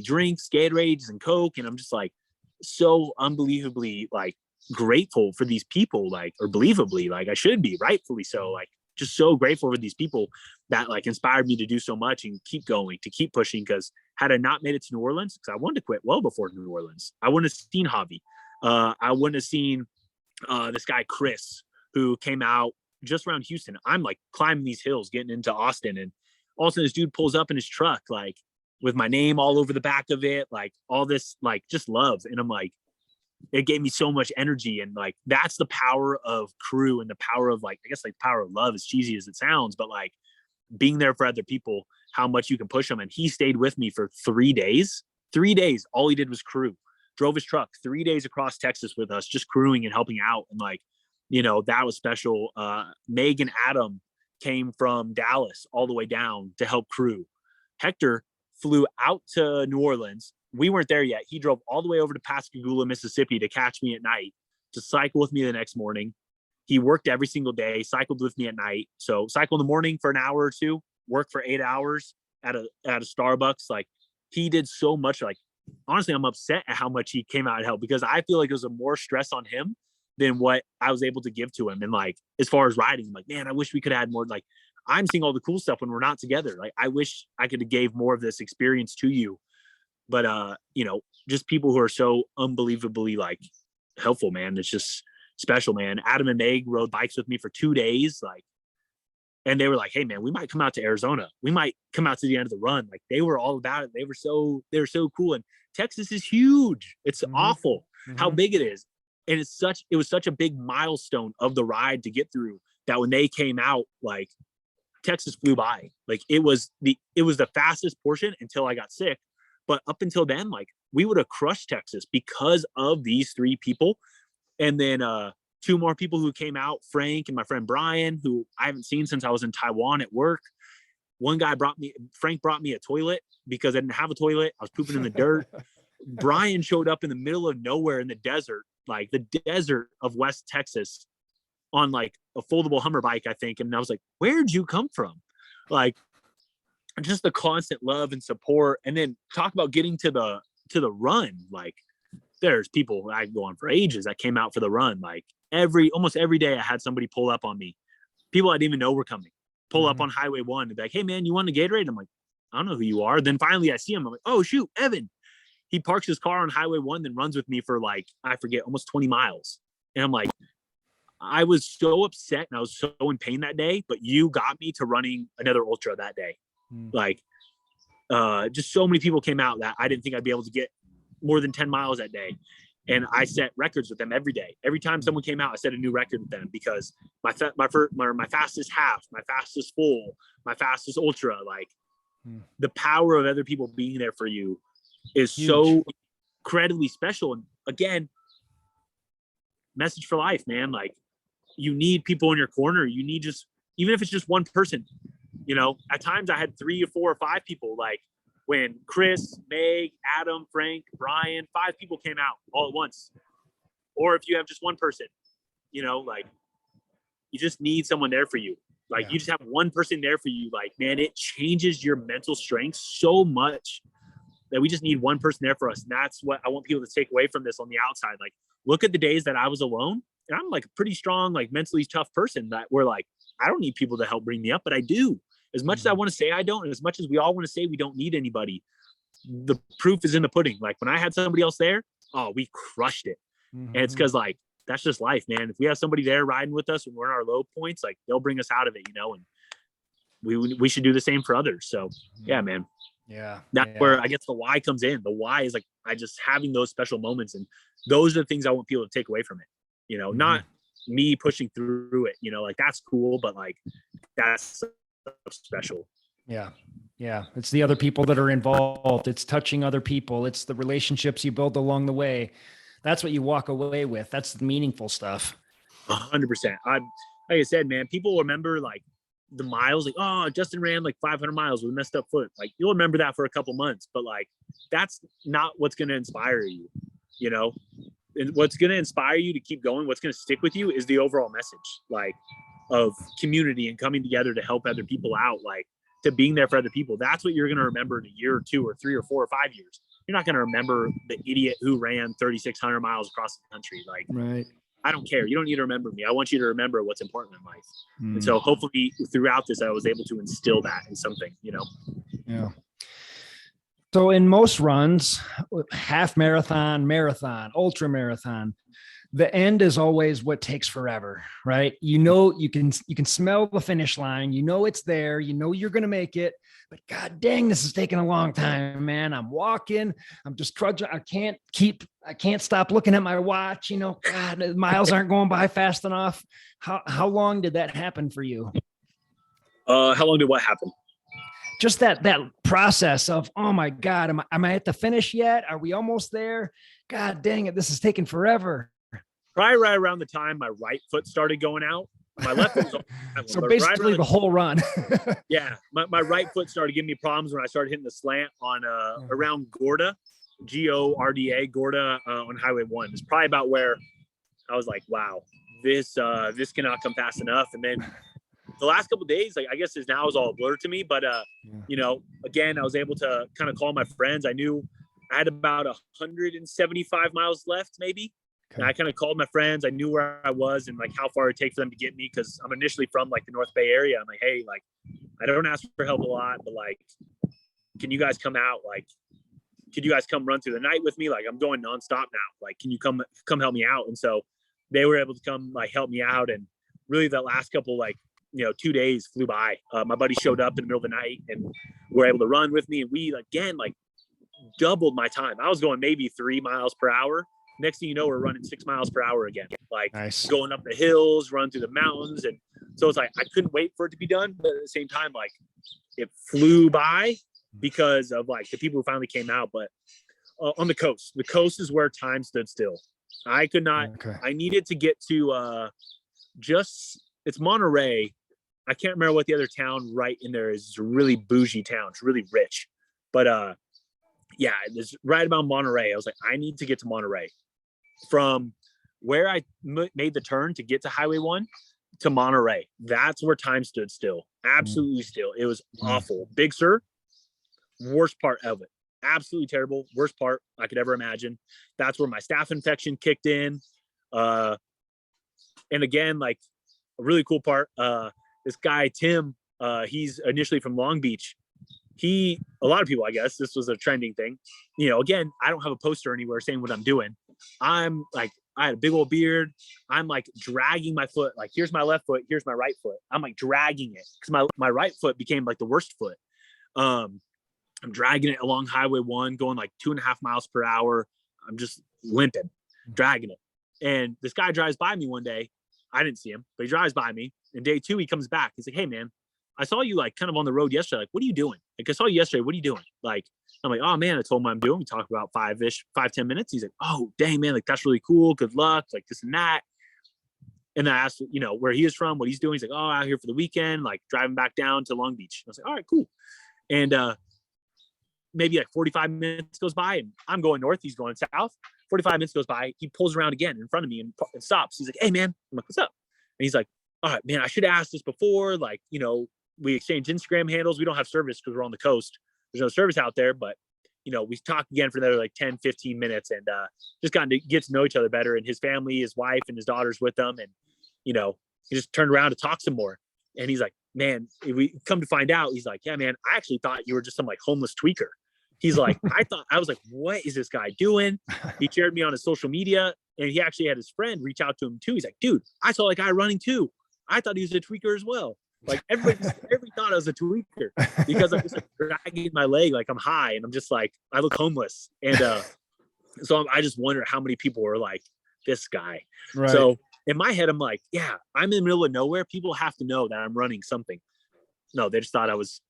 drinks, Gatorades and Coke. And I'm just like so unbelievably like grateful for these people, like, or believably, like I should be, rightfully so, like just so grateful for these people that like inspired me to do so much and keep going, to keep pushing. Because had I not made it to New Orleans, because I wanted to quit well before New Orleans, I wouldn't have seen Javi. I wouldn't have seen this guy Chris, who came out just around Houston. I'm like climbing these hills, getting into Austin, and all of a sudden this dude pulls up in his truck, like with my name all over the back of it, like all this, like just love. And I'm like, it gave me so much energy. And like, that's the power of crew and the power of like, I guess like power of love, as cheesy as it sounds, but like being there for other people, how much you can push them. And he stayed with me for 3 days. 3 days. All he did was crew, drove his truck 3 days across Texas with us, just crewing and helping out. And like, you know, that was special. Meg and Adam came from Dallas all the way down to help crew. Hector flew out to New Orleans. We weren't there yet. He drove all the way over to Pascagoula, Mississippi to catch me at night, to cycle with me the next morning. He worked every single day, cycled with me at night. So cycle in the morning for an hour or two, work for 8 hours at a Starbucks. Like he did so much. Like, honestly, I'm upset at how much he came out and helped, because I feel like it was a more stress on him than what I was able to give to him. And like, as far as riding, I'm like, man, I wish we could add more. Like I'm seeing all the cool stuff when we're not together. Like I wish I could have gave more of this experience to you. But, you know, just people who are so unbelievably like helpful, man. It's just special, man. Adam and Meg rode bikes with me for 2 days. Like, and they were like, hey man, we might come out to Arizona. We might come out to the end of the run. Like they were all about it. They were so cool. And Texas is huge. It's awful how big it is. And it was such a big milestone of the ride to get through, that when they came out, like Texas flew by. Like it was the fastest portion until I got sick. But up until then, like we would have crushed Texas because of these 3 people. And then 2 more people who came out, Frank and my friend Brian, who I haven't seen since I was in Taiwan at work. Frank brought me a toilet because I didn't have a toilet. I was pooping in the dirt. Brian showed up in the middle of nowhere in the desert, like the desert of West Texas, on like a foldable Hummer bike, I think. And I was like, where'd you come from? Like, just the constant love and support. And then talk about getting to the run. Like there's people I go on for ages that came out for the run. Like almost every day I had somebody pull up on me. People I didn't even know were coming, pull up on Highway 1 and be like, hey man, you want a Gatorade? I'm like, I don't know who you are. Then finally I see him. I'm like, oh shoot, Evan. He parks his car on Highway 1, then runs with me for like, I forget, almost 20 miles. And I'm like, I was so upset and I was so in pain that day, but you got me to running another ultra that day. Like, just so many people came out that I didn't think I'd be able to get more than 10 miles that day. And I set records with them every day. Every time someone came out, I set a new record with them, because my fastest half, my fastest full, my fastest ultra, like the power of other people being there for you is huge. So incredibly special. And again, message for life, man. Like you need people in your corner. You need even if it's just one person. You know, at times I had 3 or 4 or 5 people, like when Chris, Meg, Adam, Frank, Brian, 5 people came out all at once. Or if you have just one person, you know, like you just need someone there for you. Like you just have one person there for you. Like, man, it changes your mental strength so much that we just need one person there for us. And that's what I want people to take away from this on the outside. Like, look at the days that I was alone, and I'm like a pretty strong, like mentally tough person that we're like, I don't need people to help bring me up, but I do. As much as I want to say I don't, and as much as we all want to say we don't need anybody, the proof is in the pudding. Like when I had somebody else there, oh, we crushed it. And it's because like, that's just life, man. If we have somebody there riding with us when we're in our low points, like they'll bring us out of it, you know, and we should do the same for others. So yeah, man. Yeah. That's where I guess the why comes in. The why is like, I just having those special moments. And those are the things I want people to take away from it. You know, not me pushing through it, you know, like that's cool, but like that's special. Yeah. Yeah. It's the other people that are involved. It's touching other people. It's the relationships you build along the way. That's what you walk away with. That's the meaningful stuff. 100%. Like I said, man, people remember like the miles, like, oh, Justin ran like 500 miles with a messed up foot. Like you'll remember that for a couple months, but like, that's not what's going to inspire you, you know? And what's going to inspire you to keep going, what's going to stick with you is the overall message, like of community and coming together to help other people out, like to being there for other people. That's what you're going to remember in a year or 2 or 3 or 4 or 5 years. You're not going to remember the idiot who ran 3,600 miles across the country. Like, right. I don't care. You don't need to remember me. I want you to remember what's important in life. And so hopefully throughout this, I was able to instill that in something, you know? Yeah. So in most runs, half marathon, ultra marathon, the end is always what takes forever, right? You know, you can smell the finish line. You know, it's there. You know, you're going to make it, but God dang, this is taking a long time, man. I'm walking, I'm just trudging. I can't stop looking at my watch. You know, God, the miles aren't going by fast enough. How long did that happen for you? How long did what happen? Just that process of, oh my God, am I at the finish yet? Are we almost there? God dang it, this is taking forever. Probably right around the time my right foot started going out. My left foot was so basically the whole run. Yeah, my right foot started giving me problems when I started hitting the slant on around Gorda, Gorda, Gorda on Highway 1. It's probably about where I was like, wow, this cannot come fast enough. And then the last couple of days, like I guess is all a blur to me, but you know, again, I was able to kind of call my friends. I knew I had about 175 miles left, maybe. Okay. And I kind of called my friends. I knew where I was and like how far it'd take for them to get me, because I'm initially from like the North Bay area. I'm like, hey, like I don't ask for help a lot, but like, can you guys come out? Like, could you guys come run through the night with me? Like, I'm going nonstop now. Like, can you come help me out? And so they were able to come like help me out. And really, the last couple 2 days flew by. My buddy showed up in the middle of the night and were able to run with me. And we again doubled my time. I was going maybe 3 miles per hour. Next thing you know, we're running 6 miles per hour again, like nice. Going up the hills, run through the mountains. And so it's like, I couldn't wait for it to be done. But at the same time, like it flew by because of like the people who finally came out. But on the coast is where time stood still. I could not, I needed to get to it's Monterey. I can't remember what the other town right in there is. It's a really bougie town. It's really rich. But yeah, it's right about Monterey. I was like, I need to get to Monterey. From where I made the turn to get to Highway 1 to Monterey, that's where time stood still. Absolutely still. It was awful. Big Sur, worst part of it. Absolutely terrible. Worst part I could ever imagine. That's where my staph infection kicked in. And again, like a really cool part, this guy, Tim, he's initially from Long Beach. A lot of people, I guess this was a trending thing. You know, again, I don't have a poster anywhere saying what I'm doing. I'm like, I had a big old beard. I'm like dragging my foot. Like, here's my left foot. Here's my right foot. I'm like dragging it because my right foot became like the worst foot. I'm dragging it along Highway 1, going like 2.5 miles per hour. I'm just limping, dragging it. And this guy drives by me one day. I didn't see him, but he drives by me. And day 2, he comes back. He's like, hey, man, I saw you like kind of on the road yesterday. Like, what are you doing? Like, I saw you yesterday. What are you doing? Like, I'm like, oh man, I told him what I'm doing. We talked about 5-10 minutes. He's like, oh, dang, man. Like, that's really cool. Good luck. Like this and that. And then I asked, you know, where he is from, what he's doing. He's like, oh, out here for the weekend, like driving back down to Long Beach. I was like, all right, cool. And maybe like 45 minutes goes by and I'm going north. He's going south. 45 minutes goes by. He pulls around again in front of me and stops. He's like, hey, man. I'm like, what's up? And he's like, all right, man, I should have asked this before. Like, you know, we exchange Instagram handles. We don't have service because we're on the coast. There's no service out there, but you know, we talked again for another like 10, 15 minutes and just gotten to get to know each other better. And his family, his wife and his daughter's with them. And, you know, he just turned around to talk some more. And he's like, man, we come to find out, he's like, yeah, man, I actually thought you were just some like homeless tweaker. He's like, I was like, what is this guy doing? He shared me on his social media and he actually had his friend reach out to him too. He's like, dude, I saw a guy running too. I thought he was a tweaker as well. Like everybody thought I was a tweaker because I'm just like dragging my leg like I'm high and I'm just like I look homeless. And so I just wonder how many people were like, this guy. Right. So in my head, I'm like, yeah, I'm in the middle of nowhere. People have to know that I'm running something. No, they just thought I was,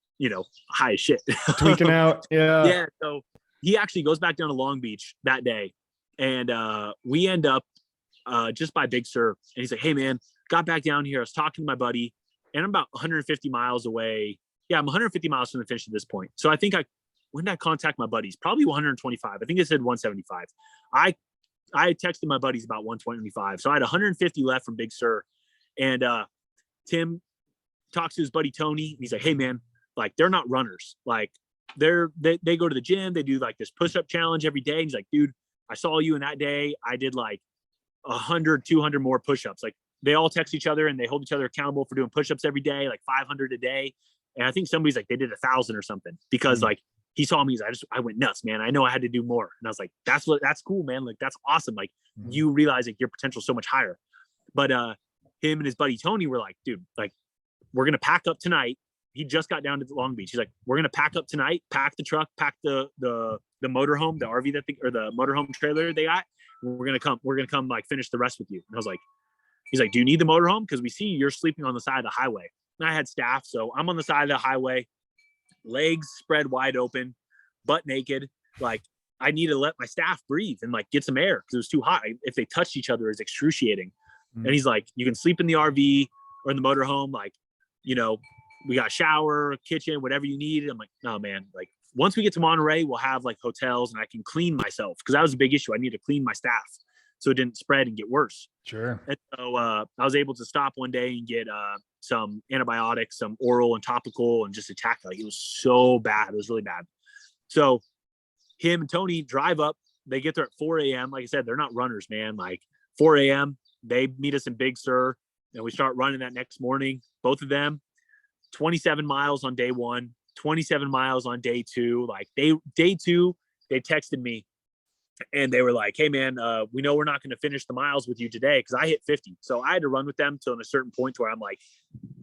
high as shit. Tweaking out. Yeah. Yeah. So he actually goes back down to Long Beach that day. And we end up just by Big Sur. And he's like, hey, man, got back down here. I was talking to my buddy and I'm about 150 miles away. Yeah, I'm 150 miles from the finish at this point. So I think when did I contact my buddies? Probably 125. I think it said 175. I texted my buddies about 125. So I had 150 left from Big Sur. And Tim talks to his buddy Tony. And he's like, hey, man, like they're not runners. Like they go to the gym. They do like this push-up challenge every day. And he's like, dude, I saw you in that day. I did like 100, 200 more push-ups. Like they all text each other and they hold each other accountable for doing push-ups every day, like 500 a day. And I think somebody's like, they did 1,000 or something because like he saw me. I went nuts, man. I know I had to do more. And I was like, that's cool, man. Like, that's awesome. Like you realize like your potential is so much higher. But him and his buddy Tony were like, dude, like we're going to pack up tonight. He just got down to Long Beach. He's like, we're going to pack up tonight, pack the truck, pack the motorhome, the RV or the motorhome trailer they got. We're going to come like finish the rest with you. And I was like, he's like, do you need the motorhome? Cause we see you're sleeping on the side of the highway. And I had staff. So I'm on the side of the highway, legs spread wide open, butt naked. Like I need to let my staff breathe and like get some air because it was too hot. If they touched each other, it's excruciating. And he's like, you can sleep in the RV or in the motorhome. Like, we got a shower, kitchen, whatever you need. I'm like, no, man, like once we get to Monterey, we'll have like hotels and I can clean myself. Cause that was a big issue. I need to clean my staff so it didn't spread and get worse. Sure. And so I was able to stop one day and get some antibiotics, some oral and topical, and just attack. Like it was so bad. It was really bad. So him and Tony drive up. They get there at 4 a.m. Like I said, they're not runners, man. Like 4 a.m. They meet us in Big Sur and we start running that next morning. Both of them, 27 miles on day one, 27 miles on day two. Like day two, they texted me and they were like, hey man, we know we're not going to finish the miles with you today. Cause I hit 50. So I had to run with them till a certain point where I'm like,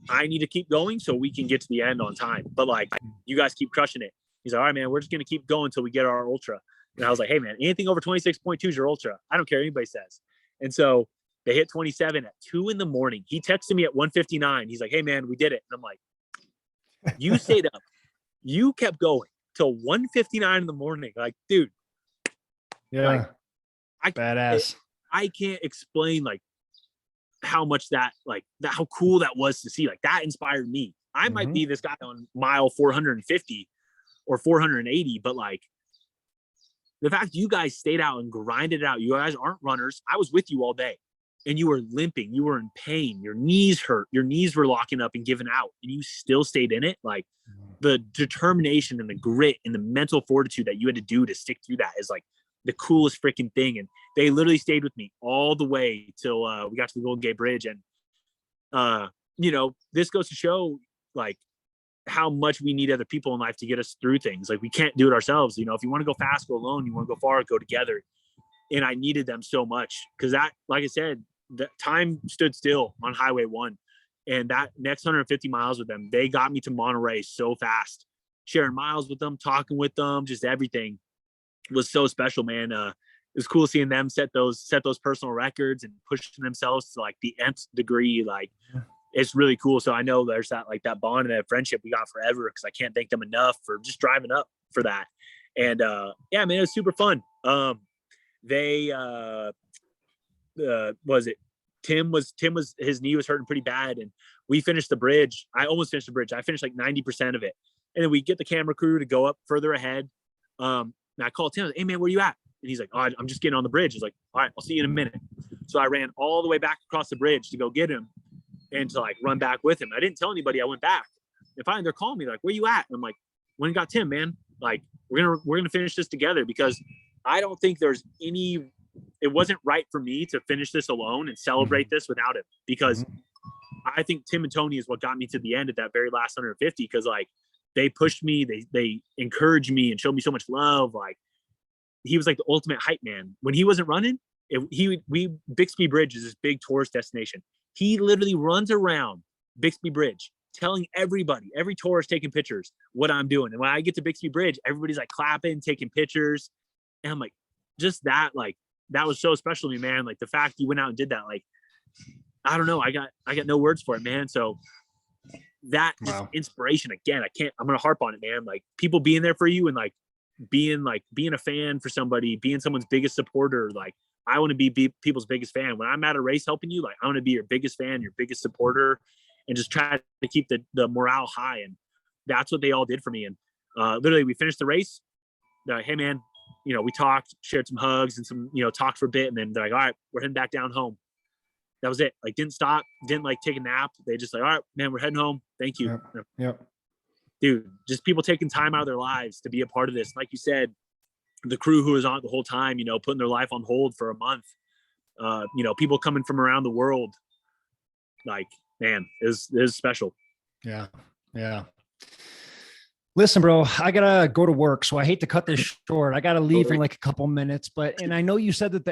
I need to keep going so we can get to the end on time. But like, you guys keep crushing it. He's like, all right, man, we're just going to keep going until we get our ultra. And I was like, hey man, anything over 26.2 is your ultra. I don't care what anybody says. And so they hit 27 at 2 a.m. He texted me at 1:59. He's like, hey man, we did it. And I'm like, you stayed up. You kept going till 1:59 in the morning. Like, dude. Yeah. Like, badass. I can't explain like how much how cool that was to see. Like that inspired me. I might be this guy on mile 450 or 480, but like the fact you guys stayed out and grinded it out, you guys aren't runners. I was with you all day and you were limping, you were in pain, your knees hurt, your knees were locking up and giving out, and you still stayed in it. Like the determination and the grit and the mental fortitude that you had to do to stick through that is like the coolest freaking thing. And they literally stayed with me all the way till we got to the Golden Gate Bridge. And this goes to show like how much we need other people in life to get us through things. Like we can't do it ourselves. If you want to go fast, go alone. You want to go far, go together. And I needed them so much because that, like I said, the time stood still on Highway 1. And that next 150 miles with them, they got me to Monterey so fast. Sharing miles with them, talking with them, just everything was so special, man. It was cool seeing them set those personal records and pushing themselves to like the nth degree. Like it's really cool. So I know there's that bond and that friendship we got forever because I can't thank them enough for just driving up for that. And yeah, man, it was super fun. Tim was his knee was hurting pretty bad, and we finished the bridge. I almost finished the bridge. I finished like 90% of it, and then we get the camera crew to go up further ahead. And I called Tim, hey man, where you at? And he's like, oh, I'm just getting on the bridge. He's like, all right, I'll see you in a minute. So I ran all the way back across the bridge to go get him and to like run back with him. I didn't tell anybody I went back. And finally they're calling me like, where you at? And I'm like, went and got Tim, man. Like we're gonna finish this together because I don't think it wasn't right for me to finish this alone and celebrate this without him, because I think Tim and Tony is what got me to the end at that very last 150. Because like they pushed me, they encouraged me and showed me so much love. Like he was like the ultimate hype man. When he wasn't running, Bixby Bridge is this big tourist destination. He literally runs around Bixby Bridge telling everybody, every tourist taking pictures, what I'm doing. And when I get to Bixby Bridge, everybody's like clapping, taking pictures. And I'm like, just that, like, that was so special to me, man. Like the fact you went out and did that, like, I don't know. I got no words for it, man. So that just inspiration again, I'm going to harp on it, man. Like people being there for you and like being a fan for somebody, being someone's biggest supporter. Like I want to be people's biggest fan. When I'm at a race helping you, like I want to be your biggest fan, your biggest supporter, and just try to keep the morale high. And that's what they all did for me. And literally we finished the race. They're like, hey man, you know, we talked, shared some hugs and some, you know, talked for a bit. And then they're like, all right, we're heading back down home. That was it. Like didn't stop, didn't like take a nap. They just like, all right, man, we're heading home. Thank you. Yep. Dude, just people taking time out of their lives to be a part of this. Like you said, the crew who was on it the whole time, you know, putting their life on hold for a month, you know, people coming from around the world. Like, man, it was special. Yeah. Yeah. Listen, bro, I gotta go to work, so I hate to cut this short. I gotta leave in like a couple minutes, and I know you said that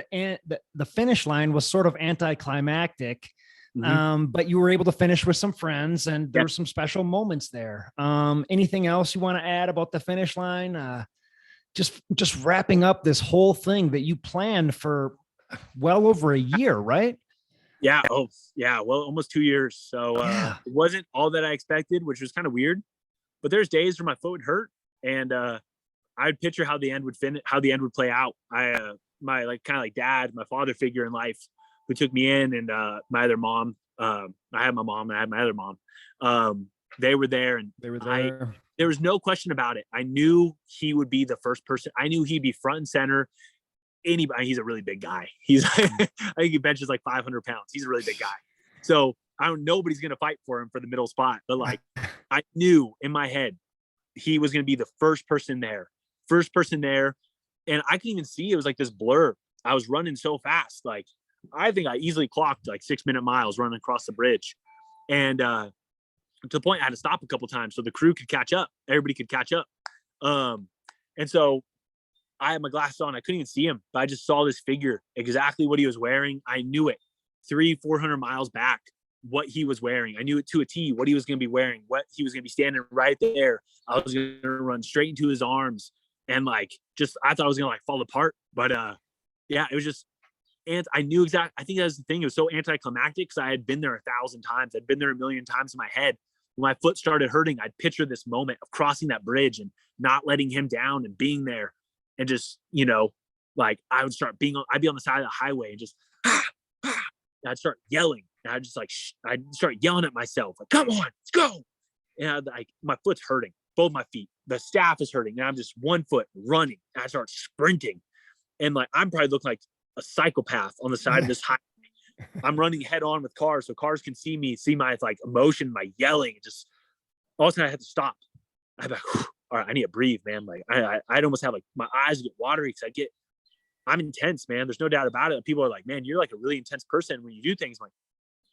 the finish line was sort of anticlimactic, but you were able to finish with some friends, and there were some special moments there. Anything else you want to add about the finish line? Just wrapping up this whole thing that you planned for well over a year, right? Yeah. Oh, yeah. Well, almost 2 years. So it wasn't all that I expected, which was kind of weird. But there's days where my foot would hurt, and I'd picture how the end would play out. My like kind of like dad, my father figure in life, who took me in, and my other mom. I had my mom, and I had my other mom. They were there, and there was no question about it. I knew he would be the first person. I knew he'd be front and center. Anybody, he's a really big guy. He's I think he benches like 500 pounds. He's a really big guy. So nobody's going to fight for him for the middle spot, but like I knew in my head, he was going to be the first person there. And I couldn't even see, it was like this blur. I was running so fast. Like, I think I easily clocked like 6-minute miles running across the bridge. And to the point I had to stop a couple times so the crew could catch up. Everybody could catch up. And so I had my glasses on. I couldn't even see him, but I just saw this figure, exactly what he was wearing. I knew it 300-400 miles back, what he was wearing. I knew it to a T, what he was going to be wearing, what he was going to be standing right there. I was going to run straight into his arms. And like, just, I thought I was going to like fall apart, but yeah, it was just, and I knew exactly, I think that was the thing. It was so anticlimactic because I had been there 1,000 times. I'd been there 1,000,000 times in my head. When my foot started hurting, I'd picture this moment of crossing that bridge and not letting him down and being there. And just, you know, like I'd be on the side of the highway and just, I'd start yelling. And I'd start yelling at myself, like, come on, let's go. And like, my foot's hurting, both my feet, the staff is hurting. And I'm just one foot running. And I start sprinting. And like, I'm probably looking like a psychopath on the side of this highway. I'm running head on with cars, so cars can see me, see my like emotion, my yelling. Just all of a sudden I had to stop. I'm like, all right, I need to breathe, man. Like I'd almost have like my eyes get watery because I'm intense, man. There's no doubt about it. People are like, man, you're like a really intense person when you do things. I'm like,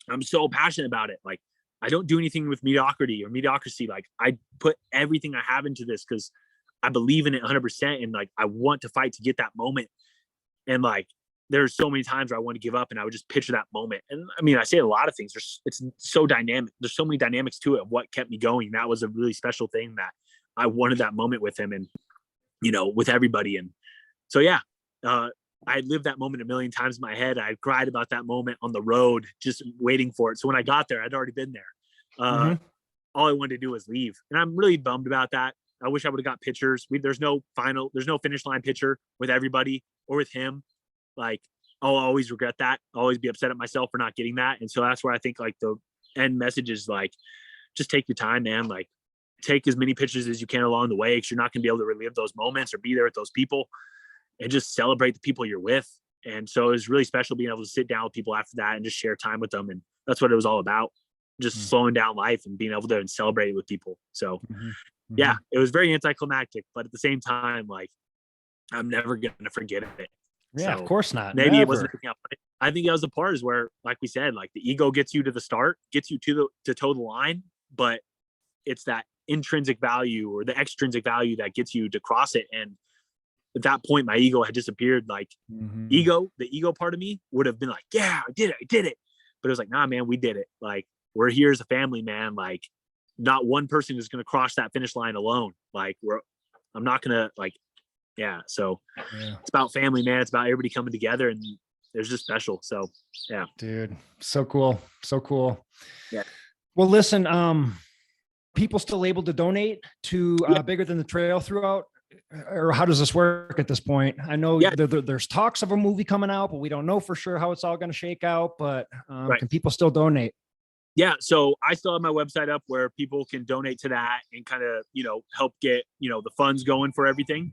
I'm so passionate about it. Like I don't do anything with mediocrity. Like I put everything I have into this because I believe in it 100%. And like, I want to fight to get that moment. And like, there's so many times where I want to give up and I would just picture that moment. And I mean, I say a lot of things. It's so dynamic. There's so many dynamics to it of what kept me going. That was a really special thing that I wanted that moment with him and, you know, with everybody. And so, yeah, I lived that moment 1,000,000 times in my head. I cried about that moment on the road, just waiting for it. So when I got there, I'd already been there. All I wanted to do was leave. And I'm really bummed about that. I wish I would have got pictures. There's no finish line picture with everybody or with him. Like, I'll always regret that. I'll always be upset at myself for not getting that. And so that's where I think like the end message is like, just take your time, man. Like take as many pictures as you can along the way, because you're not going to be able to relive those moments or be there with those people, and just celebrate the people you're with. And so it was really special being able to sit down with people after that and just share time with them. And that's what it was all about. Just slowing down life and being able to celebrate it with people. So yeah, it was very anticlimactic, but at the same time, like I'm never going to forget it. Yeah, so of course not. Maybe Never. It wasn't anything else. I think that was the part is where, like we said, like the ego gets you to the start, gets you to toe the line, but it's that intrinsic value or the extrinsic value that gets you to cross it. And at that point, my ego had disappeared. Like the ego part of me would have been like, yeah, I did it. But it was like, nah, man, we did it. Like we're here as a family, man. Like not one person is going to cross that finish line alone. Like I'm not going to yeah. So it's about family, man. It's about everybody coming together, and it's just special. So yeah, dude. So cool. So cool. Yeah. Well, listen, people still able to donate to Bigger Than the Trail throughout, or how does this work at this point? I know there's talks of a movie coming out, but we don't know for sure how it's all going to shake out, but can people still donate? Yeah. So I still have my website up where people can donate to that and kind of, help get, the funds going for everything.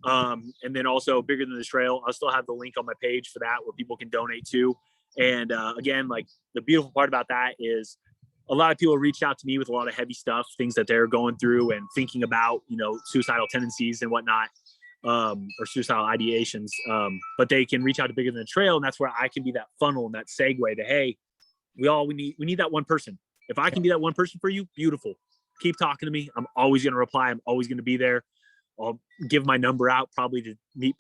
And then also Bigger Than the Trail, I'll still have the link on my page for that where people can donate to. And again, like the beautiful part about that is a lot of people reached out to me with a lot of heavy stuff, things that they're going through and thinking about, suicidal tendencies and whatnot, or suicidal ideations. But they can reach out to Bigger Than the Trail. And that's where I can be that funnel and that segue to, hey, we need that one person. If I can be that one person for you, beautiful. Keep talking to me. I'm always going to reply. I'm always going to be there. I'll give my number out probably to meet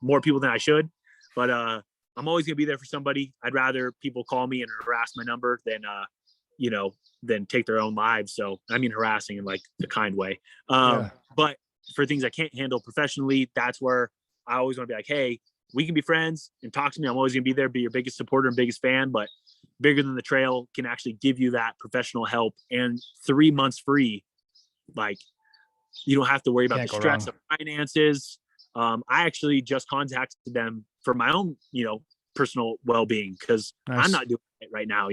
more people than I should, but I'm always going to be there for somebody. I'd rather people call me and harass my number than take their own lives. So I mean, harassing in like the kind way. But for things I can't handle professionally, that's where I always want to be like, hey, we can be friends and talk to me. I'm always going to be there, be your biggest supporter and biggest fan, but Bigger Than the Trail can actually give you that professional help and 3 months free. Like, you don't have to worry about the stress of finances. I actually just contacted them for my own, personal well-being because I'm not doing it right now,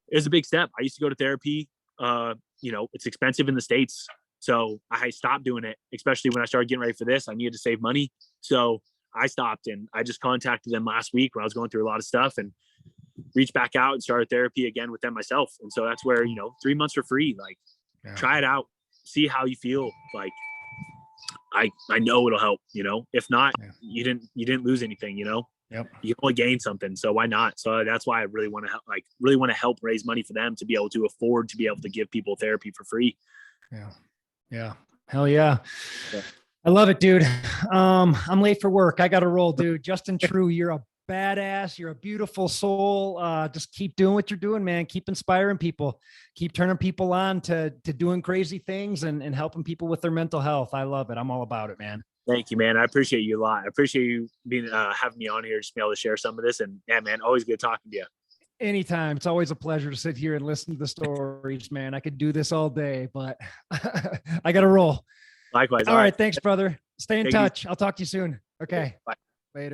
it's a big step. I used to go to therapy. It's expensive in the States. So I stopped doing it, especially when I started getting ready for this. I needed to save money. So I stopped and I just contacted them last week when I was going through a lot of stuff and reached back out and started therapy again with them myself. And so that's where, 3 months for free, try it out, see how you feel. Like, I know it'll help, if not, you didn't lose anything, Yep. You only gain something. So why not? So that's why I really want to help raise money for them to be able to afford to be able to give people therapy for free. Yeah. Yeah. Hell yeah. I love it, dude. I'm late for work. I got to roll, dude. Justin True, you're a badass. You're a beautiful soul. Just keep doing what you're doing, man. Keep inspiring people. Keep turning people on to doing crazy things and helping people with their mental health. I love it. I'm all about it, man. Thank you, man. I appreciate you a lot. I appreciate you being having me on here, just be able to share some of this. And yeah, man, always good talking to you. Anytime. It's always a pleasure to sit here and listen to the stories, man. I could do this all day, but I got to roll. Likewise. All right. Thanks, brother. Stay in touch. I'll talk to you soon. Okay. Bye. Later.